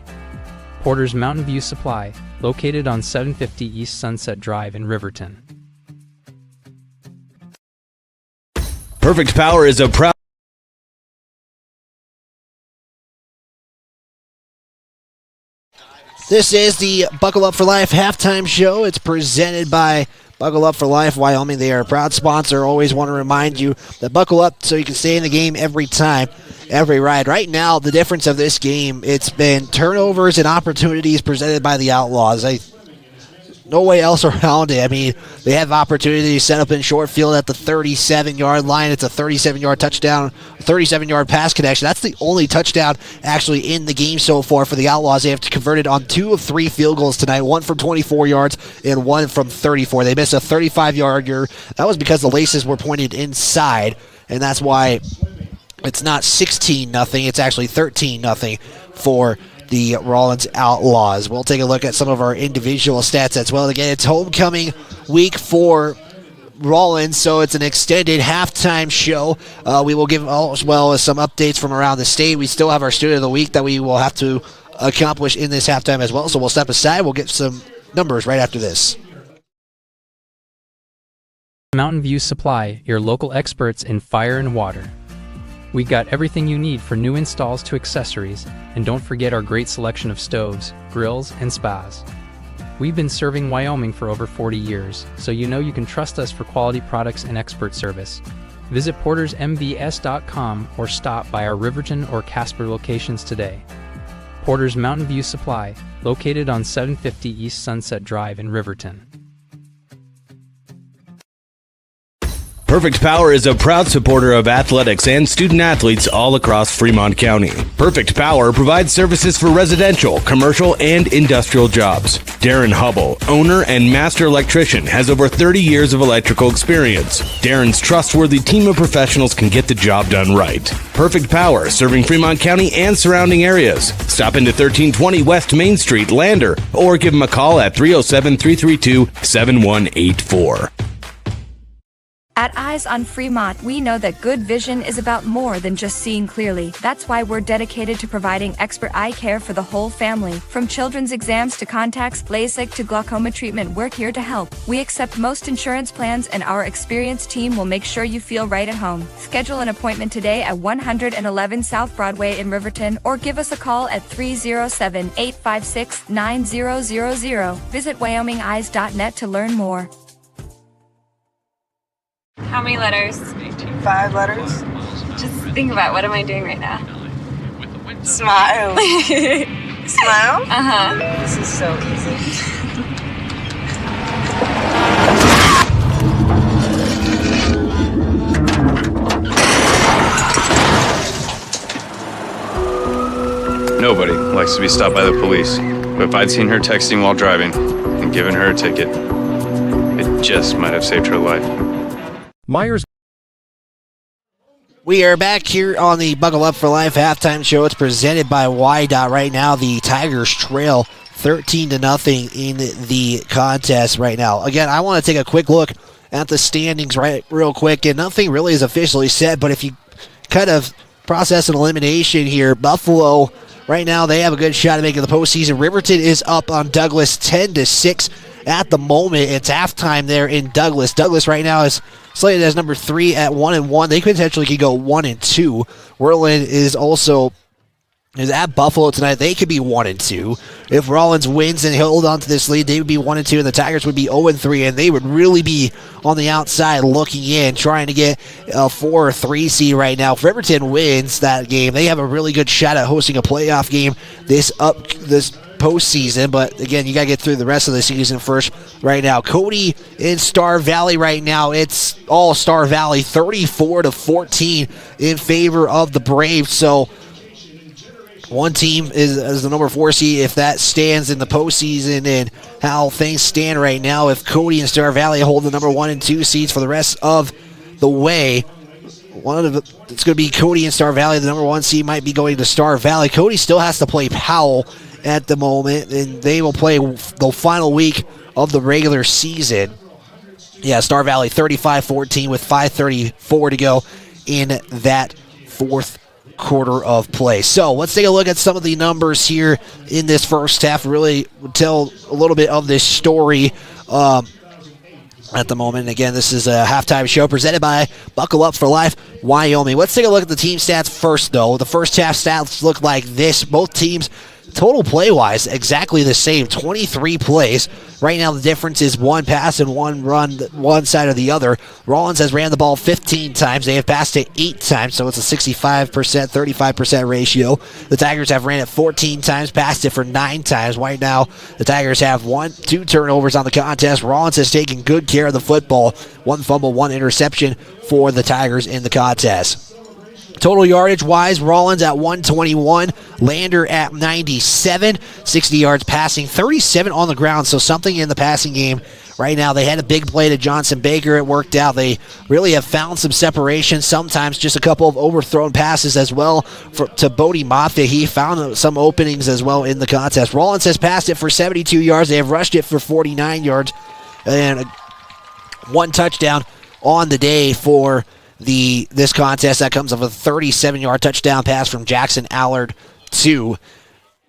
Porter's Mountain View Supply, located on 750 East Sunset Drive in Riverton. Perfect Power is a proud... This is the Buckle Up for Life halftime show. It's presented by Buckle Up for Life Wyoming. They are a proud sponsor. Always want to remind you that buckle up so you can stay in the game every time, every ride. Right now, the difference of this game, it's been turnovers and opportunities presented by the Outlaws. No way else around it. I mean, they have opportunities set up in short field at the 37-yard line. It's a 37-yard touchdown, 37-yard pass connection. That's the only touchdown actually in the game so far for the Outlaws. They have converted on 2 of 3 field goals tonight, one from 24 yards and one from 34. They missed a 35-yarder. That was because the laces were pointed inside, and that's why it's not 16-0. It's actually 13-0 for the Rawlins Outlaws. We'll take a look at some of our individual stats as well. Again, it's homecoming week for Rawlins, so it's an extended halftime show. We will give as well as some updates from around the state. We still have our student of the week that we will have to accomplish in this halftime as well, so we'll step aside. We'll get some numbers right after this. Mountain View Supply, your local experts in fire and water. We got everything you need for new installs to accessories, and don't forget our great selection of stoves, grills, and spas. We've been serving Wyoming for over 40 years, so you know you can trust us for quality products and expert service. Visit portersmbs.com or stop by our Riverton or Casper locations today. Porter's Mountain View Supply, located on 750 East Sunset Drive in Riverton. Perfect Power is a proud supporter of athletics and student athletes all across Fremont County. Perfect Power provides services for residential, commercial, and industrial jobs. Darren Hubble, owner and master electrician, has over 30 years of electrical experience. Darren's trustworthy team of professionals can get the job done right. Perfect Power, serving Fremont County and surrounding areas. Stop into 1320 West Main Street, Lander, or give them a call at 307-332-7184. At Eyes on Fremont, we know that good vision is about more than just seeing clearly. That's why we're dedicated to providing expert eye care for the whole family. From children's exams to contacts, LASIK to glaucoma treatment, we're here to help. We accept most insurance plans, and our experienced team will make sure you feel right at home. Schedule an appointment today at 111 South Broadway in Riverton, or give us a call at 307-856-9000. Visit WyomingEyes.net to learn more. How many letters? 5 letters. Just think about, what am I doing right now? Smile. Smile? Uh-huh. This is so easy. Nobody likes to be stopped by the police, but if I'd seen her texting while driving and given her a ticket, it just might have saved her life. Myers. We are back here on the Buckle Up for Life halftime show. It's presented by YDOT. Right now, the Tigers trail 13-0 in the contest right now. Again, I want to take a quick look at the standings real quick, and nothing really is officially set, but if you kind of process an elimination here, Buffalo, right now, they have a good shot at making the postseason. Riverton is up on Douglas 10-6 at the moment. It's halftime there in Douglas. Douglas right now is slated as number 3 at 1-1. They potentially could go 1-2. Whirlwind is at Buffalo tonight. They could be 1-2. If Rawlins wins and hold on to this lead, they would be 1-2, and the Tigers would be 0-3, and they would really be on the outside looking in, trying to get a 4 or 3 seed right now. If Riverton wins that game, they have a really good shot at hosting a playoff game this postseason, but again, you got to get through the rest of the season first right now. Cody in Star Valley right now. It's all Star Valley, 34-14 in favor of the Braves. So one team is the number 4 seed if that stands in the postseason, and how things stand right now. If Cody and Star Valley hold the number 1 and 2 seeds for the rest of the way, it's going to be Cody and Star Valley. The number 1 seed might be going to Star Valley. Cody still has to play Powell at the moment, and they will play the final week of the regular season. Yeah, Star Valley 35-14 with 5:34 to go in that fourth quarter of play. So let's take a look at some of the numbers here in this first half. Really tell a little bit of this story at the moment. Again, this is a halftime show presented by Buckle Up for Life, Wyoming. Let's take a look at the team stats first, though. The first half stats look like this. Both teams, total play-wise, exactly the same. 23 plays. Right now, the difference is 1 pass and 1 run, one side or the other. Rawlins has ran the ball 15 times. They have passed it 8 times, so it's a 65%, 35% ratio. The Tigers have ran it 14 times, passed it for 9 times. Right now, the Tigers have 2 turnovers on the contest. Rawlins has taken good care of the football. 1 fumble, 1 interception for the Tigers in the contest. Total yardage-wise, Rawlins at 121, Lander at 97, 60 yards passing, 37 on the ground, so something in the passing game right now. They had a big play to Johnson Baker. It worked out. They really have found some separation, sometimes just a couple of overthrown passes as well to Bodie Moffitt. He found some openings as well in the contest. Rawlins has passed it for 72 yards. They have rushed it for 49 yards, and 1 touchdown on the day for this contest. That comes of a 37-yard touchdown pass from Jackson Allard to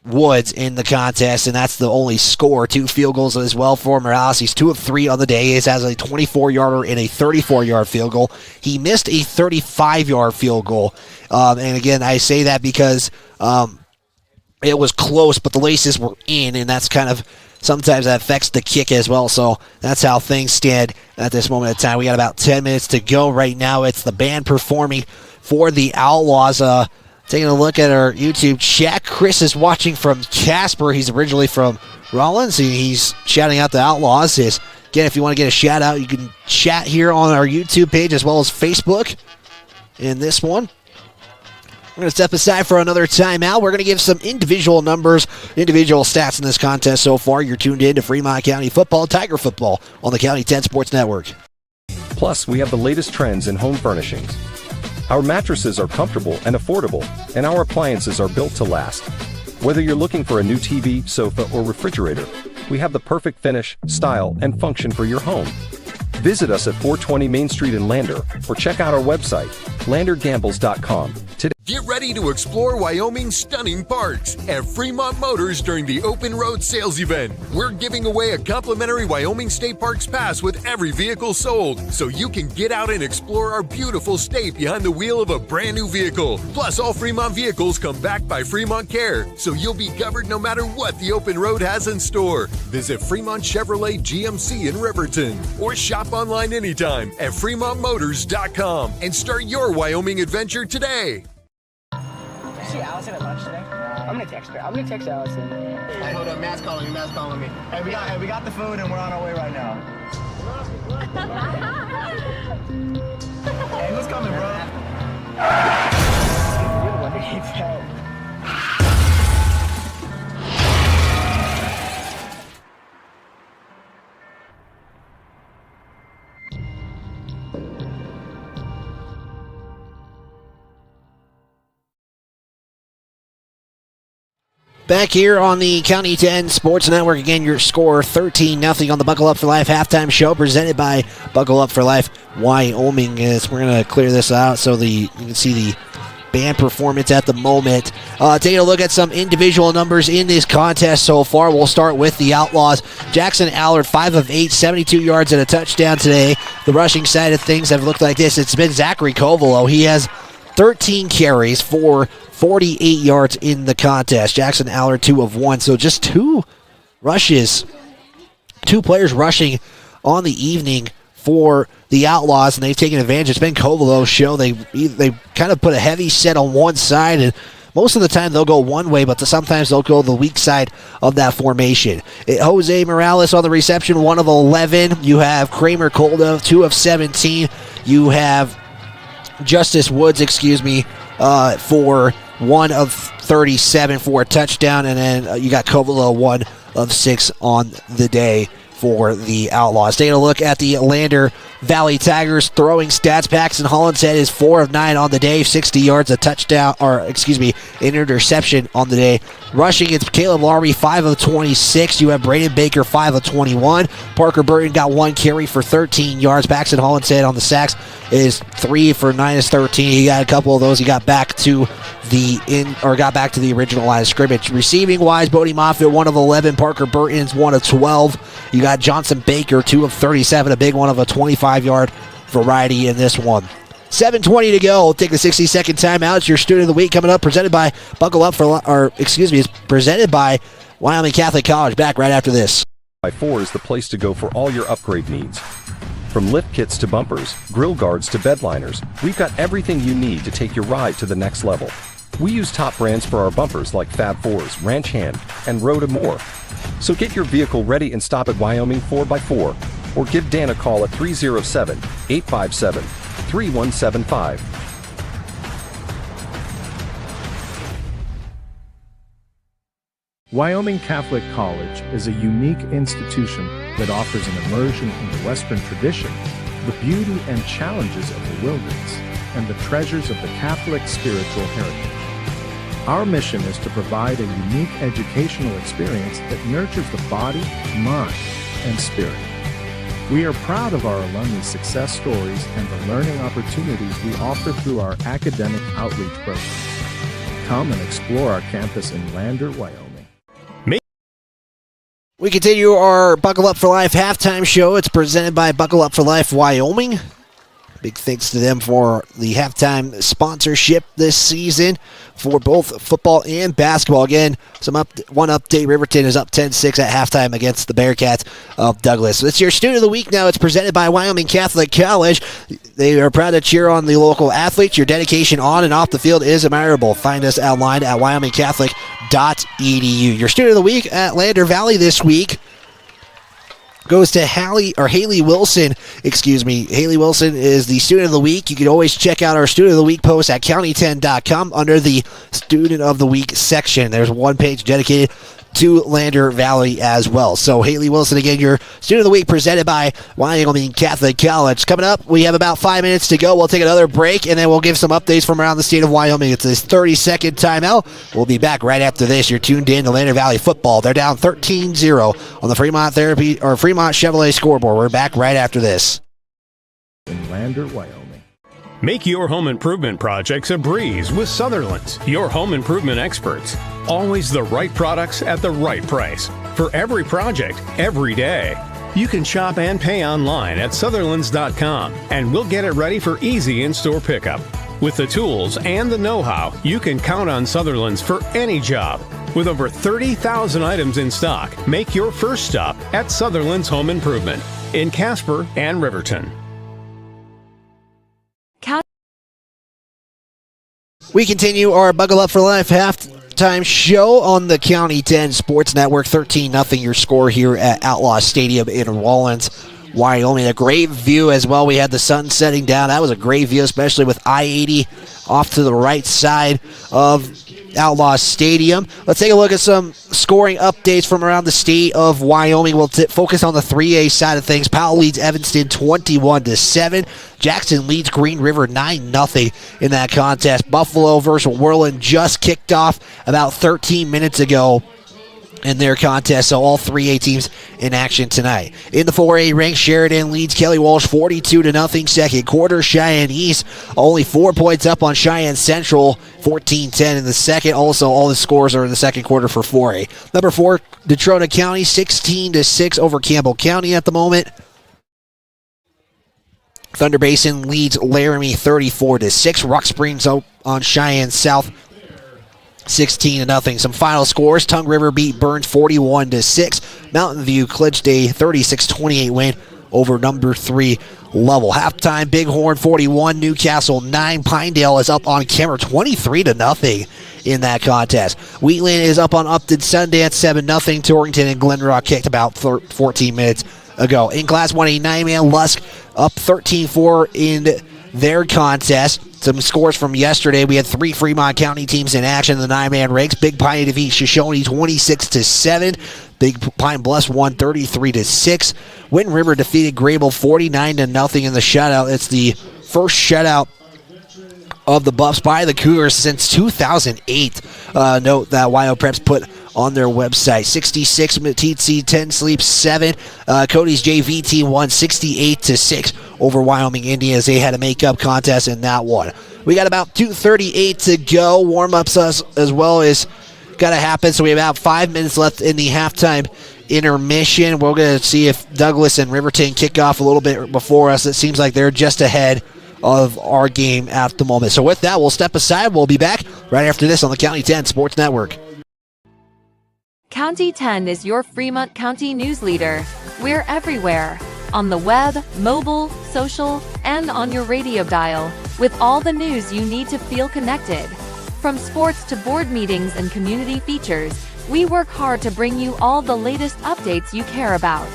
Woods in the contest, and that's the only score. 2 field goals as well for Morales. He's 2 of 3 on the day. He has a 24-yarder and a 34-yard field goal. He missed a 35-yard field goal, and again, I say that because it was close, but the laces were in, and that's kind of sometimes that affects the kick as well. So that's how things stand at this moment in time. We got about 10 minutes to go right now. It's the band performing for the Outlaws. Taking a look at our YouTube chat, Chris is watching from Casper. He's originally from Rawlins. He's shouting out the Outlaws. Again, if you want to get a shout out, you can chat here on our YouTube page as well as Facebook. In this one, we're going to step aside for another timeout. We're going to give some individual numbers, individual stats in this contest so far. You're tuned in to Fremont County Football, Tiger Football on the County 10 Sports Network. Plus, we have the latest trends in home furnishings. Our mattresses are comfortable and affordable, and our appliances are built to last. Whether you're looking for a new TV, sofa, or refrigerator, we have the perfect finish, style, and function for your home. Visit us at 420 Main Street in Lander or check out our website, landergambles.com. Today. Get ready to explore Wyoming's stunning parks at Fremont Motors during the Open Road Sales Event. We're giving away a complimentary Wyoming State Parks pass with every vehicle sold, so you can get out and explore our beautiful state behind the wheel of a brand new vehicle. Plus, all Fremont vehicles come backed by Fremont Care, so you'll be covered no matter what the open road has in store. Visit Fremont Chevrolet GMC in Riverton or shop online anytime at fremontmotors.com and start your Wyoming adventure today. See Allison at lunch today? I'm gonna text her. I'm gonna text Allison. Hey, hold up, Matt's calling me. Hey, we got the food and we're on our way right now. Hey, who's coming, bro? You're the one that needs help. Back here on the County 10 Sports Network, again, your score 13-0 on the Buckle Up for Life halftime show presented by Buckle Up for Life Wyoming. We're going to clear this out so you can see the band performance at the moment. Taking a look at some individual numbers in this contest so far. We'll start with the Outlaws. Jackson Allard, 5 of 8, 72 yards and a touchdown today. The rushing side of things have looked like this. It's been Zachary Covelo. He has 13 carries for 48 yards in the contest. Jackson Allard, 2 of 1. So just 2 rushes, 2 players rushing on the evening for the Outlaws, and they've taken advantage. It's been Covelo's show. They kind of put a heavy set on one side, and most of the time they'll go one way, but sometimes they'll go the weak side of that formation. Jose Morales on the reception, 1 of 11. You have Kramer Kolda, 2 of 17. You have Justice Woods, for 1 of 37 for a touchdown, and then you got Covelo, 1 of 6 on the day for the Outlaws. Taking a look at the Lander Valley Tigers throwing stats. Paxton Hollinshead is 4 of 9 on the day, 60 yards, a touchdown, an interception on the day. Rushing, it's Caleb Larby, 5 of 26. You have Braden Baker, 5 of 21. Parker Burton got 1 carry for 13 yards. Paxton Hollinshead on the sacks is 3 for 13. He got a couple of those. He got back to the original line of scrimmage. Receiving wise, Bodie Moffitt, 1 of 11. Parker Burton's 1 of 12. You got Johnson Baker, 2 of 37, a big one of a 25-yard variety in this one. 7:20 to go. We'll take the 60-second timeout. It's your Student of the Week coming up, presented by it's presented by Wyoming Catholic College. Back right after this. 4 is the place to go for all your upgrade needs. From lift kits to bumpers, grill guards to bed liners, we've got everything you need to take your ride to the next level. We use top brands for our bumpers like Fab 4s, Ranch Hand, and Road and more. So get your vehicle ready and stop at Wyoming 4x4, or give Dan a call at 307-857-3175. Wyoming Catholic College is a unique institution that offers an immersion in the Western tradition, the beauty and challenges of the wilderness, and the treasures of the Catholic spiritual heritage. Our mission is to provide a unique educational experience that nurtures the body, mind, and spirit. We are proud of our alumni success stories and the learning opportunities we offer through our academic outreach programs. Come and explore our campus in Lander, Wyoming. We continue our Buckle Up for Life halftime show. It's presented by Buckle Up for Life Wyoming. Big thanks to them for the halftime sponsorship this season for both football and basketball. Again, one update. Riverton is up 10-6 at halftime against the Bearcats of Douglas. So it's your Student of the Week now. It's presented by Wyoming Catholic College. They are proud to cheer on the local athletes. Your dedication on and off the field is admirable. Find us online at wyomingcatholic.edu. Your Student of the Week at Lander Valley this week goes to Haley Wilson. Haley Wilson is the Student of the Week. You can always check out our Student of the Week post at county10.com under the Student of the Week section. There's one page dedicated to Lander Valley as well. So Haley Wilson, again, your Student of the Week presented by Wyoming Catholic College. Coming up, we have about 5 minutes to go. We'll take another break, and then we'll give some updates from around the state of Wyoming. It's this 30-second timeout. We'll be back right after this. You're tuned in to Lander Valley football. They're down 13-0 on the Fremont Chevrolet scoreboard. We're back right after this. in Lander, Wyoming. Make your home improvement projects a breeze with Sutherland's, your home improvement experts. Always the right products at the right price. For every project, every day. You can shop and pay online at Sutherlands.com, and we'll get it ready for easy in-store pickup. With the tools and the know-how, you can count on Sutherlands for any job. With over 30,000 items in stock, make your first stop at Sutherland's Home Improvement in Casper and Riverton. We continue our Buckle Up for Life halftime show on the County 10 Sports Network. 13-0 your score here at Outlaw Stadium in Rawlins, Wyoming. A great view as well. We had the sun setting down. That was a great view, especially with I-80 off to the right side of Outlaw Stadium. Let's take a look at some scoring updates from around the state of Wyoming. We'll focus on the 3A side of things. Powell leads Evanston 21-7. Jackson leads Green River 9-0 in that contest. Buffalo versus Worland just kicked off about 13 minutes ago in their contest, so all 3A teams in action tonight. In the 4A ranks, Sheridan leads Kelly Walsh 42-0 second quarter. Cheyenne East only 4 points up on Cheyenne Central, 14-10 in the second. Also, all the scores are in the second quarter for 4A. Number 4, Detrona County 16-6 over Campbell County at the moment. Thunder Basin leads Laramie 34-6. Rock Springs on Cheyenne South 16-0. Some final scores. Tongue River beat Burns 41-6. Mountain View Cledge Day 36-28 win over number 3 Level. Halftime, Bighorn 41, Newcastle 9. Pinedale is up on Kemmer 23-0 in that contest. Wheatland is up on Upton Sundance 7-0. Torrington and Glenrock kicked about 14 minutes ago. In Class 1A 9-man, Lusk up 13-4 in their contest. Some scores from yesterday. We had 3 Fremont County teams in action in the 9-man ranks. Big Pine defeats Shoshone 26-7. Big Pine Bluffs won 33-6. Winton River defeated Grable 49-0 in the shutout. It's the first shutout of the Buffs by the Cougars since 2008. Note that Wyo Preps put on their website. 66 Matitsi, 10 Sleep 7. Cody's JV team won 68-6 over Wyoming Indians. They had a make-up contest in that one. We got about 2:38 to go. Warm-ups as well as got to happen, so we have about 5 minutes left in the halftime intermission. We're going to see if Douglas and Riverton kick off a little bit before us. It seems like they're just ahead of our game at the moment. So with that, we'll step aside. We'll be back right after this on the County 10 Sports Network. County 10 is your Fremont County news leader. We're everywhere. On the web, mobile, social, and on your radio dial, with all the news you need to feel connected. From sports to board meetings and community features, we work hard to bring you all the latest updates you care about.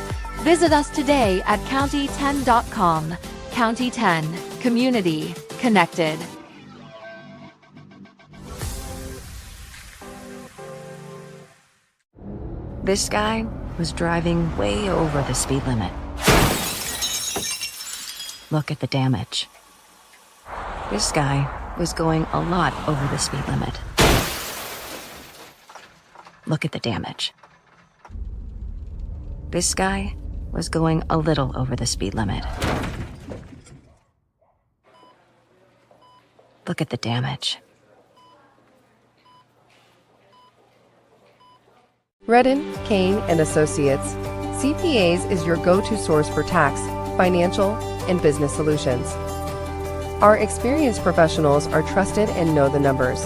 Visit us today at county10.com. County 10, community connected. This guy was driving way over the speed limit. Look at the damage. This guy was going a lot over the speed limit. Look at the damage. This guy was going a little over the speed limit. Look at the damage. Redden, Kane & Associates. CPAs is your go-to source for tax, financial, and business solutions. Our experienced professionals are trusted and know the numbers.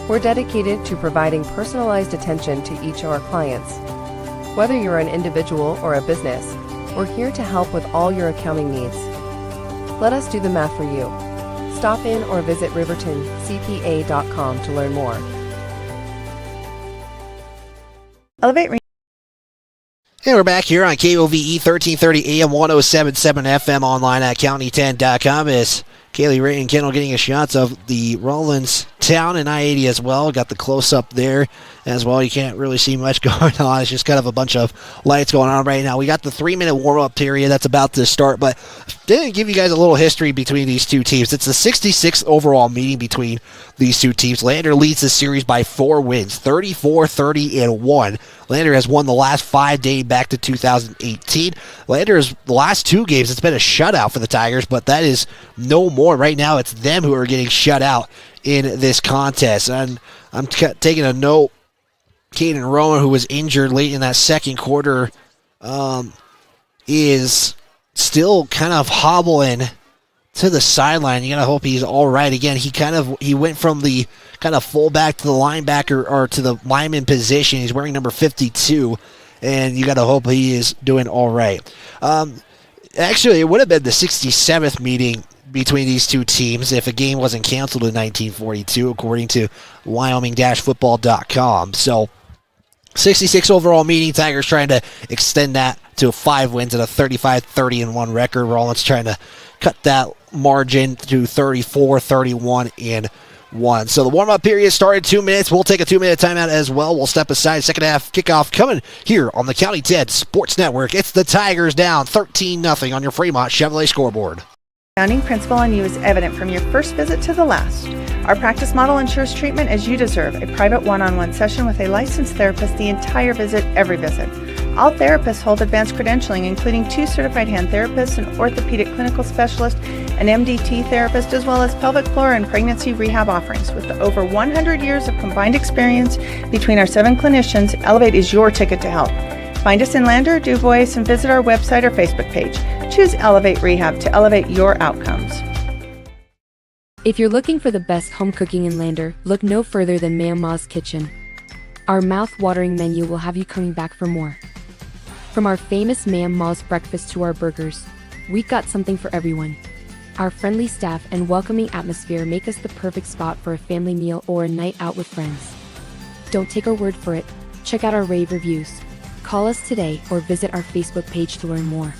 We're dedicated to providing personalized attention to each of our clients. Whether you're an individual or a business, we're here to help with all your accounting needs. Let us do the math for you. Stop in or visit rivertoncpa.com to learn more. Elevate. And we're back here on KOVE 1330 AM 107.7 FM online at county10.com. As Kaylee Ray and Kendall getting a shots of the Rawlins town and I-80 as well. Got the close-up there as well. You can't really see much going on. It's just kind of a bunch of lights going on right now. We got the 3-minute warm-up period that's about to start, but didn't give you guys a little history between these two teams. It's the 66th overall meeting between these two teams. Lander leads the series by 4 wins, 34-30-1. Lander has won the last 5 dating back to 2018. Lander's the last 2 games, it's been a shutout for the Tigers, but that is no more. Right now, it's them who are getting shut out in this contest. And I'm taking a note. Caden Rowan, who was injured late in that second quarter, is still kind of hobbling to the sideline. You gotta hope he's all right. Again, he went from the kind of fullback to the linebacker or to the lineman position. He's wearing number 52, and you gotta hope he is doing all right. Actually, it would have been the 67th meeting between these two teams if a game wasn't canceled in 1942, according to Wyoming-football.com. So, 66 overall meeting. Tigers trying to extend that to 5 wins and a 35-30-1 record. Rawlins trying to cut that margin to 34-31-1. So the warm-up period started 2 minutes. We'll take a 2-minute timeout as well. We'll step aside. Second half kickoff coming here on the County 10 Sports Network. It's the Tigers down 13-0 on your Fremont Chevrolet scoreboard. Founding principle on you is evident from your first visit to the last. Our practice model ensures treatment as you deserve, a private one-on-one session with a licensed therapist the entire visit, every visit. All therapists hold advanced credentialing, including 2 certified hand therapists, an orthopedic clinical specialist, an MDT therapist, as well as pelvic floor and pregnancy rehab offerings. With over 100 years of combined experience between our 7 clinicians, Elevate is your ticket to health. Find us in Lander, Dubois, and visit our website or Facebook page. Choose Elevate Rehab to elevate your outcomes. If you're looking for the best home cooking in Lander, look no further than Mama's Kitchen. Our mouth-watering menu will have you coming back for more. From our famous Mama's breakfast to our burgers, we've got something for everyone. Our friendly staff and welcoming atmosphere make us the perfect spot for a family meal or a night out with friends. Don't take our word for it. Check out our rave reviews. Call us today or visit our Facebook page to learn more.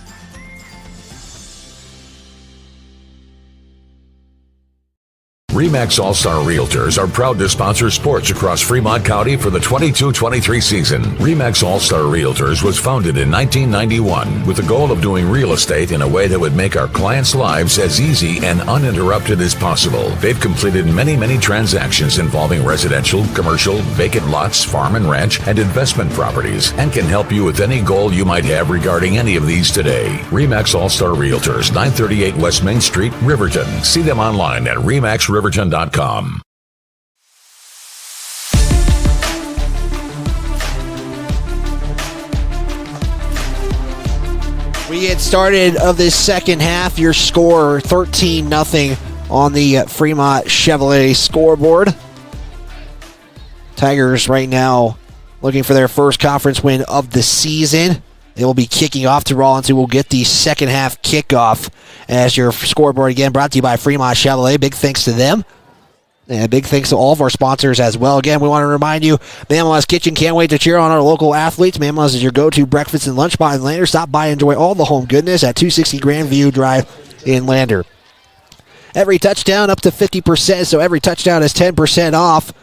RE/MAX All-Star Realtors are proud to sponsor sports across Fremont County for the 22-23 season. RE/MAX All-Star Realtors was founded in 1991 with the goal of doing real estate in a way that would make our clients' lives as easy and uninterrupted as possible. They've completed many transactions involving residential, commercial, vacant lots, farm and ranch, and investment properties, and can help you with any goal you might have regarding any of these today. RE/MAX All-Star Realtors, 938 West Main Street, Riverton. See them online at remaxriverton.com. We get started of this second half. Your score 13-0 on the Fremont Chevrolet scoreboard. Tigers right now looking for their first conference win of the season. They will be kicking off to Rawlins, who will get the second half kickoff. As your scoreboard again brought to you by Fremont Chevrolet. Big thanks to them. And big thanks to all of our sponsors as well. Again, we want to remind you, Mama's Kitchen can't wait to cheer on our local athletes. Mama's is your go-to breakfast and lunch spot in Lander. Stop by and enjoy all the home goodness at 260 Grandview Drive in Lander. Every touchdown up to 50%, so every touchdown is 10% off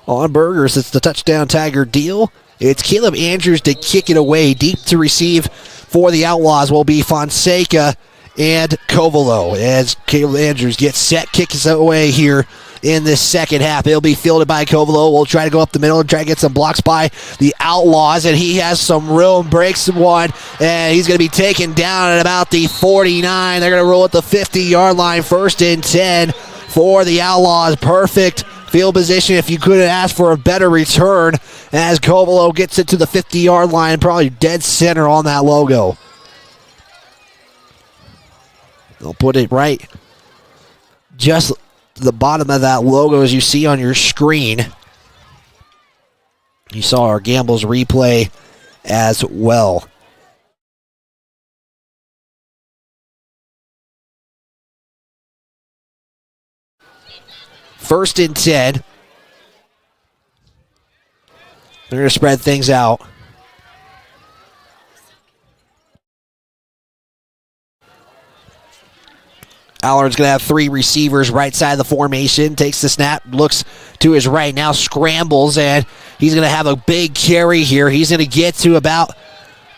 on burgers. It's the Touchdown Tiger deal. It's Caleb Andrews to kick it away. Deep to receive for the Outlaws will be Fonseca and Covelo. As Caleb Andrews gets set, kicks it away here in this second half. It'll be fielded by Covelo. We'll try to go up the middle and try to get some blocks by the Outlaws, and he has some room, breaks one, and he's going to be taken down at about the 49. They're going to roll at the 50-yard line. 1st and 10 for the Outlaws. Perfect field position if you couldn't ask for a better return, as Covelo gets it to the 50-yard line, probably dead center on that logo. They'll put it right just the bottom of that logo as you see on your screen. You saw our Gambles replay as well. First and 10. They're going to spread things out. Allard's going to have 3 receivers right side of the formation. Takes the snap, looks to his right, now scrambles, and he's going to have a big carry here. He's going to get to about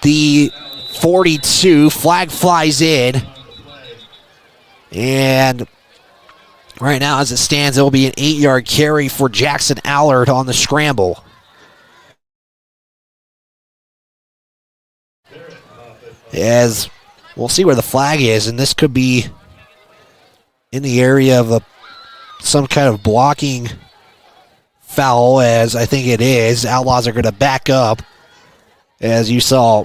the 42. Flag flies in. And right now, as it stands, it will be an 8-yard carry for Jackson Allard on the scramble. As we'll see where the flag is, and this could be in the area of some kind of blocking foul, as I think it is. Outlaws are going to back up, as you saw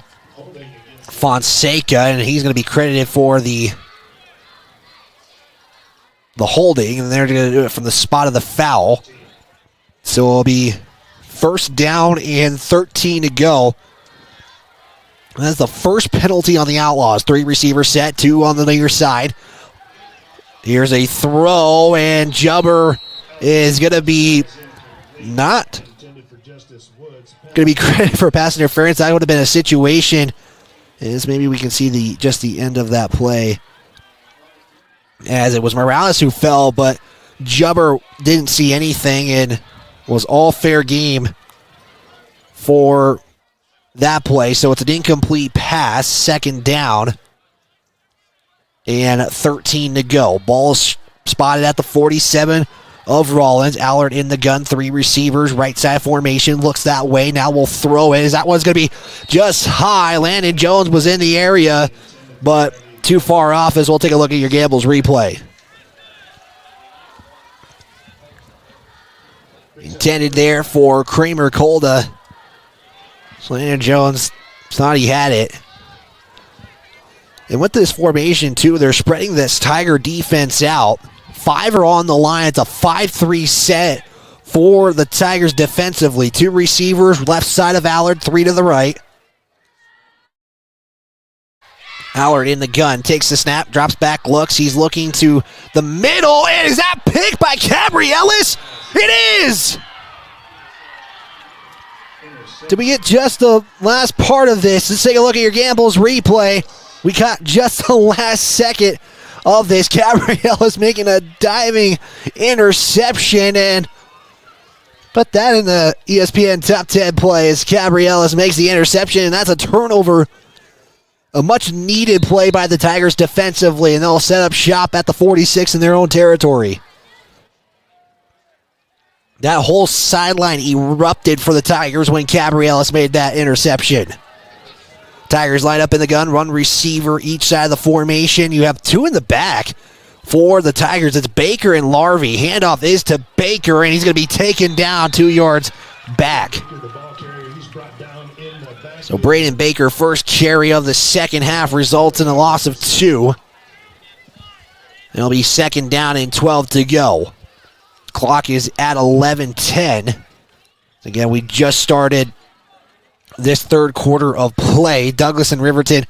Fonseca, and he's going to be credited for the holding, and they're going to do it from the spot of the foul. So it'll be first down and 13 to go. That's the first penalty on the Outlaws. 3 receivers set, 2 on the near side. Here's a throw, and Jubber is going to be not going to be credited for pass interference. That would have been a situation, as maybe we can see just the end of that play, as it was Morales who fell, but Jubber didn't see anything and was all fair game for that play. So it's an incomplete pass, second down, and 13 to go. Ball is spotted at the 47 of Rawlins. Allard in the gun, 3 receivers, right side formation, looks that way. Now we'll throw it. That one's going to be just high. Landon Jones was in the area, but too far off, as we'll take a look at your Gambles replay. Intended there for Kramer Kolda. So Landon Jones thought he had it. And with this formation, too, they're spreading this Tiger defense out. 5 are on the line. It's a 5-3 set for the Tigers defensively. 2 receivers, left side of Allard, 3 to the right. Allard in the gun, takes the snap, drops back, looks. He's looking to the middle, and is that picked by Gabrielis? It is! Did we get just the last part of this? Let's take a look at your Gambles replay. We got just the last second of this. Gabrielis making a diving interception, and put that in the ESPN Top 10 plays. Gabrielis makes the interception, and that's a turnover. A much needed play by the Tigers defensively, and they'll set up shop at the 46 in their own territory. That whole sideline erupted for the Tigers when Gabrielis made that interception. Tigers line up in the gun, run receiver each side of the formation. You have 2 in the back for the Tigers. It's Baker and Larvey. Handoff is to Baker, and he's going to be taken down 2 yards back. So Braden Baker, first carry of the second half, results in a loss of 2. It'll be second down and 12 to go. Clock is at 11:10. Again, we just started this third quarter of play. Douglas and Riverton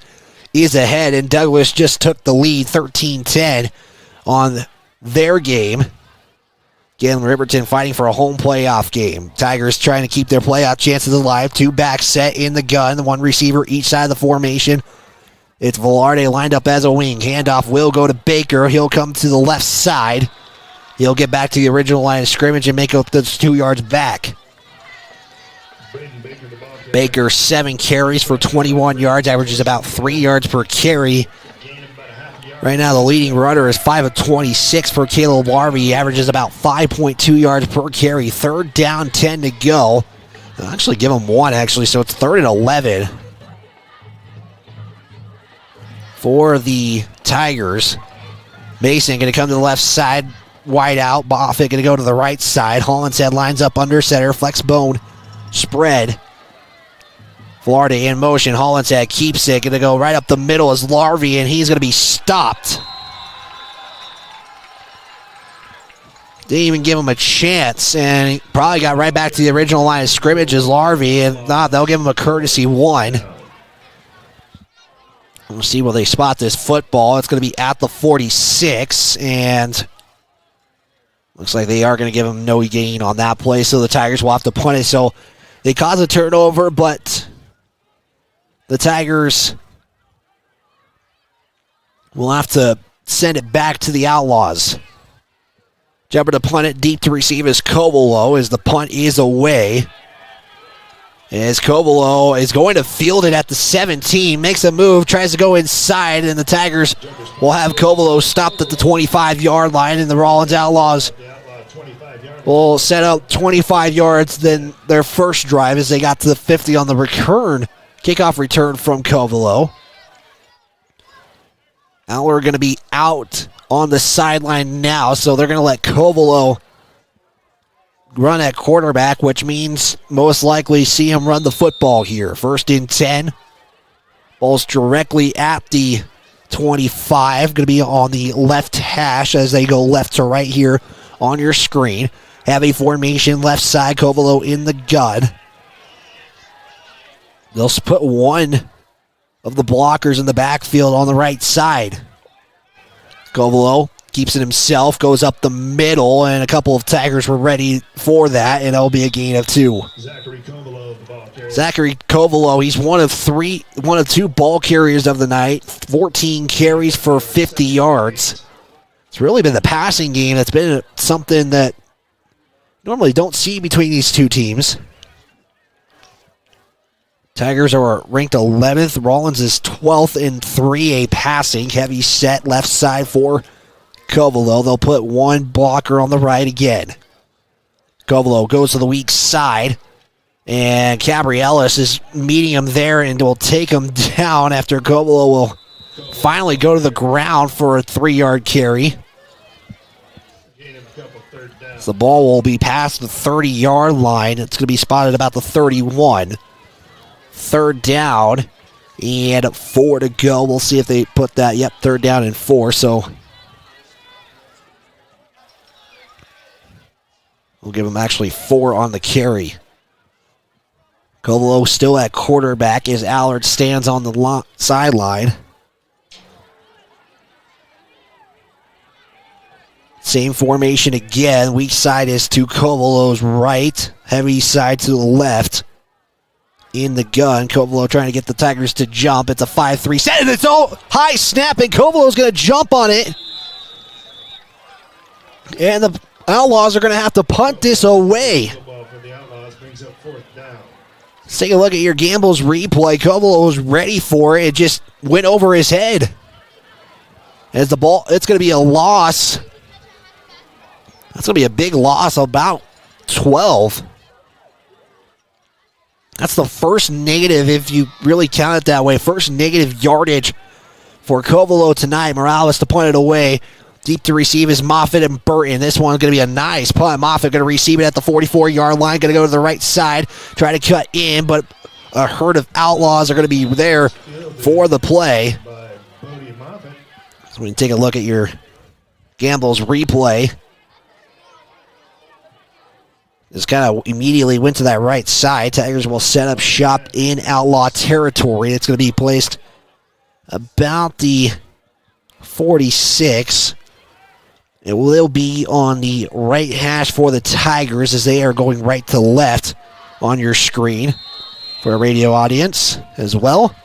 is ahead, and Douglas just took the lead 13-10 on their game. Again, Riverton fighting for a home playoff game. Tigers trying to keep their playoff chances alive. 2 back set in the gun. 1 receiver each side of the formation. It's Velarde lined up as a wing. Handoff will go to Baker. He'll come to the left side. He'll get back to the original line of scrimmage and make up those 2 yards back. Baker, 7 carries for 21 yards, averages about 3 yards per carry. Right now, the leading runner is 5 of 26 for Caleb Larvey. He averages about 5.2 yards per carry. Third down, 10 to go. I'll actually give him 1, actually, so it's 3rd and 11 for the Tigers. Mason going to come to the left side, wide out. Boffitt going to go to the right side. Hollinshead lines up under center, flex bone, spread. Florida in motion. Hollinshead keeps it. Going to go right up the middle as Larvey, and he's going to be stopped. Didn't even give him a chance, and he probably got right back to the original line of scrimmage as Larvey, and they'll give him a courtesy 1. We'll see where they spot this football. It's going to be at the 46, and looks like they are going to give him no gain on that play, so the Tigers will have to punt it. So they cause a turnover, but the Tigers will have to send it back to the Outlaws. Jumper to punt it deep to receive is Cobolo as the punt is away. As Covelo is going to field it at the 17, makes a move, tries to go inside, and the Tigers will have Covelo stopped at the 25-yard line, and the Rawlins Outlaws will set up 25 yards than their first drive as they got to the 50 on the kickoff return from Covelo. Outlaw are going to be out on the sideline now, so they're going to let Covelo run at quarterback, which means most likely see him run the football here. 1st and 10. Ball's directly at the 25. Going to be on the left hash as they go left to right here on your screen. Heavy formation, left side, Covelo in the gun. They'll put one of the blockers in the backfield on the right side. Covelo keeps it himself, goes up the middle, and a couple of Tigers were ready for that, and it'll be a gain of 2. Zachary Covelo, he's one of 2 ball carriers of the night. 14 carries for 50 yards. It's really been the passing game that's been something that normally don't see between these two teams. Tigers are ranked 11th. Rawlins is 12th in 3A passing. Heavy set left side for Covelo. They'll put one blocker on the right again. Covelo goes to the weak side. And Cabrielis is meeting him there and will take him down after Covelo will finally go to the ground for a 3-yard carry. So the ball will be past the 30-yard line. It's going to be spotted about the 31. 3rd down and 4 to go. We'll see if they put that. Yep, 3rd down and 4. So we'll give them actually 4 on the carry. Covelo still at quarterback as Allard stands on the sideline. Same formation again. Weak side is to Covelo's right. Heavy side to the left. In the gun, Covelo trying to get the Tigers to jump. It's a 5-3 set, and it's all high snap, and Covelo's going to jump on it. And the Outlaws are going to have to punt this away. Let's take a look at your Gamble's replay. Covelo was ready for it. It just went over his head. As the ball, it's going to be a loss. That's going to be a big loss, about 12. That's the first negative, if you really count it that way. First negative yardage for Covelo tonight. Morales to punt it away. Deep to receive is Moffitt and Burton. This one's going to be a nice punt. Moffitt going to receive it at the 44-yard line. Going to go to the right side. Try to cut in, but a herd of Outlaws are going to be there for the play. So when you take a look at your Gamble's replay, just kind of immediately went to that right side. Tigers will set up shop in Outlaw territory. It's going to be placed about the 46. It will be on the right hash for the Tigers as they are going right to left on your screen for a radio audience as well.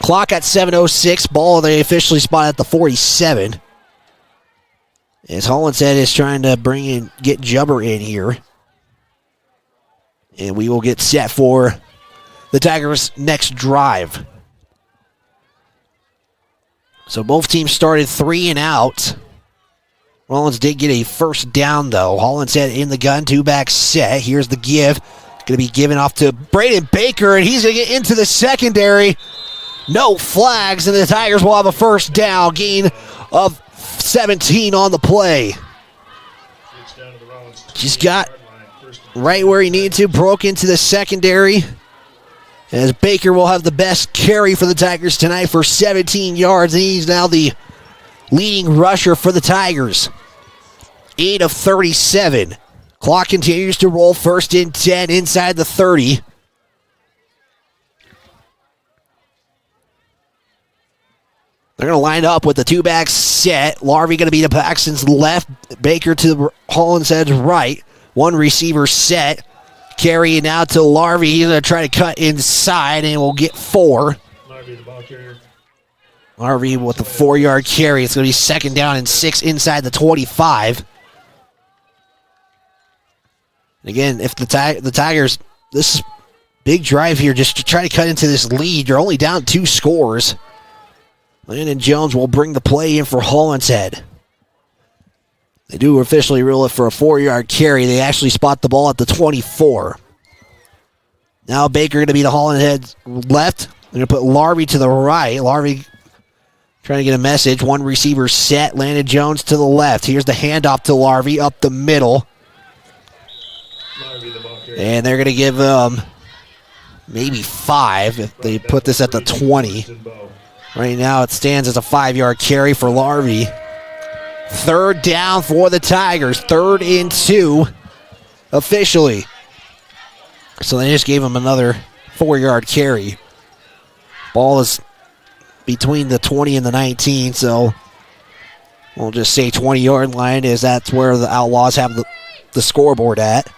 Clock at 7:06. Ball they officially spot at the 47. As Hollinshead is trying to get Jubber in here. And we will get set for the Tigers' next drive. So both teams started 3 and out. Rawlins did get a first down, though. Hollinshead in the gun, 2-back set. Here's the give. Going to be given off to Braden Baker, and he's going to get into the secondary. No flags, and the Tigers will have a first down. Gain of 17 on the play. Just got right where he needed to. Broke into the secondary. As Baker will have the best carry for the Tigers tonight for 17 yards. And he's now the leading rusher for the Tigers. 8 of 37. Clock continues to roll. 1st and 10 inside the 30. They're going to line up with the 2-back set. Larvey going to be to Paxton's left. Baker to Hollinshead's right. One receiver set. Carry now to Larvey. He's going to try to cut inside and will get 4. Larvey, the ball carrier. Larvey with the 4-yard carry. It's going to be 2nd down and 6 inside the 25. Again, if the Tigers this big drive here just to try to cut into this lead. You're only down 2 scores. Landon Jones will bring the play in for Hollinshead. They do officially rule it for a 4-yard carry. They actually spot the ball at the 24. Now Baker going to be the Hollinshead left. They're going to put Larvey to the right. Larvey trying to get a message. One receiver set. Landon Jones to the left. Here's the handoff to Larvey up the middle. And they're going to give maybe 5 if they put this at the 20. Right now it stands as a 5-yard carry for Larvey. 3rd down for the Tigers. 3rd and 2 officially. So they just gave him another 4-yard carry. Ball is between the 20 and the 19, so we'll just say 20-yard line as that's where the Outlaws have the scoreboard at.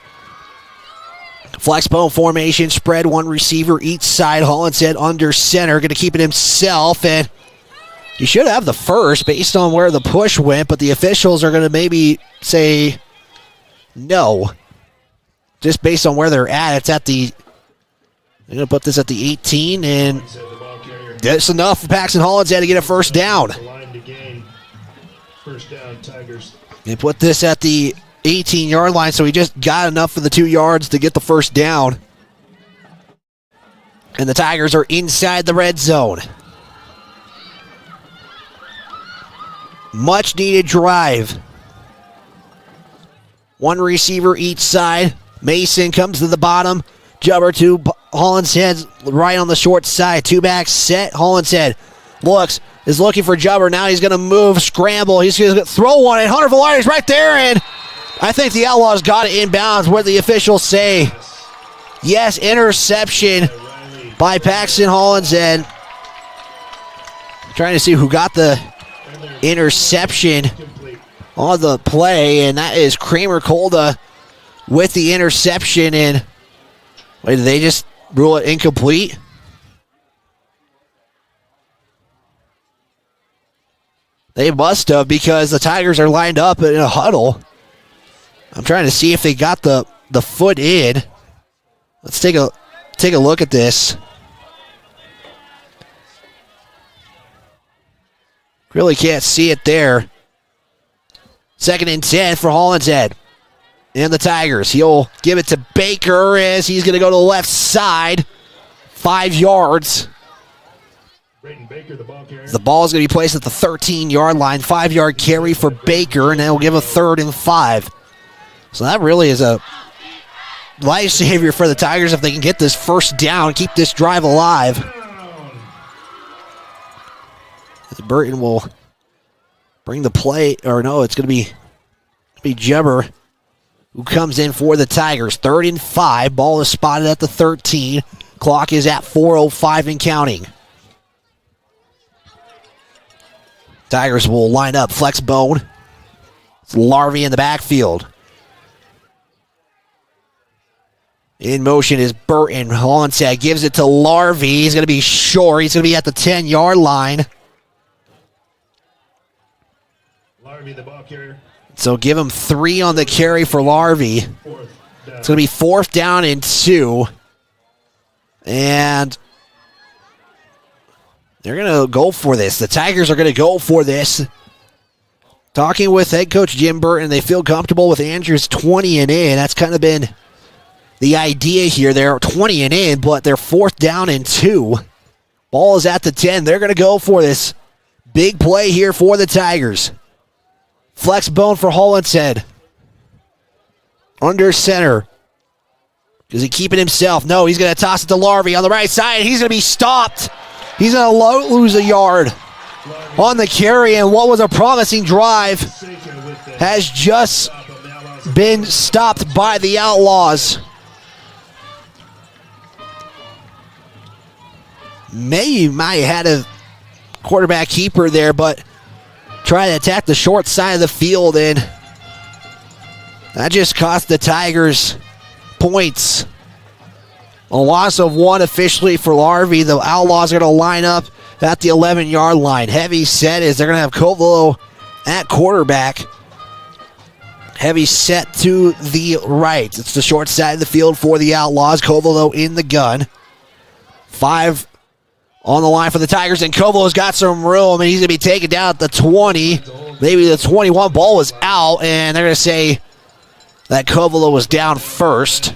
Flexbone formation, spread 1 receiver each side. Hollinshead under center, going to keep it himself, and he should have the first based on where the push went, but the officials are going to maybe say no. Just based on where they're at, they're going to put this at the 18, and that's enough for Paxton Hollinshead to get a first down. First down, Tigers. They put this at the 18-yard line, so he just got enough for the 2 yards to get the first down. And the Tigers are inside the red zone. Much needed drive. 1 receiver each side. Mason comes to the bottom. Jubber to Hollinshead right on the short side. 2 backs set. Hollinshead is looking for Jubber. Now he's going to move, scramble. He's going to throw one, and Hunter Velarde's right there, and I think the Outlaws got it inbounds. What the officials say? Yes, interception by Paxton Hollinshead. Trying to see who got the interception on the play, and that is Kramer Kolda with the interception. And wait, did they just rule it incomplete? They must have, because the Tigers are lined up in a huddle. I'm trying to see if they got the foot in. Let's take a look at this. Really can't see it there. 2nd and 10 for Hollinshead and the Tigers. He'll give it to Baker as he's going to go to the left side. 5 yards. The ball is going to be placed at the 13-yard line. 5-yard carry for Baker, and they'll give a 3rd and 5. So that really is a lifesaver for the Tigers if they can get this first down, keep this drive alive. Burton will bring the play, or no, it's going to be Jubber who comes in for the Tigers. 3rd and 5. Ball is spotted at the 13. Clock is at 4:05 and counting. Tigers will line up. Flex bone. It's Larvey in the backfield. In motion is Burton. Hollinshead gives it to Larvey. He's going to be short. He's going to be at the 10-yard line. Larvey, the ball carrier. So give him 3 on the carry for Larvey. It's going to be 4th down and 2. And they're going to go for this. The Tigers are going to go for this. Talking with head coach Jim Burton, they feel comfortable with Andrews 20 and in. That's kind of been the idea here. They're 20 and in, but they're 4th down and 2. Ball is at the 10. They're going to go for this. Big play here for the Tigers. Flex bone for Hollinshead. Under center. Does he keep it himself? No, he's going to toss it to Larvey on the right side. He's going to be stopped. He's going to lose a yard on the carry, and what was a promising drive has just been stopped by the Outlaws. Maybe might have had a quarterback keeper there, but try to attack the short side of the field, and that just cost the Tigers points. A loss of 1 officially for Larvey. The Outlaws are going to line up at the 11-yard line. Heavy set is they're going to have Covelo at quarterback. Heavy set to the right. It's the short side of the field for the Outlaws. Covelo in the gun. 5 on the line for the Tigers, and Covelo's got some room, and he's going to be taken down at the 20. Maybe the 21. Ball was out, and they're going to say that Covelo was down first.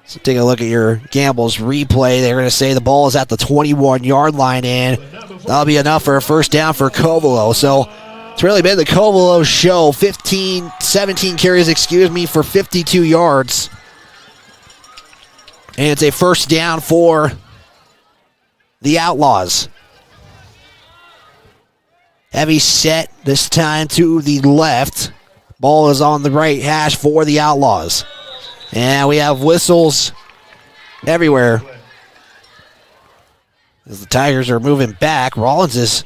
So take a look at your Gamble's replay. They're going to say the ball is at the 21-yard line, and that'll be enough for a first down for Covelo. So it's really been the Covelo show. 17 carries, for 52 yards. And it's a first down for the Outlaws. Heavy set this time to the left. Ball is on the right hash for the Outlaws. And we have whistles everywhere as the Tigers are moving back. Rawlins is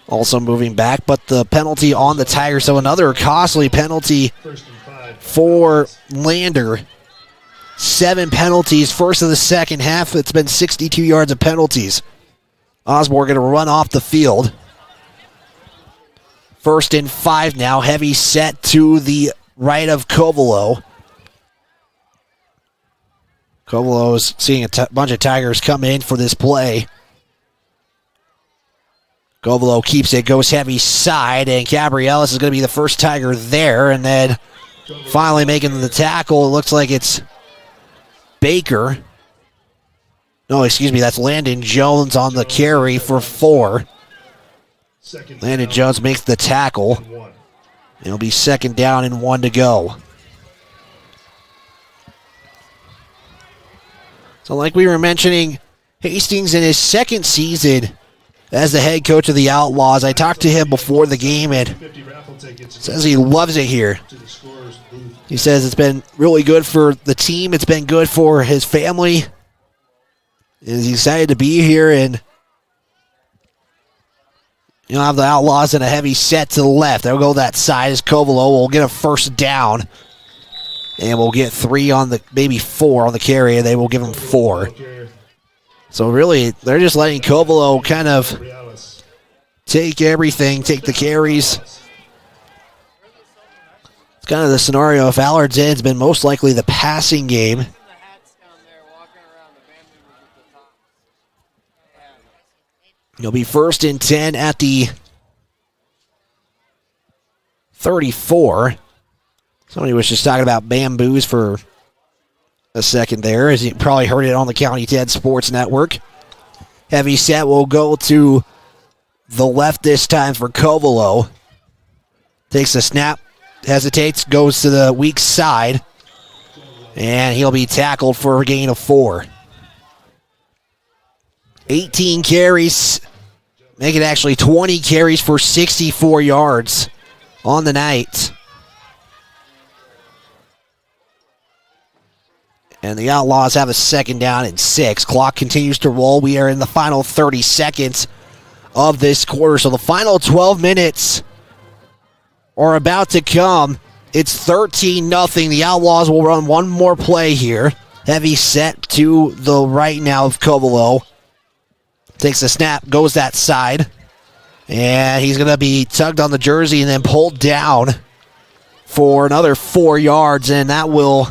also moving back, but the penalty on the Tigers, so another costly penalty for Lander. 7 penalties, first of the second half. It's been 62 yards of penalties. Osborne going to run off the field. 1st and 5 now. Heavy set to the right of Covelo. Covelo is seeing a bunch of Tigers come in for this play. Covelo keeps it, goes heavy side, and Gabrielis is going to be the first Tiger there. And then finally making the tackle, it looks like it's Baker. No, excuse me, that's Landon Jones on the carry for 4. Landon Jones makes the tackle. It'll be 2nd down and 1 to go. So like we were mentioning, Hastings in his 2nd season as the head coach of the Outlaws. I talked to him before the game and says he loves it here. He says it's been really good for the team. It's been good for his family. He's excited to be here, and you'll have the Outlaws in a heavy set to the left. They'll go that side as Covelo will get a first down. And we'll get 3 on the, maybe 4 on the carry, and they will give him 4. So really, they're just letting Covelo kind of take everything, take the carries. It's kind of the scenario. If Allard's in, it's been most likely the passing game. It'll be 1st and 10 at the 34. Somebody was just talking about bamboos for a second there, as you probably heard it on the County 10 Sports Network. Heavy set will go to the left this time for Covelo. Takes a snap, hesitates, goes to the weak side, and he'll be tackled for a gain of 4. 18 carries, make it actually 20 carries for 64 yards on the night. And the Outlaws have a 2nd down and 6. Clock continues to roll. We are in the final 30 seconds of this quarter. So the final 12 minutes are about to come. It's 13-0. The Outlaws will run one more play here. Heavy set to the right now of Covelo. Takes a snap, goes that side. And he's going to be tugged on the jersey and then pulled down for another 4 yards. And that will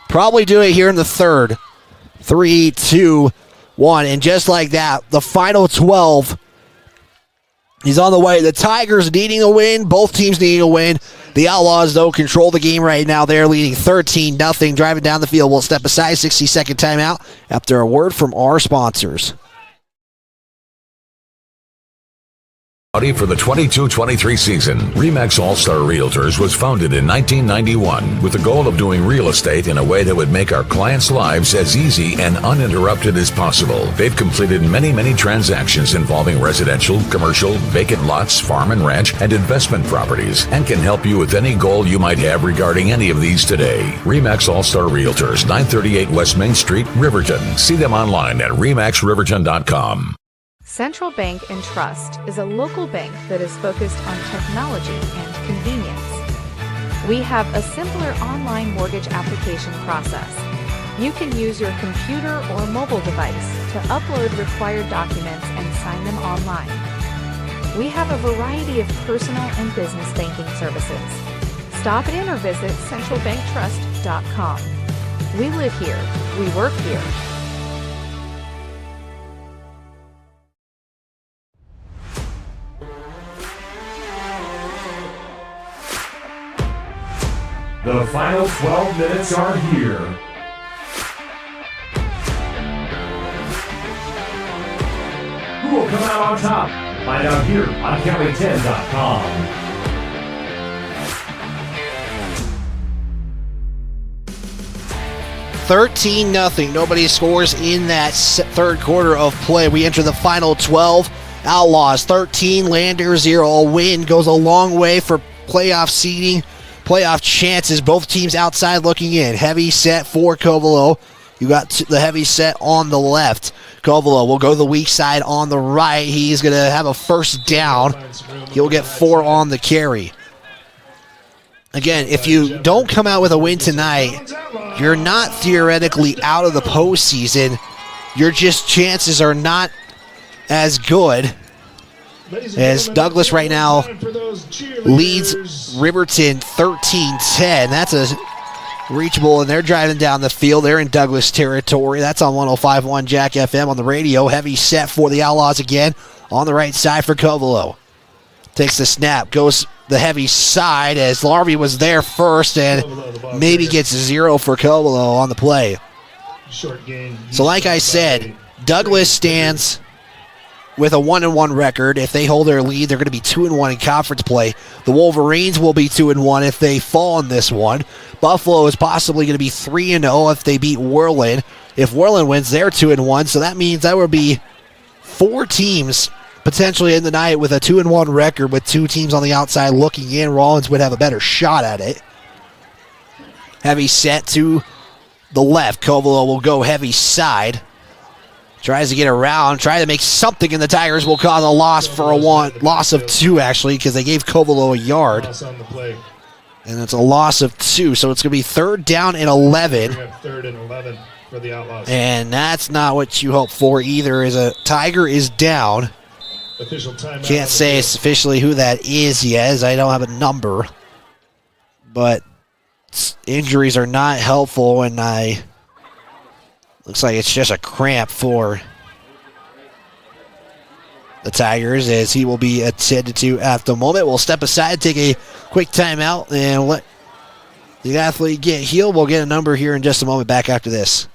probably do it here in the 3rd. 3, 2, 1. And just like that, the final 12. He's on the way. The Tigers needing a win. Both teams needing a win. The Outlaws, though, control the game right now. They're leading 13-0. Driving down the field. We'll step aside. 60-second timeout after a word from our sponsors. For the 22-23 season, RE/MAX All-Star Realtors was founded in 1991 with the goal of doing real estate in a way that would make our clients' lives as easy and uninterrupted as possible. They've completed many transactions involving residential, commercial, vacant lots, farm and ranch, and investment properties, and can help you with any goal you might have regarding any of these today. RE/MAX All-Star Realtors, 938 West Main Street, Riverton. See them online at remaxriverton.com. Central Bank and Trust is a local bank that is focused on technology and convenience. We have a simpler online mortgage application process. You can use your computer or mobile device to upload required documents and sign them online. We have a variety of personal and business banking services. Stop in or visit centralbanktrust.com. We live here. We work here. The final 12 minutes are here. Who will come out on top? Find out here on County10.com. $13-0. Nobody scores in that third quarter of play. We enter the final 12. Outlaws 13, Lander 0. A win goes a long way for playoff seeding, playoff chances. Both teams outside looking in. Heavy set for Covelo. You got the heavy set on the left. Covelo will go the weak side on the right. He's going to have a first down. He'll get 4 on the carry. Again, if you don't come out with a win tonight, you're not theoretically out of the postseason. Your just chances are not as good, as Douglas right now leads Riverton 13-10. That's a reachable, and they're driving down the field. They're in Douglas territory. That's on 105.1 Jack FM on the radio. Heavy set for the Outlaws again on the right side for Covelo. Takes the snap, goes the heavy side as Larvey was there first and maybe gets 0 for Covelo on the play. So like I said, Douglas stands with a 1-1 record. If they hold their lead, they're going to be 2-1 in conference play. The Wolverines will be 2-1 if they fall in this one. Buffalo is possibly going to be 3-0 if they beat Worland. If Worland wins, they're 2-1. So that means that would be 4 teams potentially in the night with a 2-1 record, with 2 teams on the outside looking in. Rawlins would have a better shot at it. Heavy set to the left. Covelo will go heavy side. Tries to get around, try to make something, and the Tigers will cause a loss for a loss of 2, actually, because they gave Covelo a yard. And it's a loss of 2, so it's going to be 3rd down and 11. 3rd and 11 for the Outlaws. And that's not what you hope for either, as a Tiger is down. Official timeout. Can't say officially who that is yet, as I don't have a number. But injuries are not helpful, and looks like it's just a cramp for the Tigers, as he will be attended to at the moment. We'll step aside, take a quick timeout, and let the athlete get healed. We'll get a number here in just a moment. Back after this.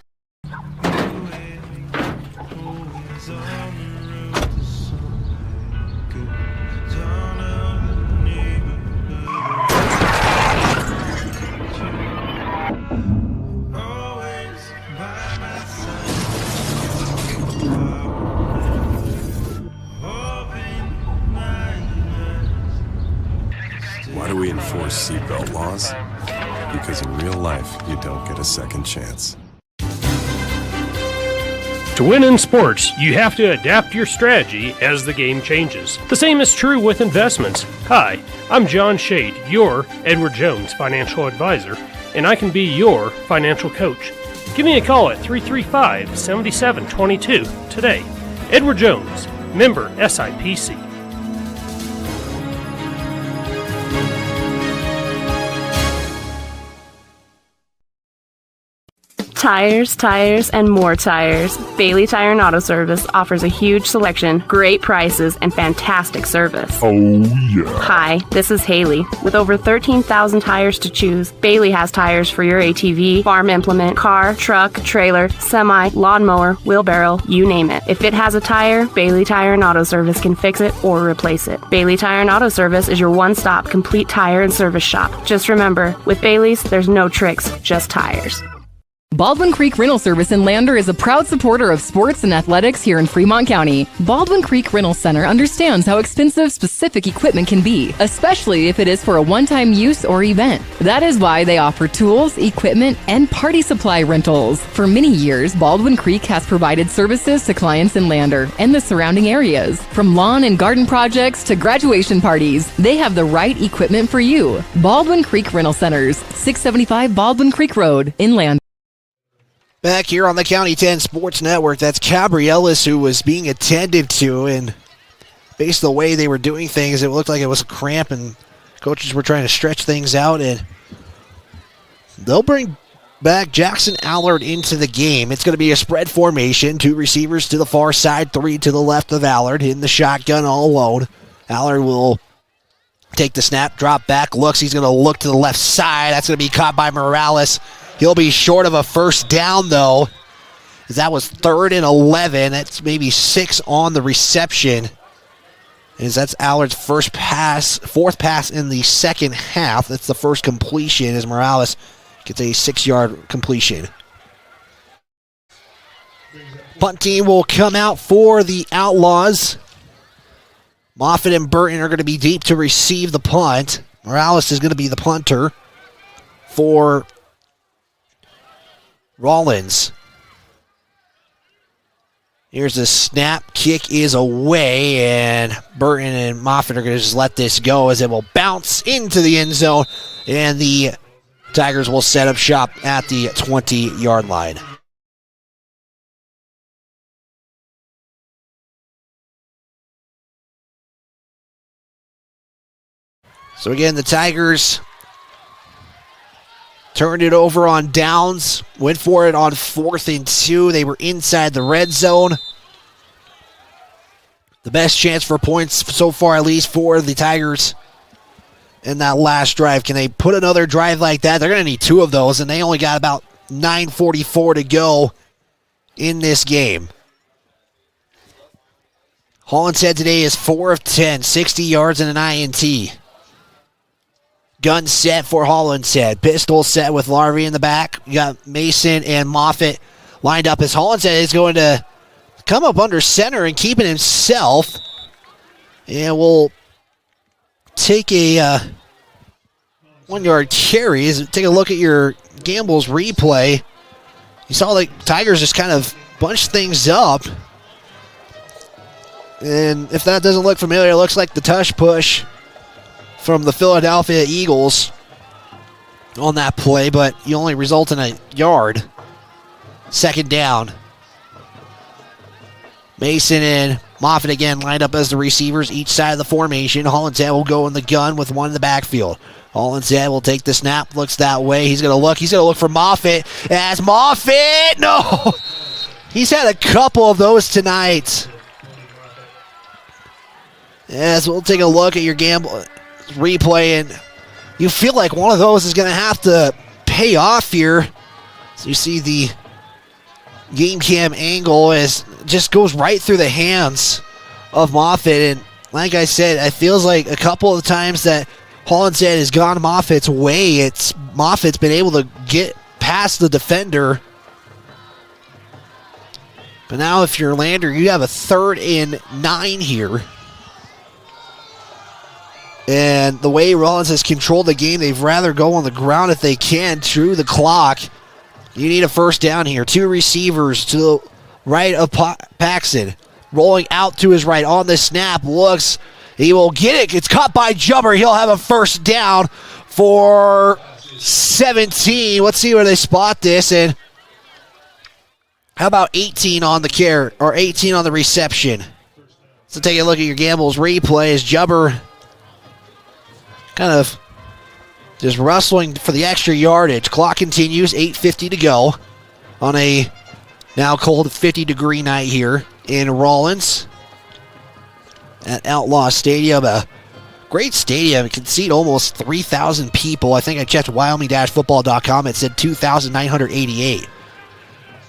Why do we enforce seatbelt laws? Because in real life, you don't get a second chance. To win in sports, you have to adapt your strategy as the game changes. The same is true with investments. Hi, I'm John Shade, your Edward Jones financial advisor, and I can be your financial coach. Give me a call at 335-7722 today. Edward Jones, member SIPC. Tires, and more tires. Bailey Tire and Auto Service offers a huge selection, great prices, and fantastic service. Oh, yeah. Hi, this is Haley. With over 13,000 tires to choose, Bailey has tires for your ATV, farm implement, car, truck, trailer, semi, lawnmower, wheelbarrow, you name it. If it has a tire, Bailey Tire and Auto Service can fix it or replace it. Bailey Tire and Auto Service is your one-stop complete tire and service shop. Just remember, with Bailey's, there's no tricks, just tires. Baldwin Creek Rental Service in Lander is a proud supporter of sports and athletics here in Fremont County. Baldwin Creek Rental Center understands how expensive specific equipment can be, especially if it is for a one-time use or event. That is why they offer tools, equipment, and party supply rentals. For many years, Baldwin Creek has provided services to clients in Lander and the surrounding areas. From lawn and garden projects to graduation parties, they have the right equipment for you. Baldwin Creek Rental Centers, 675 Baldwin Creek Road in Lander. Back here on the County 10 Sports Network, that's Cabrielis who was being attended to, and based on the way they were doing things, it looked like it was a cramp, and coaches were trying to stretch things out, and they'll bring back Jackson Allard into the game. It's going to be a spread formation. 2 receivers to the far side, 3 to the left of Allard in the shotgun all alone. Allard will take the snap, drop back, looks. He's going to look to the left side. That's going to be caught by Morales. He'll be short of a first down, though, as that was 3rd and 11. That's maybe 6 on the reception, as that's Allard's fourth pass in the second half. That's the first completion as Morales gets a 6-yard completion. Punt team will come out for the Outlaws. Moffitt and Burton are going to be deep to receive the punt. Morales is going to be the punter for Rawlins. Here's the snap. Kick is away, and Burton and Moffitt are going to just let this go as it will bounce into the end zone, and the Tigers will set up shop at the 20-yard line. So again, the Tigers turned it over on downs, went for it on 4th and 2. They were inside the red zone. The best chance for points so far, at least for the Tigers in that last drive. Can they put another drive like that? They're going to need 2 of those, and they only got about 9:44 to go in this game. Hollinshead today is 4 of 10, 60 yards and an INT. Gun set for Hollinshead. Pistol set with Larvey in the back. You got Mason and Moffitt lined up as Hollinshead is going to come up under center and keep it himself. And we'll take a 1-yard carry. Take a look at your Gamble's replay. You saw the Tigers just kind of bunch things up. And if that doesn't look familiar, it looks like the tush push from the Philadelphia Eagles on that play, but you only result in a yard. 2nd down. Mason and Moffitt again lined up as the receivers each side of the formation. Hollinshead will go in the gun with one in the backfield. Hollinshead will take the snap, looks that way. He's going to look for Moffitt. As Moffitt, no! He's had a couple of those tonight. As we'll take a look at your Gamble replay, and you feel like one of those is going to have to pay off here. So you see the game cam angle as just goes right through the hands of Moffitt, and like I said, it feels like a couple of times that Hollinshead has gone Moffitt's way. Moffitt's been able to get past the defender. But now if you're Lander, you have a 3rd and 9 here. And the way Rawlins has controlled the game, they'd rather go on the ground if they can through the clock. You need a first down here. 2 receivers to the right of Paxton. Rolling out to his right on the snap. Looks. He will get it. It's caught by Jumper. He'll have a first down for 17. Let's see where they spot this. And how about 18 on the carry, or 18 on the reception? So take a look at your Gamble's replay as Jumper kind of just rustling for the extra yardage. Clock continues, 8:50 to go on a now cold 50-degree night here in Rawlins at Outlaw Stadium. A great stadium. It can seat almost 3,000 people. I think I checked Wyoming-football.com. It said 2,988.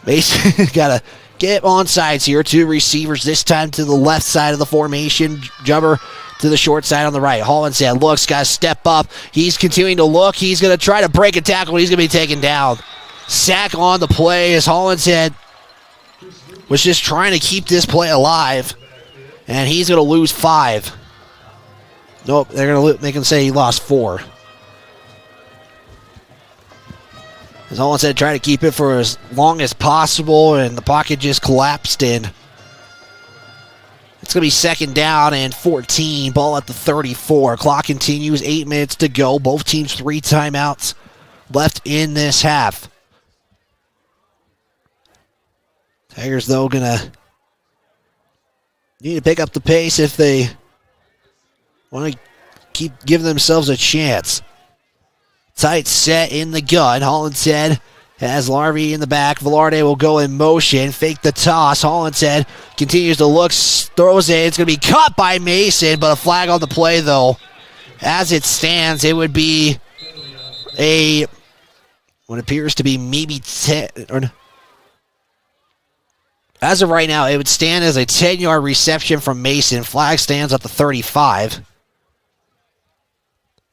Mason got to get on sides here. 2 receivers, this time to the left side of the formation. Jumper to the short side on the right. Hollinshead looks, got to step up. He's continuing to look. He's going to try to break a tackle. He's going to be taken down. Sack on the play as Hollinshead was just trying to keep this play alive. And he's going to lose 5. Nope, they're going to make him say he lost 4. As Hollinshead tried to keep it for as long as possible, and the pocket just collapsed in. It's going to be 2nd down and 14. Ball at the 34. Clock continues. 8 minutes to go. Both teams 3 timeouts left in this half. Tigers, though, going to need to pick up the pace if they want to keep giving themselves a chance. Tight set in the gun. Hollinshead has Larvey in the back. Velarde will go in motion. Fake the toss. Hollinshead continues to look. Throws it. It's going to be caught by Mason, but a flag on the play, though. As it stands, it would be what appears to be maybe 10. As of right now, it would stand as a 10-yard reception from Mason. Flag stands at the 35.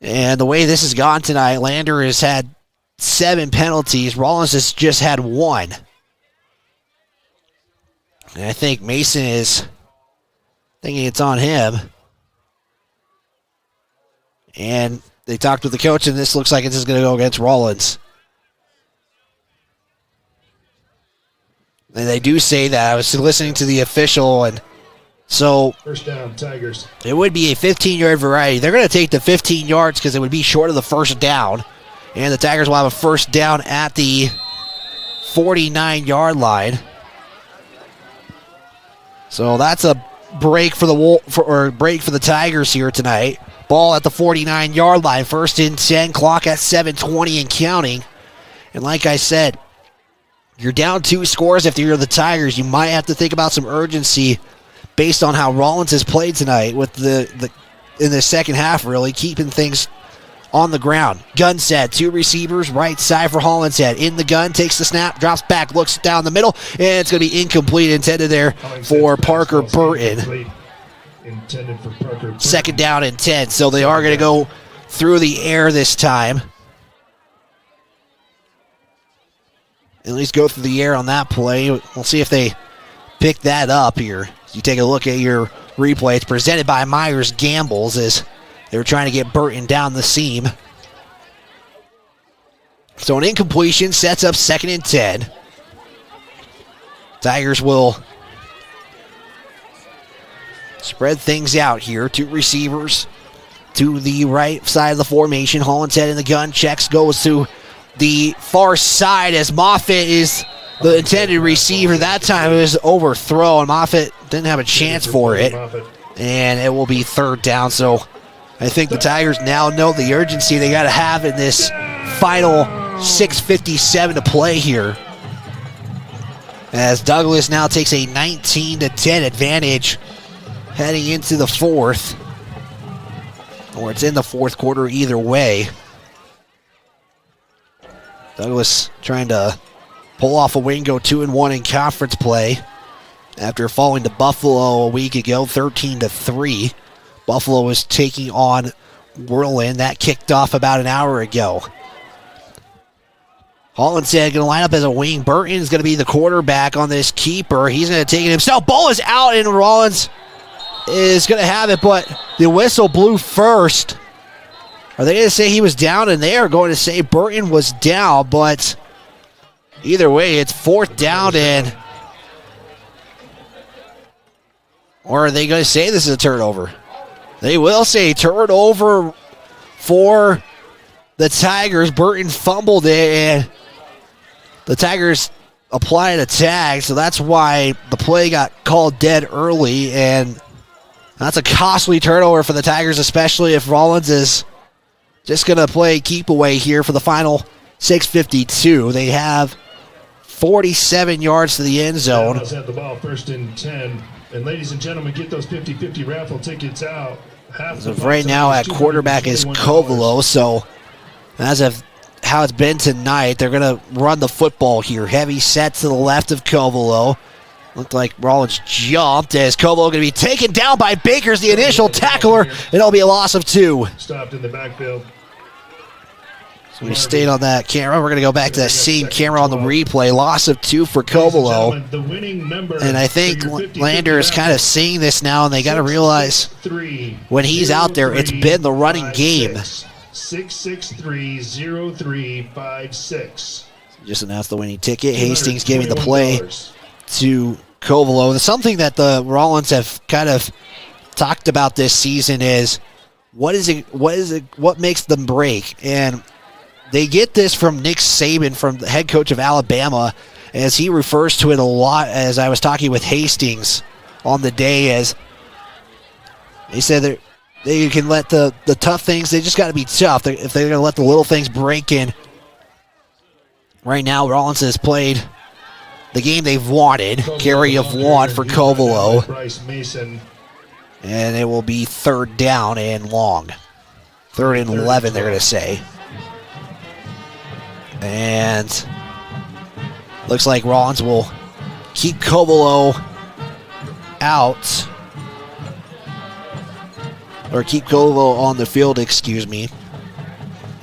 And the way this has gone tonight, Lander has had 7 penalties. Rawlins has just had 1. And I think Mason is thinking it's on him. And they talked with the coach, and this looks like it's just going to go against Rawlins. And they do say that. I was listening to the official, and so First down, Tigers. it would be a 15-yard variety. They're going to take the 15 yards because it would be short of the first down. And the Tigers will have a first down at the 49-yard line. So that's a break for the Tigers here tonight. Ball at the 49-yard line. First and 10. Clock at 7:20 and counting. And like I said, you're down 2 scores. If you're the Tigers, you might have to think about some urgency based on how Rawlins has played tonight with in the second half, really keeping things on the ground. Gun set, 2 receivers, right side for Hollinshead. In the gun, takes the snap, drops back, looks down the middle, and it's going to be incomplete, intended there for Parker Burton. Intended for Parker Burton. Second down and 10, so they are going to go through the air this time. At least go through the air on that play. We'll see if they pick that up here. You take a look at your replay. It's presented by Myers Gambles as they were trying to get Burton down the seam. So an incompletion sets up second and 10. Tigers will spread things out here. 2 receivers to the right side of the formation. Hollinshead in the gun. Checks, goes to the far side as Moffitt is the intended receiver. That time it was overthrown. Moffitt didn't have a chance for it. And it will be third down. So I think the Tigers now know the urgency they got to have in this final 6:57 to play here. As Douglas now takes a 19-10 advantage heading into the fourth. Or it's in the fourth quarter either way. Douglas trying to pull off a win, go 2-1 in conference play after falling to Buffalo a week ago, 13-3. Buffalo was taking on Whirlwind. That kicked off about an hour ago. Hollinshead going to line up as a wing. Burton's going to be the quarterback on this keeper. He's going to take it himself. Ball is out, and Rawlins is going to have it, but the whistle blew first. Are they going to say he was down? And they are going to say Burton was down, but either way, it's fourth down, and or are they going to say this is a turnover? They will say turnover for the Tigers. Burton fumbled it, and the Tigers applied a tag, so that's why the play got called dead early, and that's a costly turnover for the Tigers, especially if Rawlins is just going to play keep away here for the final 6:52. They have 47 yards to the end zone. Outlaws have the ball, first and 10. And ladies and gentlemen, get those 50-50 raffle tickets out. As of right now, at quarterback is Kovalo, so as of how it's been tonight, they're going to run the football here. Heavy set to the left of Kovalo. Looked like Rawlins jumped as Kovalo going to be taken down by Bakers, the initial tackler, and it'll be a loss of 2. Stopped in the backfield. So we stayed on that camera. We're going to go back to that same camera on the replay. Loss of 2 for Kovalo. And I think Lander is kind of seeing this now, and they got to realize when he's out there, it's been the running game. 663-0356. Just announced the winning ticket. Hastings giving the play to Kovalo. Something that the Rawlins have kind of talked about this season is what makes them break? And they get this from Nick Saban, from the head coach of Alabama, as he refers to it a lot as I was talking with Hastings on the day, as they said they can let the tough things, they just got to be tough. If they're going to let the little things break in. Right now, Rawlins has played the game they've wanted. Carry of one for Covelo. And it will be 3rd down and long. 3rd and 11, they're going to say. And looks like Rawlins will keep Covelo out. Or keep Covelo on the field, excuse me.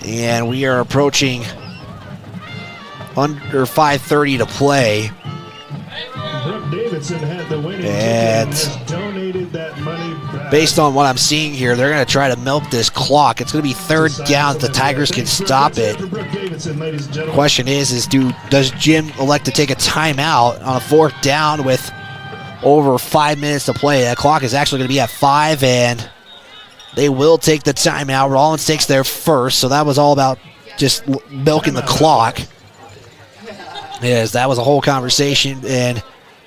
And we are approaching under 5:30 to play. And based on what I'm seeing here, they're going to try to milk this clock. It's going to be 3rd down if the Tigers can stop it. The question is does Jim elect to take a timeout on a 4th down with over 5 minutes to play? That clock is actually going to be at 5, and they will take the timeout. Rawlins takes their first, so that was all about just milking the clock. Yes, that was a whole conversation, and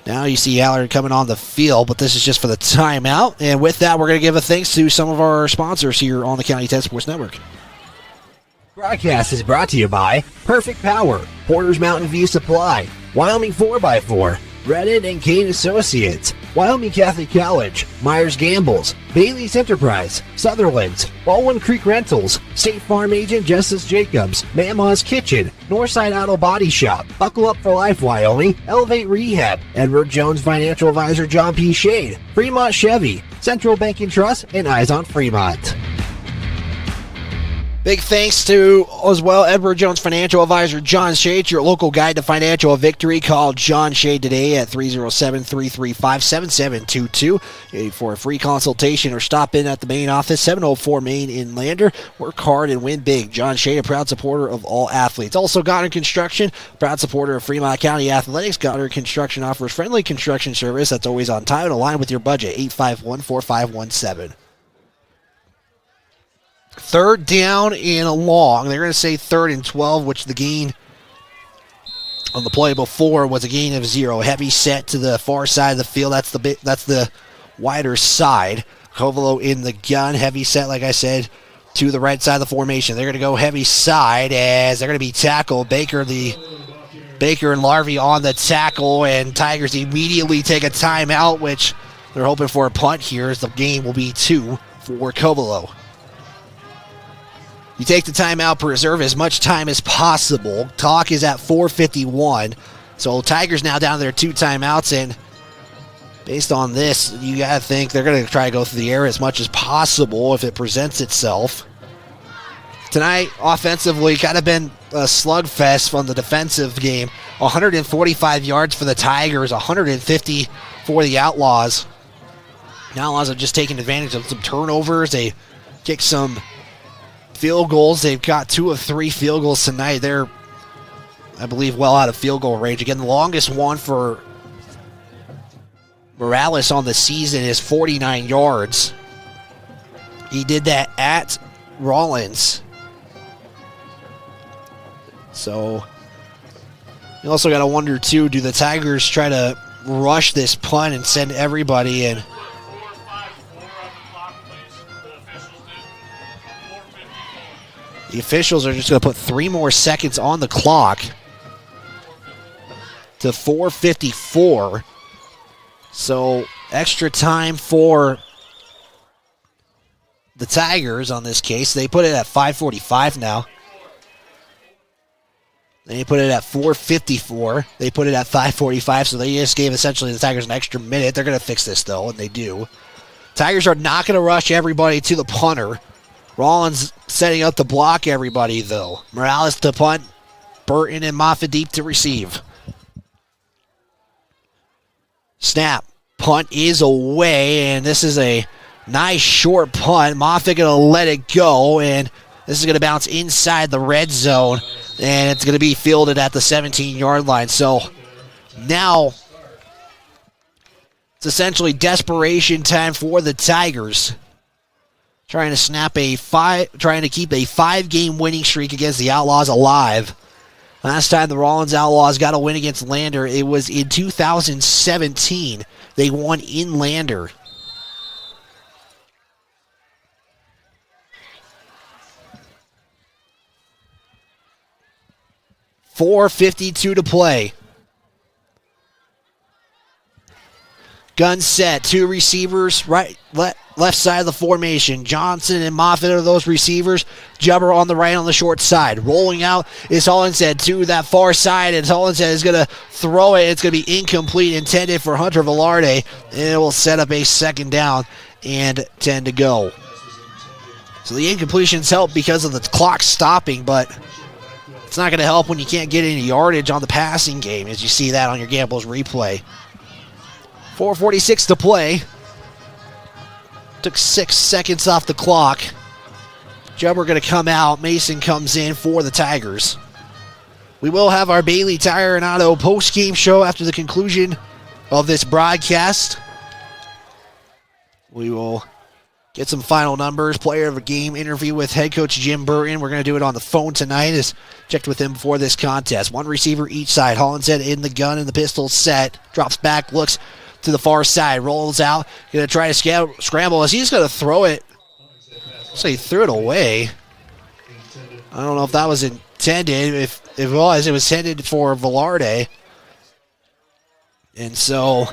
now you see Allard coming on the field, but this is just for the timeout. And with that, we're going to give a thanks to some of our sponsors here on the County 10 Sports Network. Broadcast is brought to you by Perfect Power, Porter's Mountain View Supply, Wyoming 4x4, Redden and Kane Associates, Wyoming Catholic College, Myers Gambles, Bailey's Enterprise, Sutherland's, Baldwin Creek Rentals, State Farm Agent Justice Jacobs, Mama's Kitchen, Northside Auto Body Shop, Buckle Up for Life Wyoming, Elevate Rehab, Edward Jones Financial Advisor John P. Shade, Fremont Chevy, Central Bank and Trust, and Eyes on Fremont. Big thanks to, as well, Edward Jones Financial Advisor John Shade, your local guide to financial victory. Call John Shade today at 307-335-7722 for a free consultation, or stop in at the main office, 704 Main in Lander. Work hard and win big. John Shade, a proud supporter of all athletes. Also, Goddard Construction, proud supporter of Fremont County Athletics. Goddard Construction offers friendly construction service that's always on time and aligned with your budget. 851-4517. 3rd down and long. They're going to say 3rd and 12, which the gain on the play before was a gain of 0. Heavy set to the far side of the field. That's the wider side. Covelo in the gun. Heavy set, like I said, to the right side of the formation. They're going to go heavy side as they're going to be tackled. Baker and Larvey on the tackle, and Tigers immediately take a timeout, which they're hoping for a punt here, as the game will be 2 for Covelo. You take the timeout, preserve as much time as possible. Clock is at 4:51. So Tigers now down to their 2 timeouts, and based on this, you got to think they're going to try to go through the air as much as possible if it presents itself. Tonight, offensively, kind of been a slugfest from the defensive game. 145 yards for the Tigers, 150 for the Outlaws. The Outlaws have just taken advantage of some turnovers. They kicked some field goals. They've got 2 of 3 field goals tonight. They're, I believe, well out of field goal range. Again, the longest one for Morales on the season is 49 yards. He did that at Rawlins. So you also got to wonder, too, do the Tigers try to rush this punt and send everybody in? The officials are just going to put 3 more seconds on the clock to 4:54. So extra time for the Tigers on this case. They put it at 5:45 now. They put it at 4:54. They put it at 5:45, so they just gave essentially the Tigers an extra minute. They're going to fix this, though, and they do. Tigers are not going to rush everybody to the punter. Rawlins setting up to block everybody, though. Morales to punt. Burton and Moffitt deep to receive. Snap. Punt is away, and this is a nice short punt. Moffitt going to let it go, and this is going to bounce inside the red zone, and it's going to be fielded at the 17-yard line. So now it's essentially desperation time for the Tigers. Trying to keep a 5-game winning streak against the Outlaws alive. Last time the Rawlins Outlaws got a win against Lander, it was in 2017. They won in Lander. .452 to play. Gun set, 2 receivers, right, left side of the formation. Johnson and Moffitt are those receivers. Jubber on the right on the short side. Rolling out is Hollinshead to that far side, and Hollinshead is going to throw it. It's going to be incomplete, intended for Hunter Velarde, and it will set up a second down and 10 to go. So the incompletions help because of the clock stopping, but it's not going to help when you can't get any yardage on the passing game, as you see that on your Gambles replay. 4:46 to play. Took 6 seconds off the clock. Jubber going to come out. Mason comes in for the Tigers. We will have our Bailey Tire and Auto post-game show after the conclusion of this broadcast. We will get some final numbers. Player of the game interview with head coach Jim Burton. We're going to do it on the phone tonight. As checked with him before this contest. 1 receiver each side. Hollinshead in the gun and the pistol set. Drops back, looks to the far side, rolls out, going to try to scramble as he's going to throw it. So he threw it away. I don't know if that was intended. If it was intended for Velarde. And so,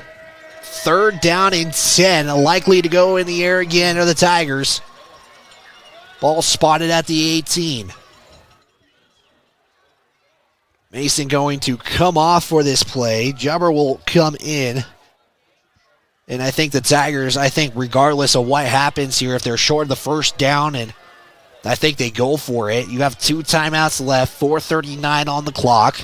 3rd down and 10, likely to go in the air again are the Tigers. Ball spotted at the 18. Mason going to come off for this play. Jubber will come in. And I think the Tigers, regardless of what happens here, if they're short of the first down, and I think they go for it. You have 2 timeouts left, 4:39 on the clock.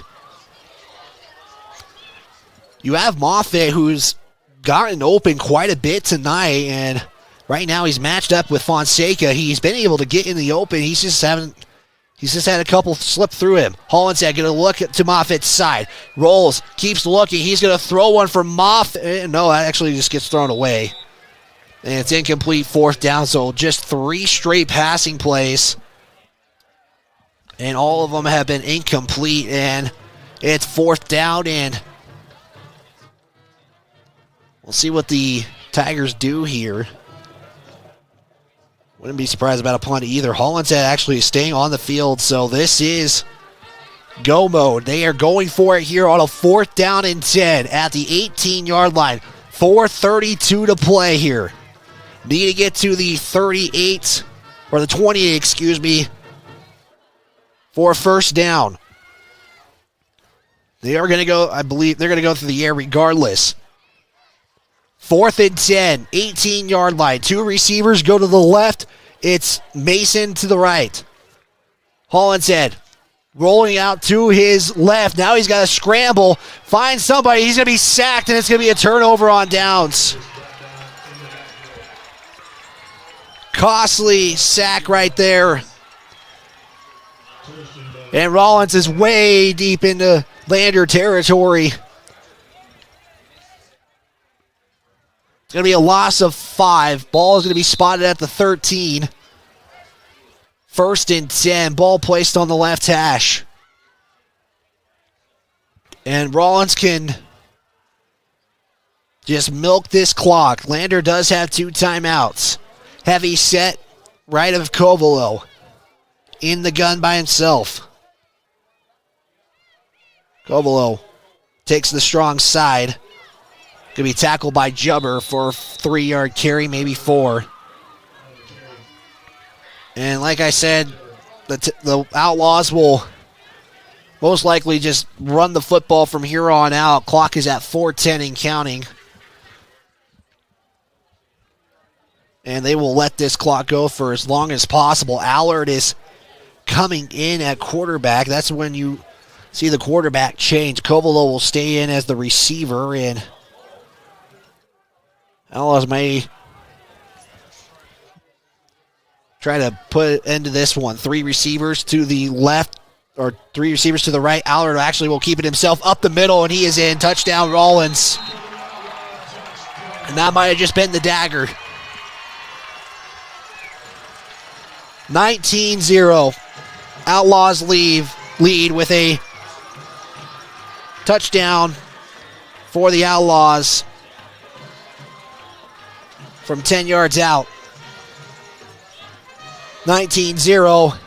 You have Moffitt, who's gotten open quite a bit tonight, and right now he's matched up with Fonseca. He's been able to get in the open. He's just had a couple slip through him. Hollinshead going to look to Moffitt's side. Rolls, keeps looking. He's going to throw one for Moffitt. No, that actually just gets thrown away. And it's incomplete, 4th down. So just 3 straight passing plays. And all of them have been incomplete. And it's 4th down. And we'll see what the Tigers do here. Wouldn't be surprised about a punt either. Hollinshead actually staying on the field, so this is go mode. They are going for it here on a 4th down and 10 at the 18-yard line. 4:32 to play here. Need to get to the 38, or the 28, excuse me, for a first down. They are going to go, I believe, they're going to go through the air regardless. 4th and 10, 18-yard line. 2 receivers go to the left. It's Mason to the right. Hollinshead rolling out to his left. Now he's got to scramble, find somebody. He's going to be sacked, and it's going to be a turnover on downs. Costly sack right there. And Rawlins is way deep into Lander territory. It's going to be a loss of 5. Ball is going to be spotted at the 13. 1st and 10. Ball placed on the left hash. And Rawlins can just milk this clock. Lander does have 2 timeouts. Heavy set right of Covelo. In the gun by himself. Covelo takes the strong side. Going to be tackled by Jubber for a 3-yard carry, maybe 4. And like I said, the Outlaws will most likely just run the football from here on out. Clock is at 4:10 and counting. And they will let this clock go for as long as possible. Allard is coming in at quarterback. That's when you see the quarterback change. Covelo will stay in as the receiver, and Outlaws may try to put into this one. 3 receivers to the left, or 3 receivers to the right. Allard actually will keep it himself up the middle, and he is in. Touchdown, Rawlins. And that might have just been the dagger. 19-0. Outlaws lead with a touchdown for the Outlaws from 10 yards out. 19-0.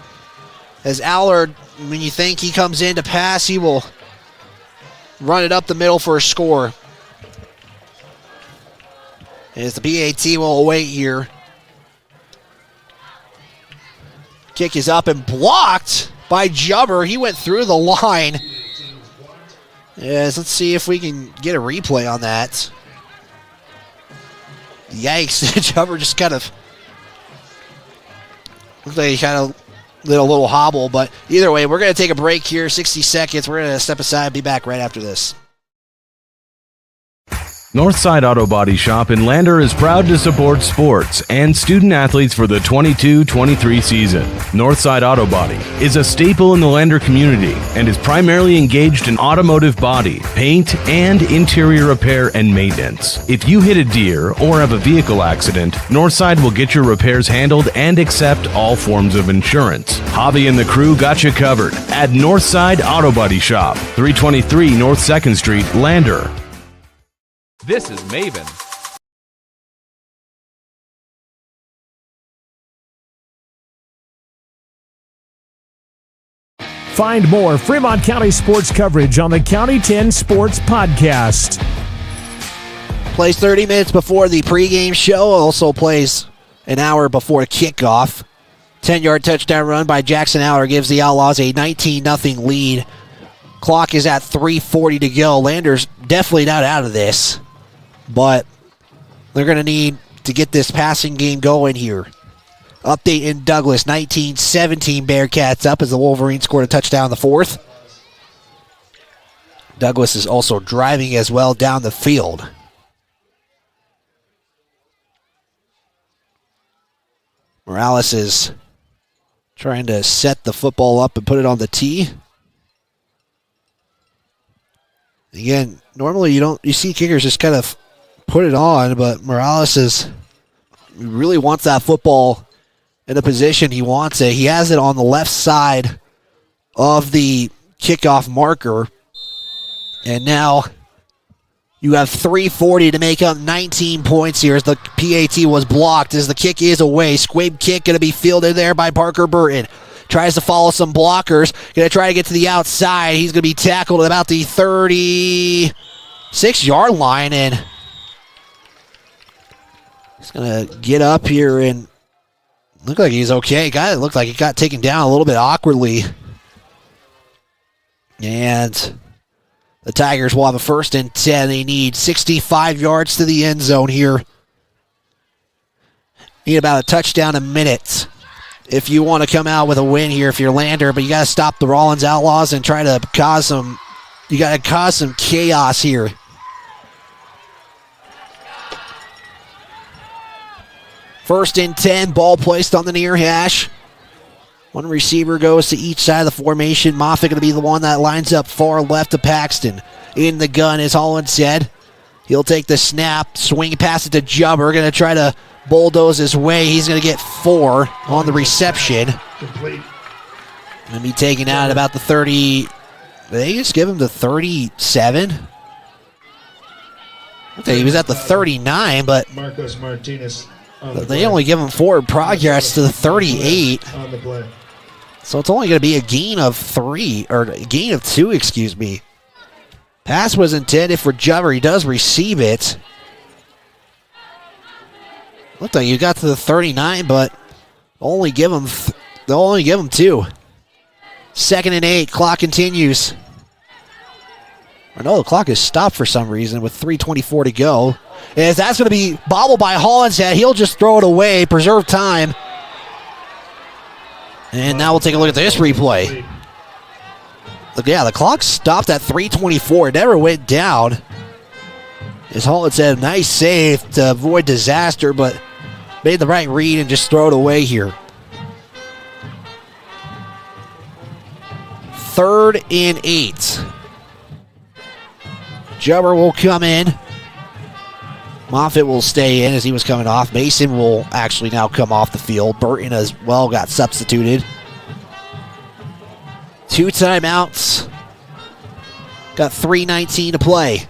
As Allard, when you think he comes in to pass, he will run it up the middle for a score. As the PAT will await here. Kick is up and blocked by Jubber. He went through the line. Yes, let's see if we can get a replay on that. Yikes. Jubber just kind of looked like he kind of did a little hobble, but either way, we're going to take a break here, 60 seconds. We're going to step aside and be back right after this. Northside Auto Body Shop in Lander is proud to support sports and student athletes for the 22-23 season. Northside Auto Body is a staple in the Lander community and is primarily engaged in automotive body, paint, and interior repair and maintenance. If you hit a deer or have a vehicle accident, Northside will get your repairs handled and accept all forms of insurance. Javi and the crew got you covered at Northside Auto Body Shop, 323 North 2nd Street, Lander. This is Maven. Find more Fremont County sports coverage on the County 10 Sports Podcast. Plays 30 minutes before the pregame show. Also plays an hour before kickoff. 10-yard touchdown run by Jackson Allard gives the Outlaws a 19-0 lead. Clock is at 3:40 to go. Lander's definitely not out of this, but they're going to need to get this passing game going here. Update in Douglas, 19-17 Bearcats up as the Wolverines scored a touchdown in the fourth. Douglas is also driving as well down the field. Morales is trying to set the football up and put it on the tee. Again, normally you see kickers just kind of put it on, but Morales really wants that football in the position he wants it. He has it on the left side of the kickoff marker. And now you have 3:40 to make up 19 points here as the PAT was blocked as the kick is away. Squib kick going to be fielded there by Parker Burton. Tries to follow some blockers. Going to try to get to the outside. He's going to be tackled at about the 36-yard line. And he's going to get up here and look like he's okay. It looked like he got taken down a little bit awkwardly. And the Tigers will have a 1st and 10. They need 65 yards to the end zone here. Need about a touchdown a minute if you want to come out with a win here if you're Lander, but you got to stop the Rawlins Outlaws and try to cause some chaos here. First and 10, ball placed on the near hash. One receiver goes to each side of the formation. Moffitt going to be the one that lines up far left to Paxton. In the gun, as Holland said. He'll take the snap, swing, pass it to Jubber. Going to try to bulldoze his way. He's going to get 4 on the reception. Complete. Going to be taken out at about the 30. Did they just give him the 37? Okay, he was at the 39, but Marcos Martinez. They only give him forward progress to the 38. On the play. So it's only going to be a gain of 2, excuse me. Pass was intended for Jubber. He does receive it. Looked like you got to the 39, but they'll only give him 2. 2nd and 8. Clock continues. I know the clock is stopped for some reason with 3:24 to go. As that's going to be bobbled by Hollinshead. He'll just throw it away, preserve time. And now we'll take a look at this replay. Look, yeah, the clock stopped at 3:24. It never went down. As Hollinshead, nice save to avoid disaster, but made the right read and just throw it away here. 3rd and 8. Jubber will come in. Moffitt will stay in as he was coming off. Mason will actually now come off the field. Burton as well got substituted. 2 timeouts Got 3:19 to play.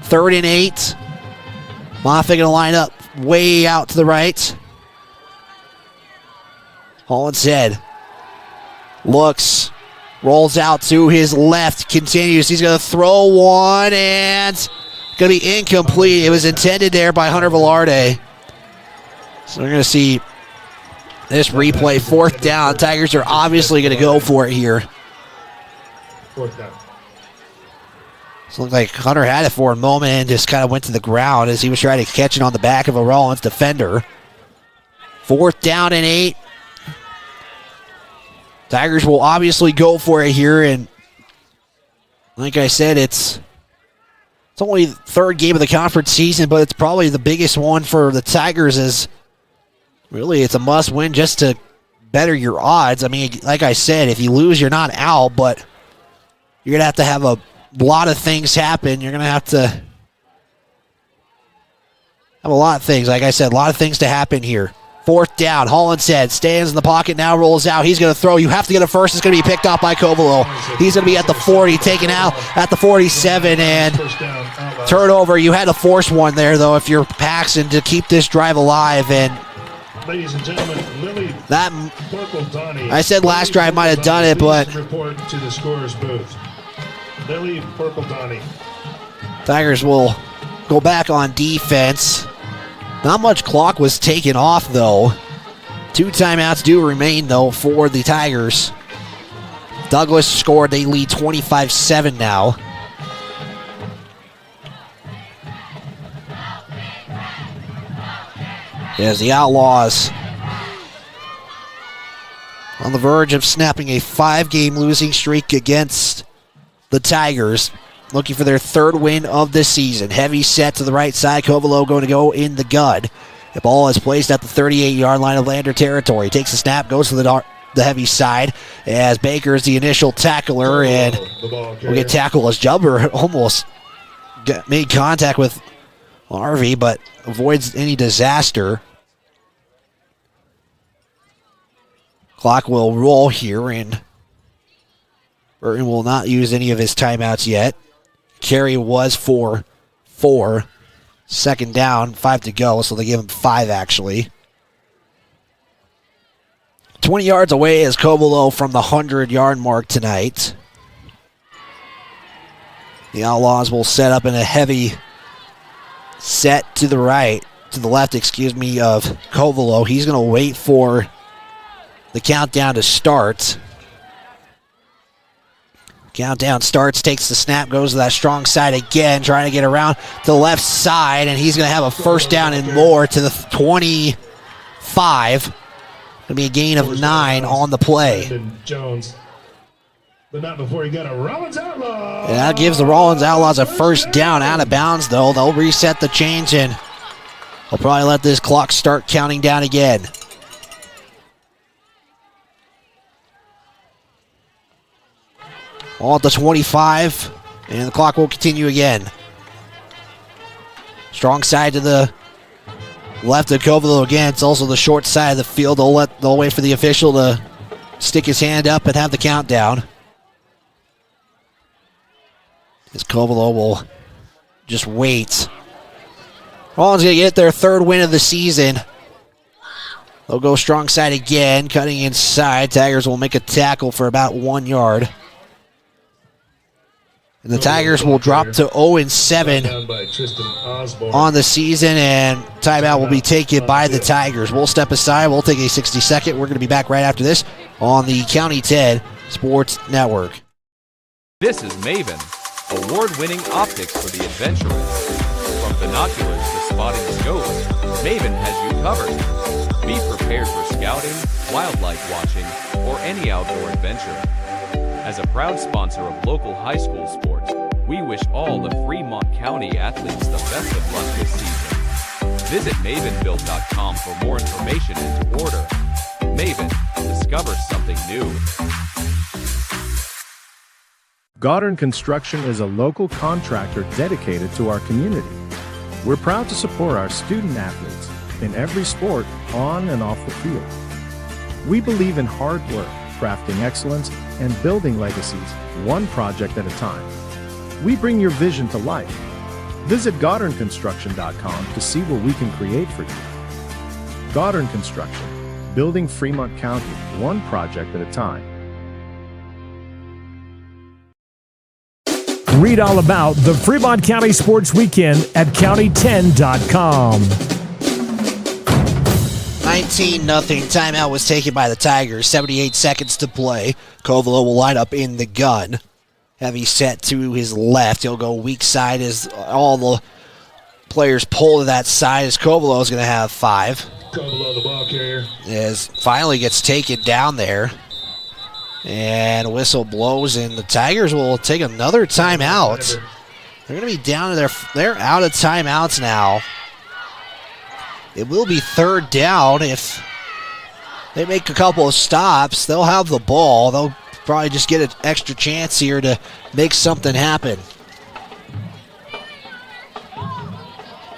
3rd and 8. Moffitt going to line up way out to the right. Hollinshead looks, rolls out to his left, continues. He's going to throw one, and going to be incomplete. It was intended there by Hunter Velarde. So we're going to see this replay. 4th down. Tigers are obviously going to go for it here. 4th down. So it looked like Hunter had it for a moment and just kind of went to the ground as he was trying to catch it on the back of a Rawlins defender. 4th down and 8. Tigers will obviously go for it here, and like I said, it's only the 3rd game of the conference season, but it's probably the biggest one for the Tigers. As really it's a must-win just to better your odds. I mean, like I said, if you lose, you're not out, but you're going to have a lot of things happen. You're going to have a lot of things. Like I said, a lot of things to happen here. 4th down. Hollinshead stands in the pocket, now rolls out. He's going to throw. You have to get it first. It's going to be picked off by Covelo. He's going to be at the 40, taken out at the 47, and turnover. You had to force one there, though, if you're Paxton, to keep this drive alive. And ladies and gentlemen, Lily that Purple-Donnie. I said last drive might have done it, but report to the scorer's booth. Lily Purple-Donnie. Tigers will go back on defense. Not much clock was taken off, though. 2 timeouts do remain, though, for the Tigers. Douglas scored. They lead 25-7 now. As the Outlaws on the verge of snapping a 5-game losing streak against the Tigers, looking for their 3rd win of the season. Heavy set to the right side. Covelo going to go in the gun. The ball is placed at the 38-yard line of Lander territory. Takes the snap, goes to the heavy side as Baker is the initial tackler, and will get tackled as Jubber almost made contact with Harvey, but avoids any disaster. Clock will roll here, and Burton will not use any of his timeouts yet. Carry was for 4. 2nd down, 5 to go, so they give him 5 actually. 20 yards away is Covelo from the 100-yard mark tonight. The Outlaws will set up in a heavy set to the left, of Covelo. He's going to wait for the countdown to start. Countdown starts, takes the snap, goes to that strong side again, trying to get around to the left side, and he's going to have a 1st down and more to the 25. Going to be a gain of 9 on the play. Jones, but not before he got a Rawlins Outlaw. And that gives the Rawlins Outlaws a 1st down out of bounds, though. They'll reset the change, and they'll probably let this clock start counting down again. All at the 25, and the clock will continue again. Strong side to the left of Covelo again. It's also the short side of the field. They'll wait for the official to stick his hand up and have the countdown. As Covelo will just wait. Rawlins going to get their 3rd win of the season. They'll go strong side again, cutting inside. Tigers will make a tackle for about 1 yard. And the Tigers will drop to 0-7 on the season, and timeout will be taken by the Tigers. We'll step aside. We'll take a 60-second. We're going to be back right after this on the County 10 Sports Network. This is Maven, award-winning optics for the adventurous. From binoculars to spotting scopes, Maven has you covered. Be prepared for scouting, wildlife watching, or any outdoor adventure. As a proud sponsor of local high school sports, we wish all the Fremont County athletes the best of luck this season. Visit mavenbuild.com for more information and to order. Maven, discover something new. Goddard Construction is a local contractor dedicated to our community. We're proud to support our student athletes in every sport on and off the field. We believe in hard work, crafting excellence, and building legacies one project at a time. We bring your vision to life. Visit GoddardConstruction.com to see what we can create for you. Goddard Construction, building Fremont County, one project at a time. Read all about the Fremont County Sports Weekend at county10.com. 19-0 timeout was taken by the Tigers. 78 seconds to play. Covelo will line up in the gun. Heavy set to his left. He'll go weak side as all the players pull to that side as Covelo is going to have 5. Covelo, the ball carrier. As finally gets taken down there. And whistle blows, and the Tigers will take another timeout. They're going to be down to they're out of timeouts now. It will be third down. If they make a couple of stops, they'll have the ball. They'll probably just get an extra chance here to make something happen.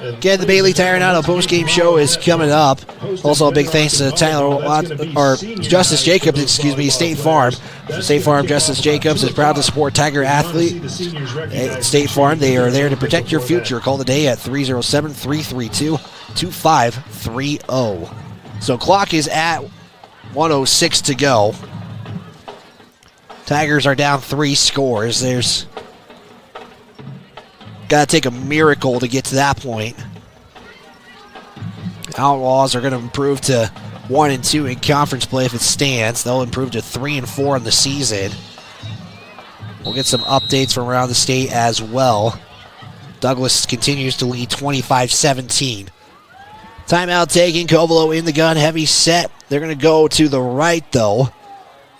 Again, the Bailey Tire and Auto post-game show is coming up. Also, a big thanks to Justice Jacobs, State Farm. State Farm Justice Jacobs is proud to support Tiger athletes. State Farm, they are there to protect your future. Call today at 307-332-2530. So clock is at 1:06 to go. Tigers are down 3 scores. There's got to take a miracle to get to that point. Outlaws are going to improve to 1-2 in conference play if it stands. They'll improve to 3-4 in the season. We'll get some updates from around the state as well. Douglas continues to lead 25-17. Timeout taken. Covelo in the gun. Heavy set. They're going to go to the right, though,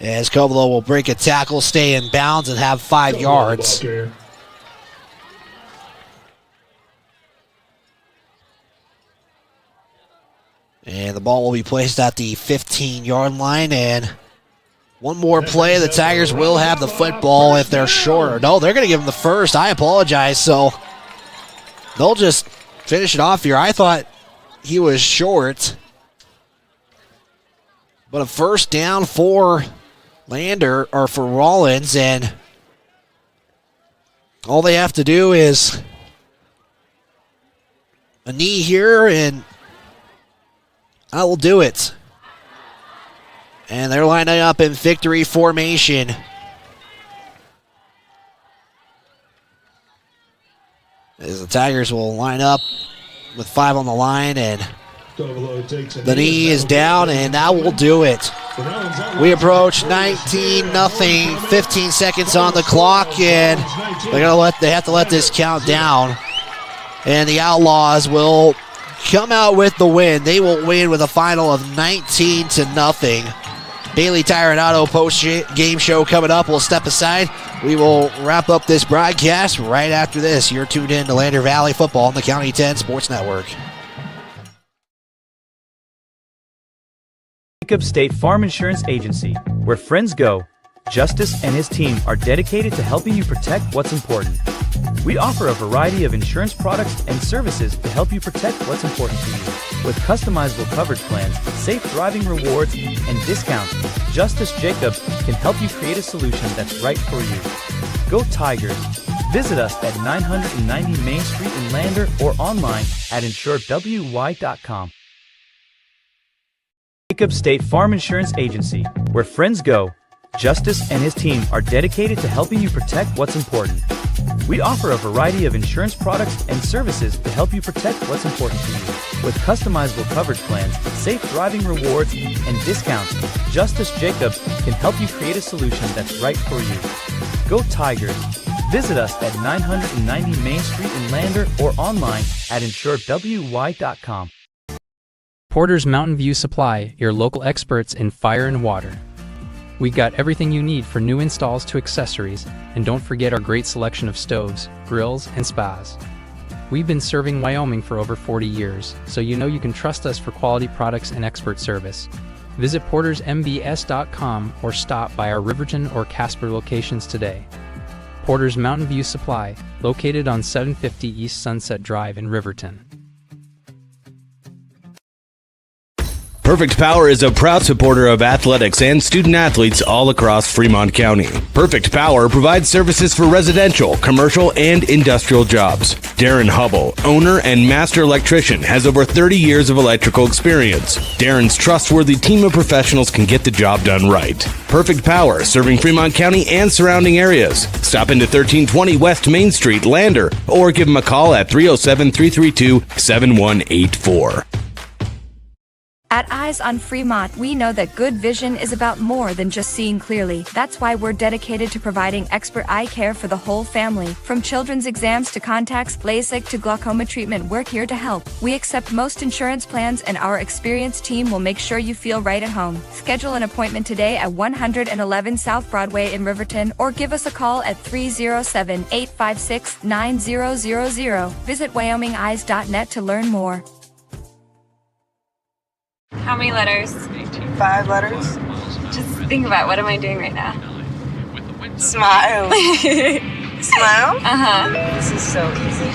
as Covelo will break a tackle, stay in bounds, and have 5 yards. And the ball will be placed at the 15-yard line. And one more play. The Tigers will have the football if they're short. No, they're going to give them the first. I apologize. So they'll just finish it off here. I thought he was short. But a first down for Lander, or for Rawlins. And all they have to do is a knee here, and I will do it. And they're lining up in victory formation. As the Tigers will line up with 5 on the line, and the knee is down, and that will do it. We approach 19-0, 15 seconds on the clock, and they have to let this count down. And the Outlaws will come out with the win. They will win with a final of 19-0. Bailey Tire and Auto post-game show coming up. We'll step aside. We will wrap up this broadcast right after this. You're tuned in to Lander Valley Football on the County 10 Sports Network. Jacob State Farm Insurance Agency, where friends go. Justice and his team are dedicated to helping you protect what's important. We offer a variety of insurance products and services to help you protect what's important to you. With customizable coverage plans, safe driving rewards, and discounts, Justice Jacobs can help you create a solution that's right for you. Go Tigers! Visit us at 990 Main Street in Lander or online at insuredwy.com. Jacob State Farm Insurance Agency, where friends go. Justice and his team are dedicated to helping you protect what's important. We offer a variety of insurance products and services to help you protect what's important to you. With customizable coverage plans, safe driving rewards, and discounts, Justice Jacobs can help you create a solution that's right for you. Go Tigers! Visit us at 990 Main Street in Lander or online at insuredwy.com. Porter's Mountain View Supply, your local experts in fire and water. We got everything you need for new installs to accessories, and don't forget our great selection of stoves, grills, and spas. We've been serving Wyoming for over 40 years, so you know you can trust us for quality products and expert service. Visit portersmbs.com or stop by our Riverton or Casper locations today. Porter's Mountain View Supply, located on 750 East Sunset Drive in Riverton. Perfect Power is a proud supporter of athletics and student athletes all across Fremont County. Perfect Power provides services for residential, commercial, and industrial jobs. Darren Hubble, owner and master electrician, has over 30 years of electrical experience. Darren's trustworthy team of professionals can get the job done right. Perfect Power, serving Fremont County and surrounding areas. Stop into 1320 West Main Street, Lander, or give them a call at 307-332-7184. At Eyes on Fremont, we know that good vision is about more than just seeing clearly. That's why we're dedicated to providing expert eye care for the whole family. From children's exams to contacts, LASIK to glaucoma treatment, we're here to help. We accept most insurance plans, and our experienced team will make sure you feel right at home. Schedule an appointment today at 111 South Broadway in Riverton, or give us a call at 307-856-9000. Visit WyomingEyes.net to learn more. How many letters? 5 letters. Just think about, what am I doing right now? Smile. Smile? Uh-huh. This is so easy.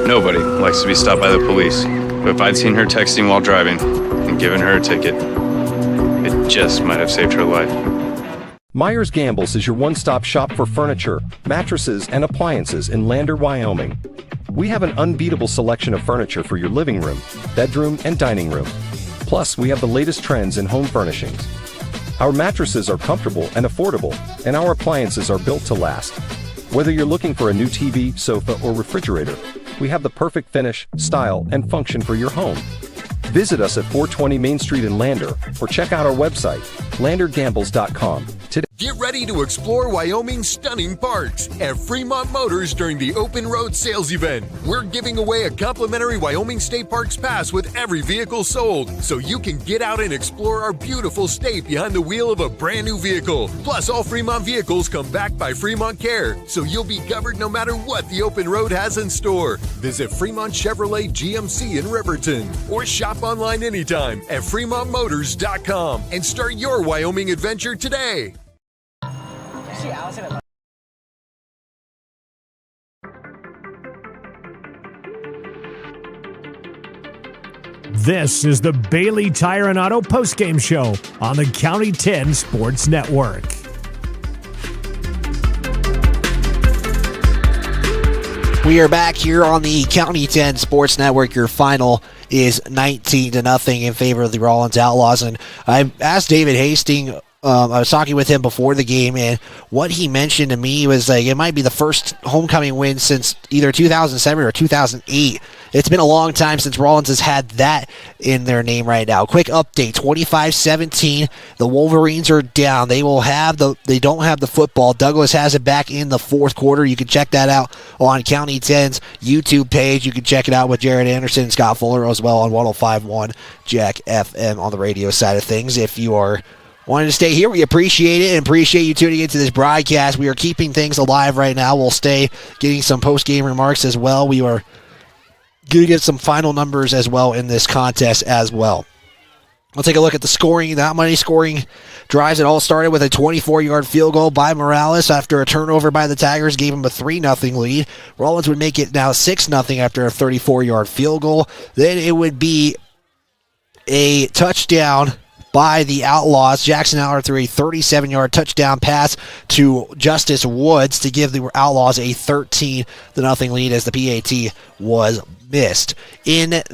Nobody likes to be stopped by the police, but if I'd seen her texting while driving and given her a ticket, it just might have saved her life. Myers Gambles is your one-stop shop for furniture, mattresses, and appliances in Lander, Wyoming. We have an unbeatable selection of furniture for your living room, bedroom, and dining room. Plus, we have the latest trends in home furnishings. Our mattresses are comfortable and affordable, and our appliances are built to last. Whether you're looking for a new TV, sofa, or refrigerator, we have the perfect finish, style, and function for your home. Visit us at 420 Main Street in Lander, or check out our website, landergambles.com. Today. Get ready to explore Wyoming's stunning parks at Fremont Motors during the Open Road Sales Event. We're giving away a complimentary Wyoming State Parks pass with every vehicle sold, so you can get out and explore our beautiful state behind the wheel of a brand new vehicle. Plus, all Fremont vehicles come back by Fremont Care, so you'll be covered no matter what the open road has in store. Visit Fremont Chevrolet GMC in Riverton, or shop online anytime at FremontMotors.com and start your Wyoming adventure today. This is the Bailey Tire and Auto postgame show on the County 10 Sports Network. We are back here on the County 10 Sports Network. Your final is 19-0 in favor of the Rawlins Outlaws. And I asked David Hastings, I was talking with him before the game, and what he mentioned to me was like it might be the first homecoming win since either 2007 or 2008. It's been a long time since Rawlins has had that in their name right now. Quick update, 25-17. The Wolverines are down. They don't have the football. Douglas has it back in the fourth quarter. You can check that out on County 10's YouTube page. You can check it out with Jared Anderson and Scott Fuller as well on 105.1 Jack FM on the radio side of things. If you are wanted to stay here, we appreciate it and appreciate you tuning into this broadcast. We are keeping things alive right now. We'll stay getting some post-game remarks as well. We are going to get some final numbers as well in this contest as well. We'll take a look at the scoring. Not many scoring drives. It all started with a 24-yard field goal by Morales after a turnover by the Tigers gave him a 3-0 lead. Rawlins would make it now 6-0 after a 34-yard field goal. Then it would be a touchdown by the Outlaws. Jackson Aller threw a 37-yard touchdown pass to Justice Woods to give the Outlaws a 13-0 lead as the PAT was missed. PAT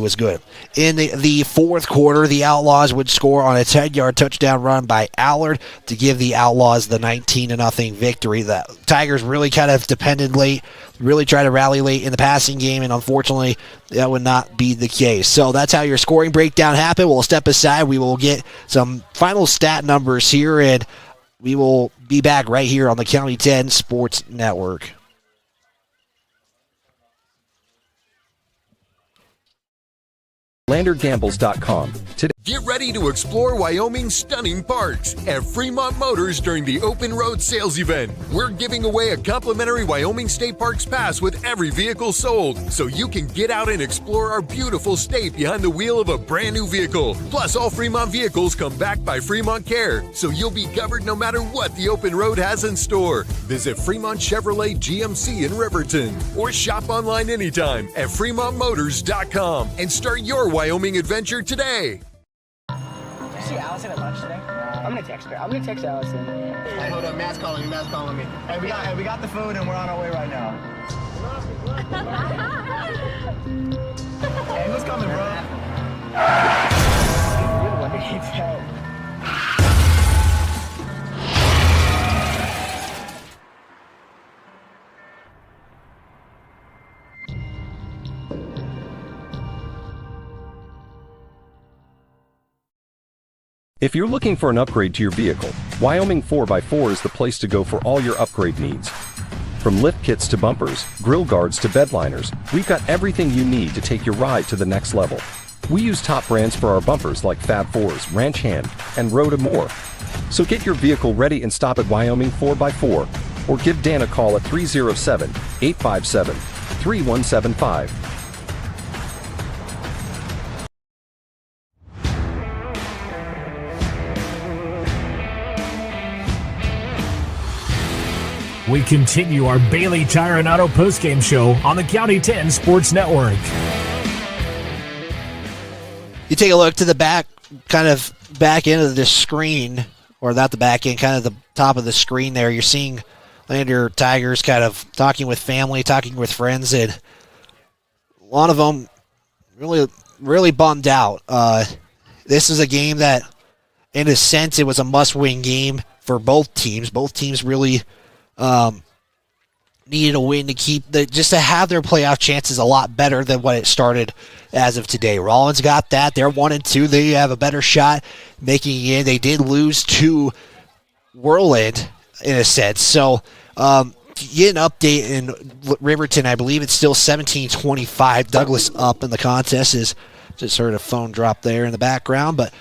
was good. In the fourth quarter, the Outlaws would score on a 10-yard touchdown run by Allard to give the Outlaws the 19-0 victory. The Tigers really kind of depended late, really tried to rally late in the passing game, and unfortunately, that would not be the case. So that's how your scoring breakdown happened. We'll step aside. We will get some final stat numbers here, and we will be back right here on the County 10 Sports Network. LanderGambles.com. Today. Get Get ready to explore Wyoming's stunning parks at Fremont Motors during the Open Road Sales Event. We're giving away a complimentary Wyoming State Parks pass with every vehicle sold, so you can get out and explore our beautiful state behind the wheel of a brand new vehicle. Plus, all Fremont vehicles come back by Fremont Care, so you'll be covered no matter what the open road has in store. Visit Fremont Chevrolet GMC in Riverton or shop online anytime at FremontMotors.com and start your Wyoming adventure today. Did you see Allison at lunch today? I'm gonna text her. I'm gonna text Allison. Hey, hold up, Matt's calling me. Hey, we got the food and we're on our way right now. Hey, who's coming, bro? What did he tell? If you're looking for an upgrade to your vehicle, Wyoming 4x4 is the place to go for all your upgrade needs. From lift kits to bumpers, grill guards to bed liners, we've got everything you need to take your ride to the next level. We use top brands for our bumpers like Fab 4s, Ranch Hand, and Road and more. So get your vehicle ready and stop at Wyoming 4x4 or give Dan a call at 307-857-3175. We continue our Bailey Tire and Auto postgame show on the County 10 Sports Network. You take a look to the back, kind of back end of the screen, or not the back end, kind of the top of the screen there. You're seeing Lander Tigers kind of talking with family, talking with friends, and a lot of them really bummed out. This is a game that, in a sense, it was a must-win game for both teams. Both teams really needed a win to just to have their playoff chances a lot better than what it started as of today. Rawlins got that. They're 1-2. They have a better shot making it in. They did lose to Whirlwind in a sense. So get an update in Riverton. I believe it's still 17-25. Douglas up in the contest. Is just heard a phone drop there in the background, but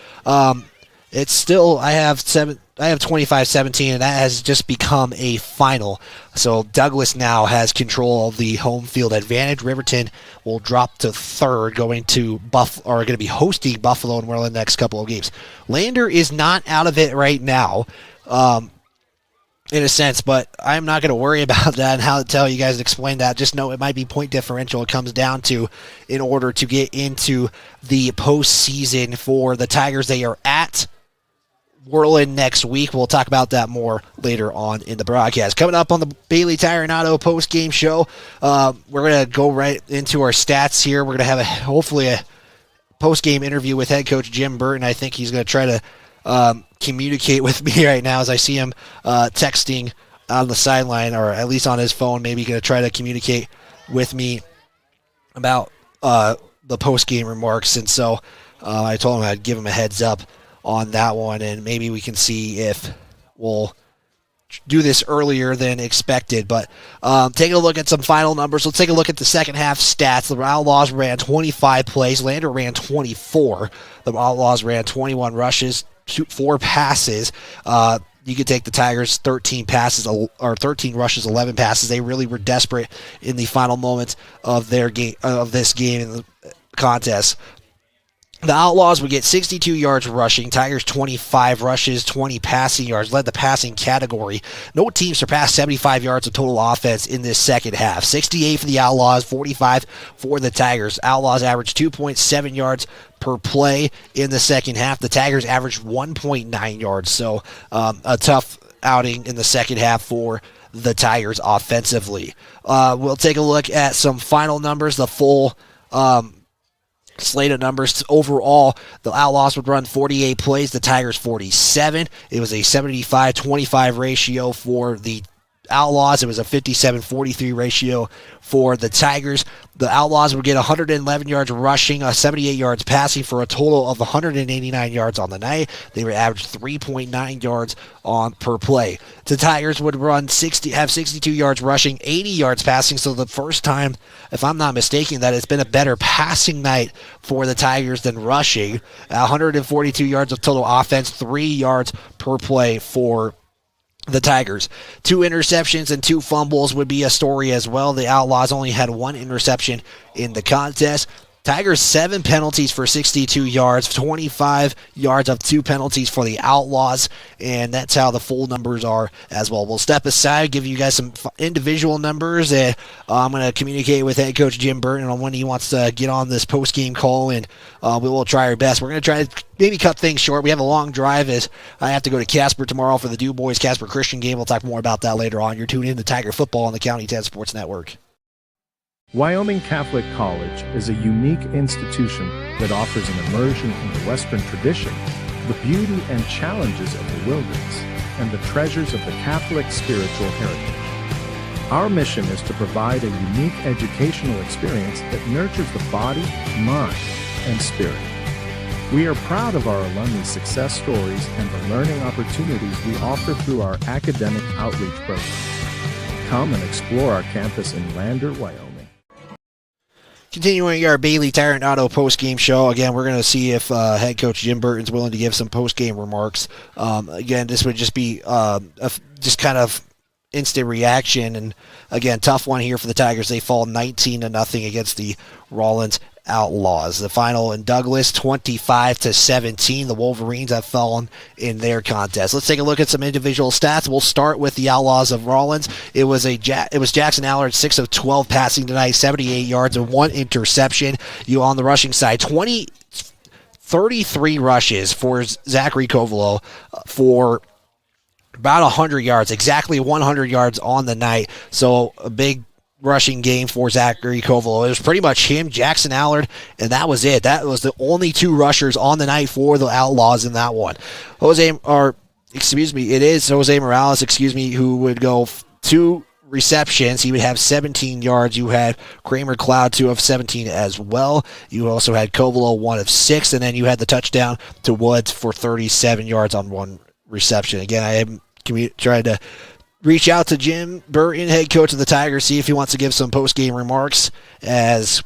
it's still I have 25-17, and that has just become a final. So Douglas now has control of the home field advantage. Riverton will drop to third, going to be hosting Buffalo and Whirlwind the next couple of games. Lander is not out of it right now, in a sense, but I'm not going to worry about that and how to tell you guys and explain that. Just know it might be point differential. It comes down to in order to get into the postseason for the Tigers. They are at Whirlwind next week. We'll talk about that more later on in the broadcast. Coming up on the Bailey Tire and Auto post-game show, we're going to go right into our stats here. We're going to have hopefully a post-game interview with head coach Jim Burton. I think he's going to try to communicate with me right now as I see him texting on the sideline, or at least on his phone. Maybe going to try to communicate with me about the post-game remarks. And so I told him I'd give him a heads up on that one, and maybe we can see if we'll do this earlier than expected. But taking a look at some final numbers, let's take a look at the second half stats. The Outlaws ran 25 plays. Lander ran 24. The Outlaws ran 21 rushes, 4 passes. You could take the Tigers 13 passes or 13 rushes, 11 passes. They really were desperate in the final moments of their game, of this game in the contest. The Outlaws would get 62 yards rushing. Tigers 25 rushes, 20 passing yards, led the passing category. No team surpassed 75 yards of total offense in this second half. 68 for the Outlaws, 45 for the Tigers. Outlaws averaged 2.7 yards per play in the second half. The Tigers averaged 1.9 yards, so a tough outing in the second half for the Tigers offensively. We'll take a look at some final numbers, the full slate of numbers. Overall, the Outlaws would run 48 plays, the Tigers 47. It was a 75-25 ratio for the Outlaws. It was a 57-43 ratio for the Tigers. The Outlaws would get 111 yards rushing, 78 yards passing for a total of 189 yards on the night. They would average 3.9 yards per play. The Tigers would have 62 yards rushing, 80 yards passing. So the first time, if I'm not mistaken, that it's been a better passing night for the Tigers than rushing. 142 yards of total offense, 3 yards per play for the Tigers. 2 interceptions and 2 fumbles would be a story as well. The Outlaws only had 1 interception in the contest. Tigers 7 penalties for 62 yards, 25 yards of 2 penalties for the Outlaws, and that's how the full numbers are as well. We'll step aside, give you guys some individual numbers, and I'm going to communicate with head coach Jim Burton on when he wants to get on this post-game call, and we will try our best. We're going to try to maybe cut things short. We have a long drive as I have to go to Casper tomorrow for the Dubois Casper Christian game. We'll talk more about that later on. You're tuned in to Tiger Football on the County 10 Sports Network. Wyoming Catholic College is a unique institution that offers an immersion in the Western tradition, the beauty and challenges of the wilderness, and the treasures of the Catholic spiritual heritage. Our mission is to provide a unique educational experience that nurtures the body, mind, and spirit. We are proud of our alumni success stories and the learning opportunities we offer through our academic outreach program. Come and explore our campus in Lander, Wyoming. Continuing our Bailey Tire and Auto post-game show. Again, we're going to see if head coach Jim Burton's willing to give some post-game remarks. Again, this would just be just kind of instant reaction. And again, tough one here for the Tigers. They fall 19-0 against the Rawlins Outlaws. The final in Douglas, 25-17. The Wolverines have fallen in their contest. Let's take a look at some individual stats. We'll start with the Outlaws of Rawlins. It was Jackson Allard, 6 of 12 passing tonight, 78 yards and 1 interception. You on the rushing side, 33 rushes for Zachary Kovalo for about 100 yards, exactly 100 yards on the night. So a big rushing game for Zachary Kovalo. It was pretty much him, Jackson Allard, and that was it. That was the only 2 rushers on the night for the Outlaws in that one. It is Jose Morales, who would go 2 receptions. He would have 17 yards. You had Kramer Cloud, 2 of 17 as well. You also had Kovalo, 1 of 6, and then you had the touchdown to Woods for 37 yards on 1 reception. Again, I am trying to reach out to Jim Burton, head coach of the Tigers, see if he wants to give some post-game remarks, as,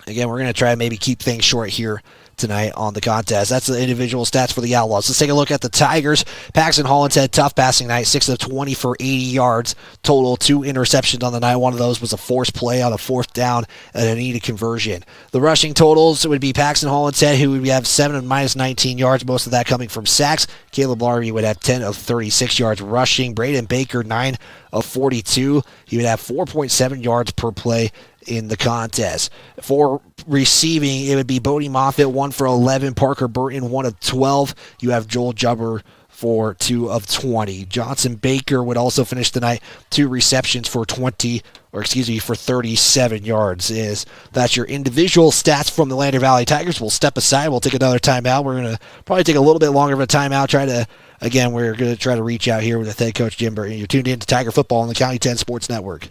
again, we're going to try and maybe keep things short here tonight on the contest. That's the individual stats for the Outlaws. Let's take a look at the Tigers. Paxton Hollins had tough passing night, 6 of 20 for 80 yards total, 2 interceptions on the night. One of those was a forced play on a 4th down and a needed conversion. The rushing totals would be Paxton Hollins, who would have 7 of minus 19 yards, most of that coming from sacks. Caleb Larby would have 10 of 36 yards rushing. Braden Baker, 9 of 42. He would have 4.7 yards per play in the contest. For receiving, it would be Bodie Moffitt, 1 for 11. Parker Burton, 1 of 12. You have Joel Jubber for 2 of 20. Johnson Baker would also finish the night, 2 receptions for 37 yards. That's your individual stats from the Lander Valley Tigers. We'll step aside. We'll take another timeout. We're going to probably take a little bit longer of a timeout. We're going to try to reach out here with the head coach Jim Burton. You're tuned in to Tiger Football on the County 10 Sports Network.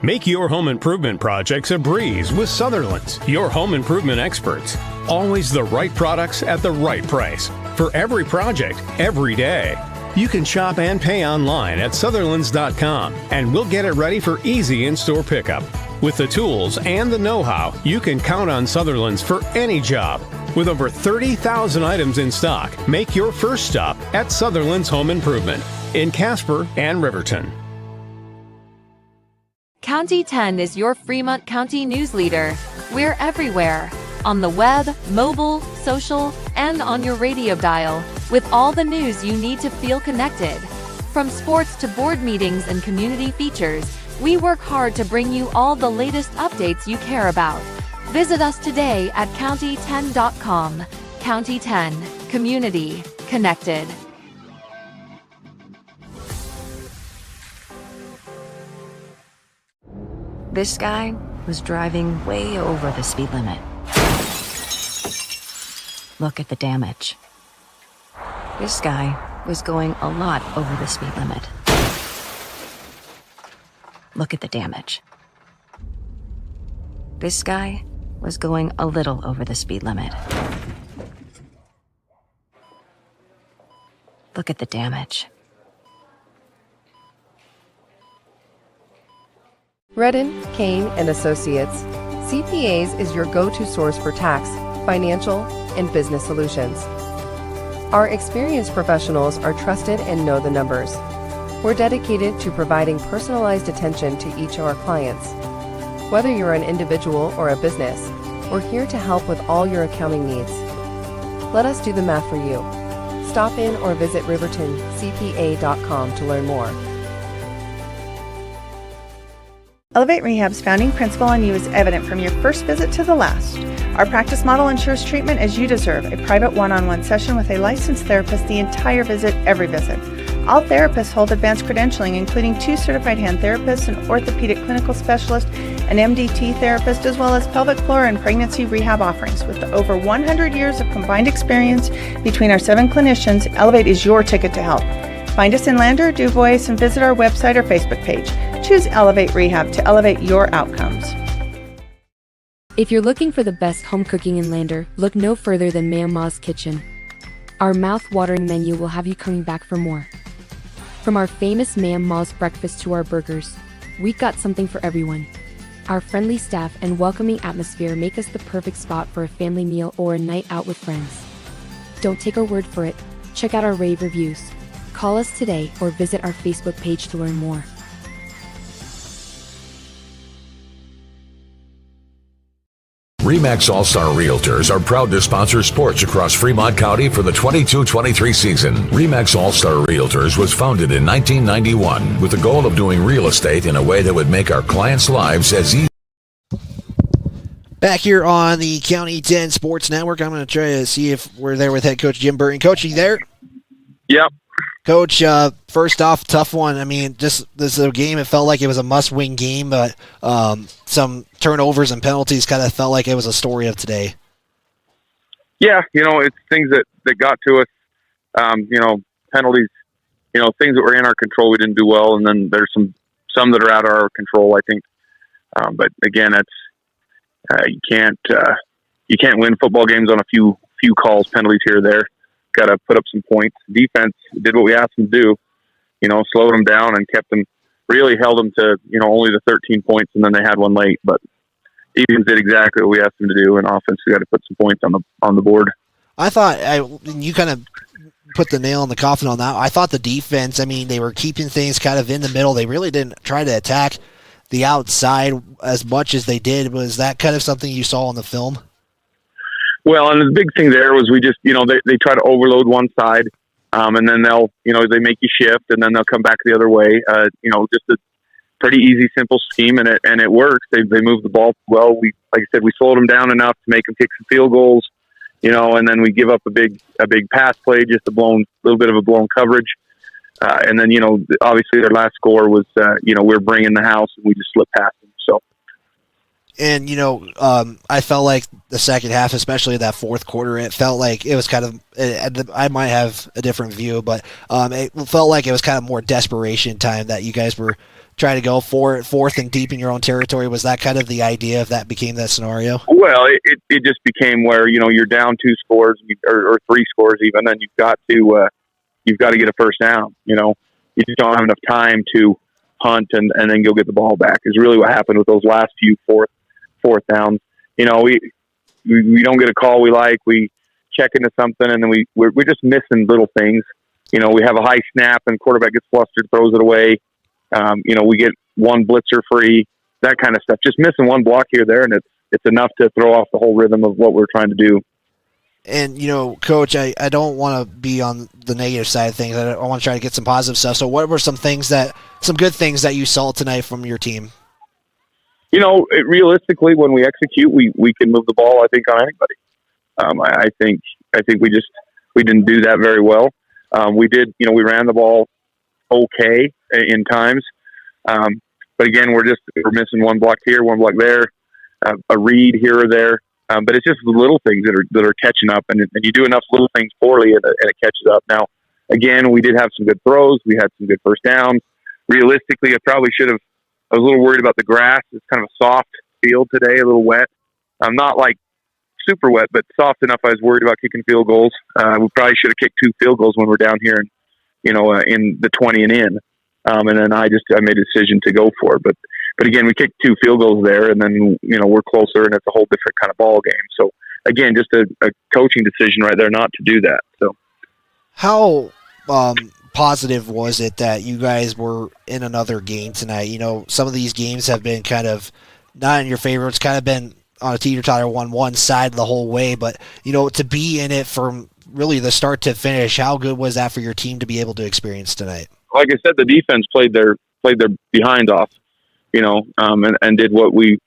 Make your home improvement projects a breeze with Sutherland's, your home improvement experts. Always the right products at the right price. For every project, every day. You can shop and pay online at Sutherlands.com, and we'll get it ready for easy in-store pickup. With the tools and the know-how, you can count on Sutherlands for any job. With over 30,000 items in stock, make your first stop at Sutherland's Home Improvement in Casper and Riverton. County 10 is your Fremont County news leader. We're everywhere. On the web, mobile, social, and on your radio dial, with all the news you need to feel connected. From sports to board meetings and community features, we work hard to bring you all the latest updates you care about. Visit us today at county10.com. County 10, community connected. This guy was driving way over the speed limit. Look at the damage. This guy was going a lot over the speed limit. Look at the damage. This guy was going a little over the speed limit. Look at the damage. Redden, Kane and Associates. CPAs is your go-to source for tax, financial, and business solutions. Our experienced professionals are trusted and know the numbers. We're dedicated to providing personalized attention to each of our clients. Whether you're an individual or a business, we're here to help with all your accounting needs. Let us do the math for you. Stop in or visit rivertoncpa.com to learn more. Elevate Rehab's founding principle on you is evident from your first visit to the last. Our practice model ensures treatment as you deserve, a private one-on-one session with a licensed therapist the entire visit, every visit. All therapists hold advanced credentialing, including 2 certified hand therapists, an orthopedic clinical specialist, an MDT therapist, as well as pelvic floor and pregnancy rehab offerings. With over 100 years of combined experience between our 7 clinicians, Elevate is your ticket to help. Find us in Lander, Dubois, and visit our website or Facebook page. Choose Elevate Rehab to elevate your outcomes. If you're looking for the best home cooking in Lander, look no further than Mama's Kitchen. Our mouth-watering menu will have you coming back for more. From our famous Mama's breakfast to our burgers, we got something for everyone. Our friendly staff and welcoming atmosphere make us the perfect spot for a family meal or a night out with friends. Don't take our word for it. Check out our rave reviews. Call us today or visit our Facebook page to learn more. RE/MAX All-Star Realtors are proud to sponsor sports across Fremont County for the 22-23 season. RE/MAX All-Star Realtors was founded in 1991 with the goal of doing real estate in a way that would make our clients' lives as easy. Back here on the County 10 Sports Network, I'm going to try to see if we're there with head coach Jim Burton. Coach, are you there? Yep. Coach, first off, tough one. I mean, this is a game, it felt like it was a must-win game, but some turnovers and penalties kind of felt like it was a story of today. Yeah, it's things that got to us. Penalties, things that were in our control we didn't do well, and then there's some that are out of our control, I think. But again, that's you can't win football games on a few calls, penalties here or there. Got to put up some points. Defense did what we asked them to do, slowed them down and really held them to, only the 13 points, and then they had one late. But defense did exactly what we asked them to do, and offense, we got to put some points on the board. I thought you kind of put the nail in the coffin on that. I thought the defense, they were keeping things kind of in the middle. They really didn't try to attack the outside as much as they did. Was that kind of something you saw on the film? Well, and the big thing there was we just, they try to overload one side, and then they'll, they make you shift, and then they'll come back the other way. Just a pretty easy, simple scheme, and it works. They move the ball well. Like I said, we slowed them down enough to make them kick some field goals, and then we give up a big pass play, just little bit of a blown coverage, and then obviously their last score was we're bringing the house, and we just slipped past them. So. And, I felt like the second half, especially that fourth quarter, it felt like it was kind of, I might have a different view, but it felt like it was kind of more desperation time that you guys were trying to go fourth and deep in your own territory. Was that kind of the idea if that became that scenario? Well, it just became where, you're down 2 scores or 3 scores even, and you've got to get a first down. You just don't have enough time to punt and then go get the ball back is really what happened with those last few fourth downs. We don't get a call we like. We check into something, and then we're just missing little things. We have a high snap, and quarterback gets flustered, throws it away. We get one blitzer free, that kind of stuff. Just missing one block here or there, and it's enough to throw off the whole rhythm of what we're trying to do. And, Coach, I don't want to be on the negative side of things. I want to try to get some positive stuff. So what were some good things that you saw tonight from your team? Realistically, when we execute, we can move the ball, I think, on anybody. I think we didn't do that very well. We did, we ran the ball okay in times. But again, we're missing one block here, one block there, a read here or there. But it's just the little things that are catching up, and you do enough little things poorly, and it catches up. Now, again, we did have some good throws. We had some good first downs. Realistically, I probably should have I was a little worried about the grass. It's kind of a soft field today, a little wet. Not like super wet, but soft enough. I was worried about kicking field goals. We probably should have kicked 2 field goals when we're down here, and in the 20 and in. And then I made a decision to go for it. But again, we kicked 2 field goals there, and then we're closer, and it's a whole different kind of ball game. So again, just a coaching decision right there not to do that. So how positive was it that you guys were in another game tonight? Some of these games have been kind of not in your favor. It's kind of been on a teeter-totter one side the whole way, but to be in it from really the start to finish, how good was that for your team to be able to experience tonight? Like I said, the defense played their behind off, and did what we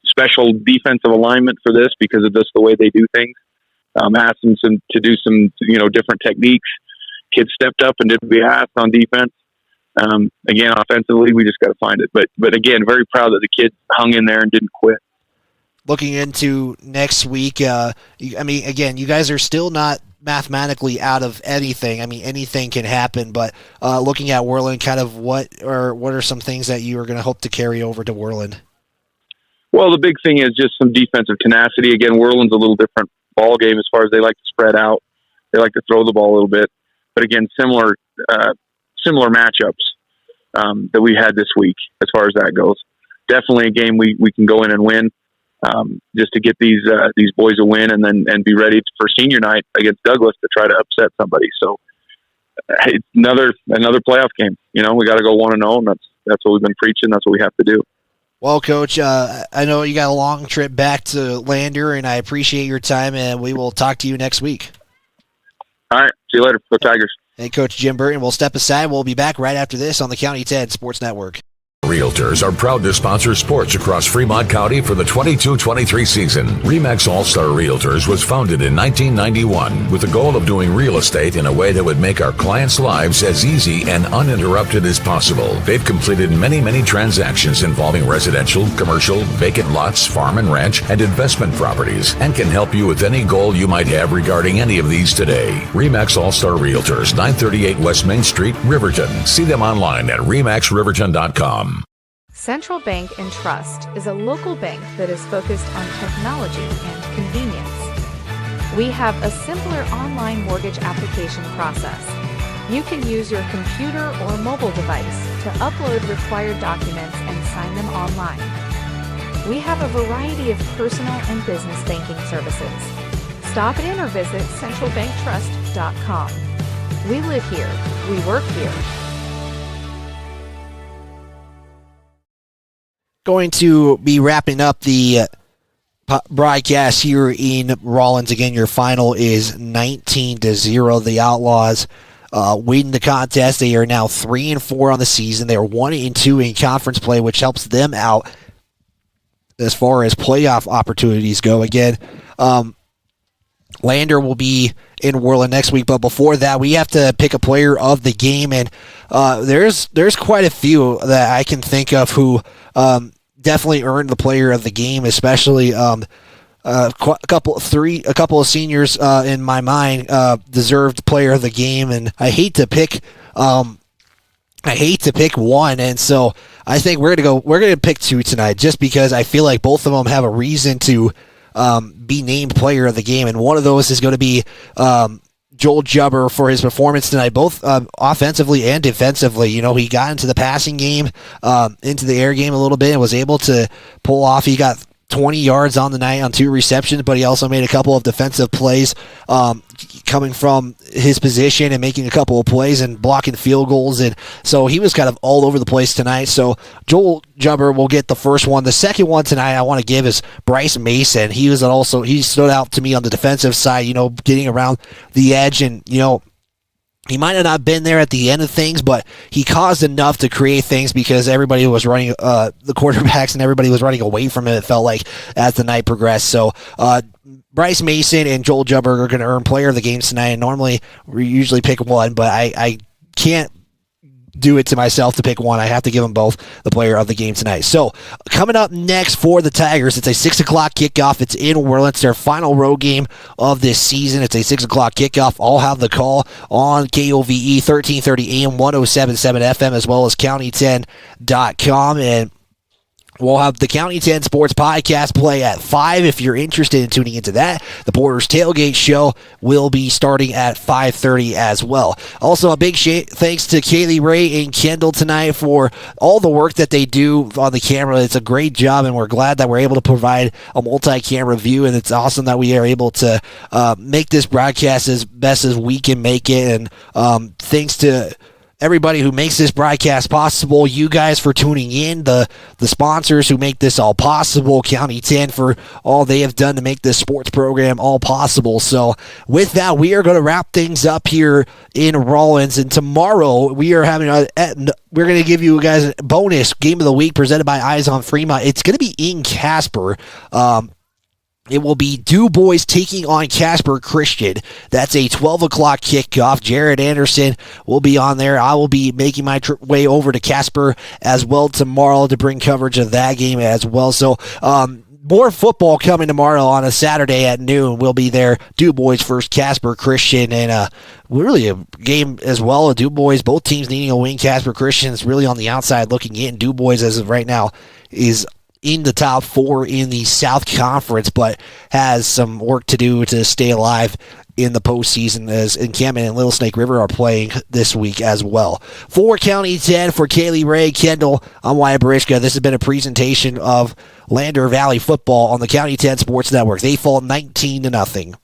special defensive alignment for this because of just the way they do things. Asked them to do some different techniques. Kids stepped up and did what we asked on defense. Again, offensively, we just got to find it. But again, very proud that the kids hung in there and didn't quit. Looking into next week, again, you guys are still not mathematically out of anything. Anything can happen, but looking at Worland, kind of what are some things that you are going to hope to carry over to Worland? Well, the big thing is just some defensive tenacity. Again, Worland's a little different ball game as far as they like to spread out. They like to throw the ball a little bit. But again, similar matchups that we had this week as far as that goes. Definitely a game we can go in and win, just to get these boys a win and be ready for senior night against Douglas to try to upset somebody. So it's another playoff game. We got to go 1-0, and that's what we've been preaching. That's what we have to do. Well, Coach, I know you got a long trip back to Lander, and I appreciate your time, and we will talk to you next week. All right. See you later. Go Tigers. Hey, Coach Jim Burton. We'll step aside. We'll be back right after this on the County 10 Sports Network. Realtors are proud to sponsor sports across Fremont County for the 22-23 season. RE/MAX All-Star Realtors was founded in 1991 with the goal of doing real estate in a way that would make our clients' lives as easy and uninterrupted as possible. They've completed many transactions involving residential, commercial, vacant lots, farm and ranch, and investment properties, and can help you with any goal you might have regarding any of these today. RE/MAX All-Star Realtors, 938 West Main Street, Riverton. See them online at remaxriverton.com. Central Bank and Trust is a local bank that is focused on technology and convenience. We have a simpler online mortgage application process. You can use your computer or mobile device to upload required documents and sign them online. We have a variety of personal and business banking services. Stop in or visit centralbanktrust.com. We live here. We work here. Going to be wrapping up the broadcast here in Rawlins. Again, your final is 19-0. The Outlaws win the contest. They are now 3-4 on the season. They are 1-2 in conference play, which helps them out as far as playoff opportunities go. Again, Lander will be in Worland next week, but before that, we have to pick a player of the game, and there's quite a few that I can think of who definitely earned the player of the game, especially a couple of seniors in my mind deserved player of the game, and I hate to pick one, and so I think we're gonna pick 2 tonight, just because I feel like both of them have a reason to be named player of the game, and one of those is going to be Joel Jubber for his performance tonight, both offensively and defensively. He got into the passing game, into the air game a little bit, and was able to pull off. He got 20 yards on the night on 2 receptions, but he also made a couple of defensive plays coming from his position and making a couple of plays and blocking field goals. And so he was kind of all over the place tonight. So Joel Jubber will get the first one. The second one tonight I want to give is Bryce Mason. He stood out to me on the defensive side, getting around the edge, and, he might have not been there at the end of things, but he caused enough to create things because everybody was running, the quarterbacks and everybody was running away from him, it felt like, as the night progressed. So Bryce Mason and Joel Jubber are going to earn player of the game tonight, and normally we usually pick one, but I can't do it to myself to pick one. I have to give them both the player of the game tonight. So coming up next for the Tigers, it's a 6 o'clock kickoff. It's in Rawlins, their final road game of this season. It's a 6 o'clock kickoff. I'll have the call on KOVE 1330 AM 107.7 FM as well as county10.com. And we'll have the County 10 Sports Podcast play at 5 if you're interested in tuning into that. The Porter's Tailgate Show will be starting at 5:30 as well. Also, a big thanks to Kaylee Ray and Kendall tonight for all the work that they do on the camera. It's a great job, and we're glad that we're able to provide a multi-camera view, and it's awesome that we are able to make this broadcast as best as we can make it. And thanks to everybody who makes this broadcast possible, you guys for tuning in, the sponsors who make this all possible, County 10 for all they have done to make this sports program all possible. So with that, we are going to wrap things up here in Rawlins, and tomorrow we are having we're going to give you guys a bonus game of the week presented by Eyes on Fremont. It's going to be in Casper. It will be Dubois taking on Casper Christian. That's a 12 o'clock kickoff. Jared Anderson will be on there. I will be making my way over to Casper as well tomorrow to bring coverage of that game as well. So, more football coming tomorrow on a Saturday at noon. We'll be there. Dubois versus Casper Christian, and really a game as well. Dubois, both teams needing a win. Casper Christian is really on the outside looking in. Dubois, as of right now, is in the top 4 in the South Conference, but has some work to do to stay alive in the postseason, as Encampment and Little Snake River are playing this week as well. For County 10, for Kaylee Ray, Kendall, I'm Wyatt Barishka. This has been a presentation of Lander Valley football on the County 10 Sports Network. They fall 19-0.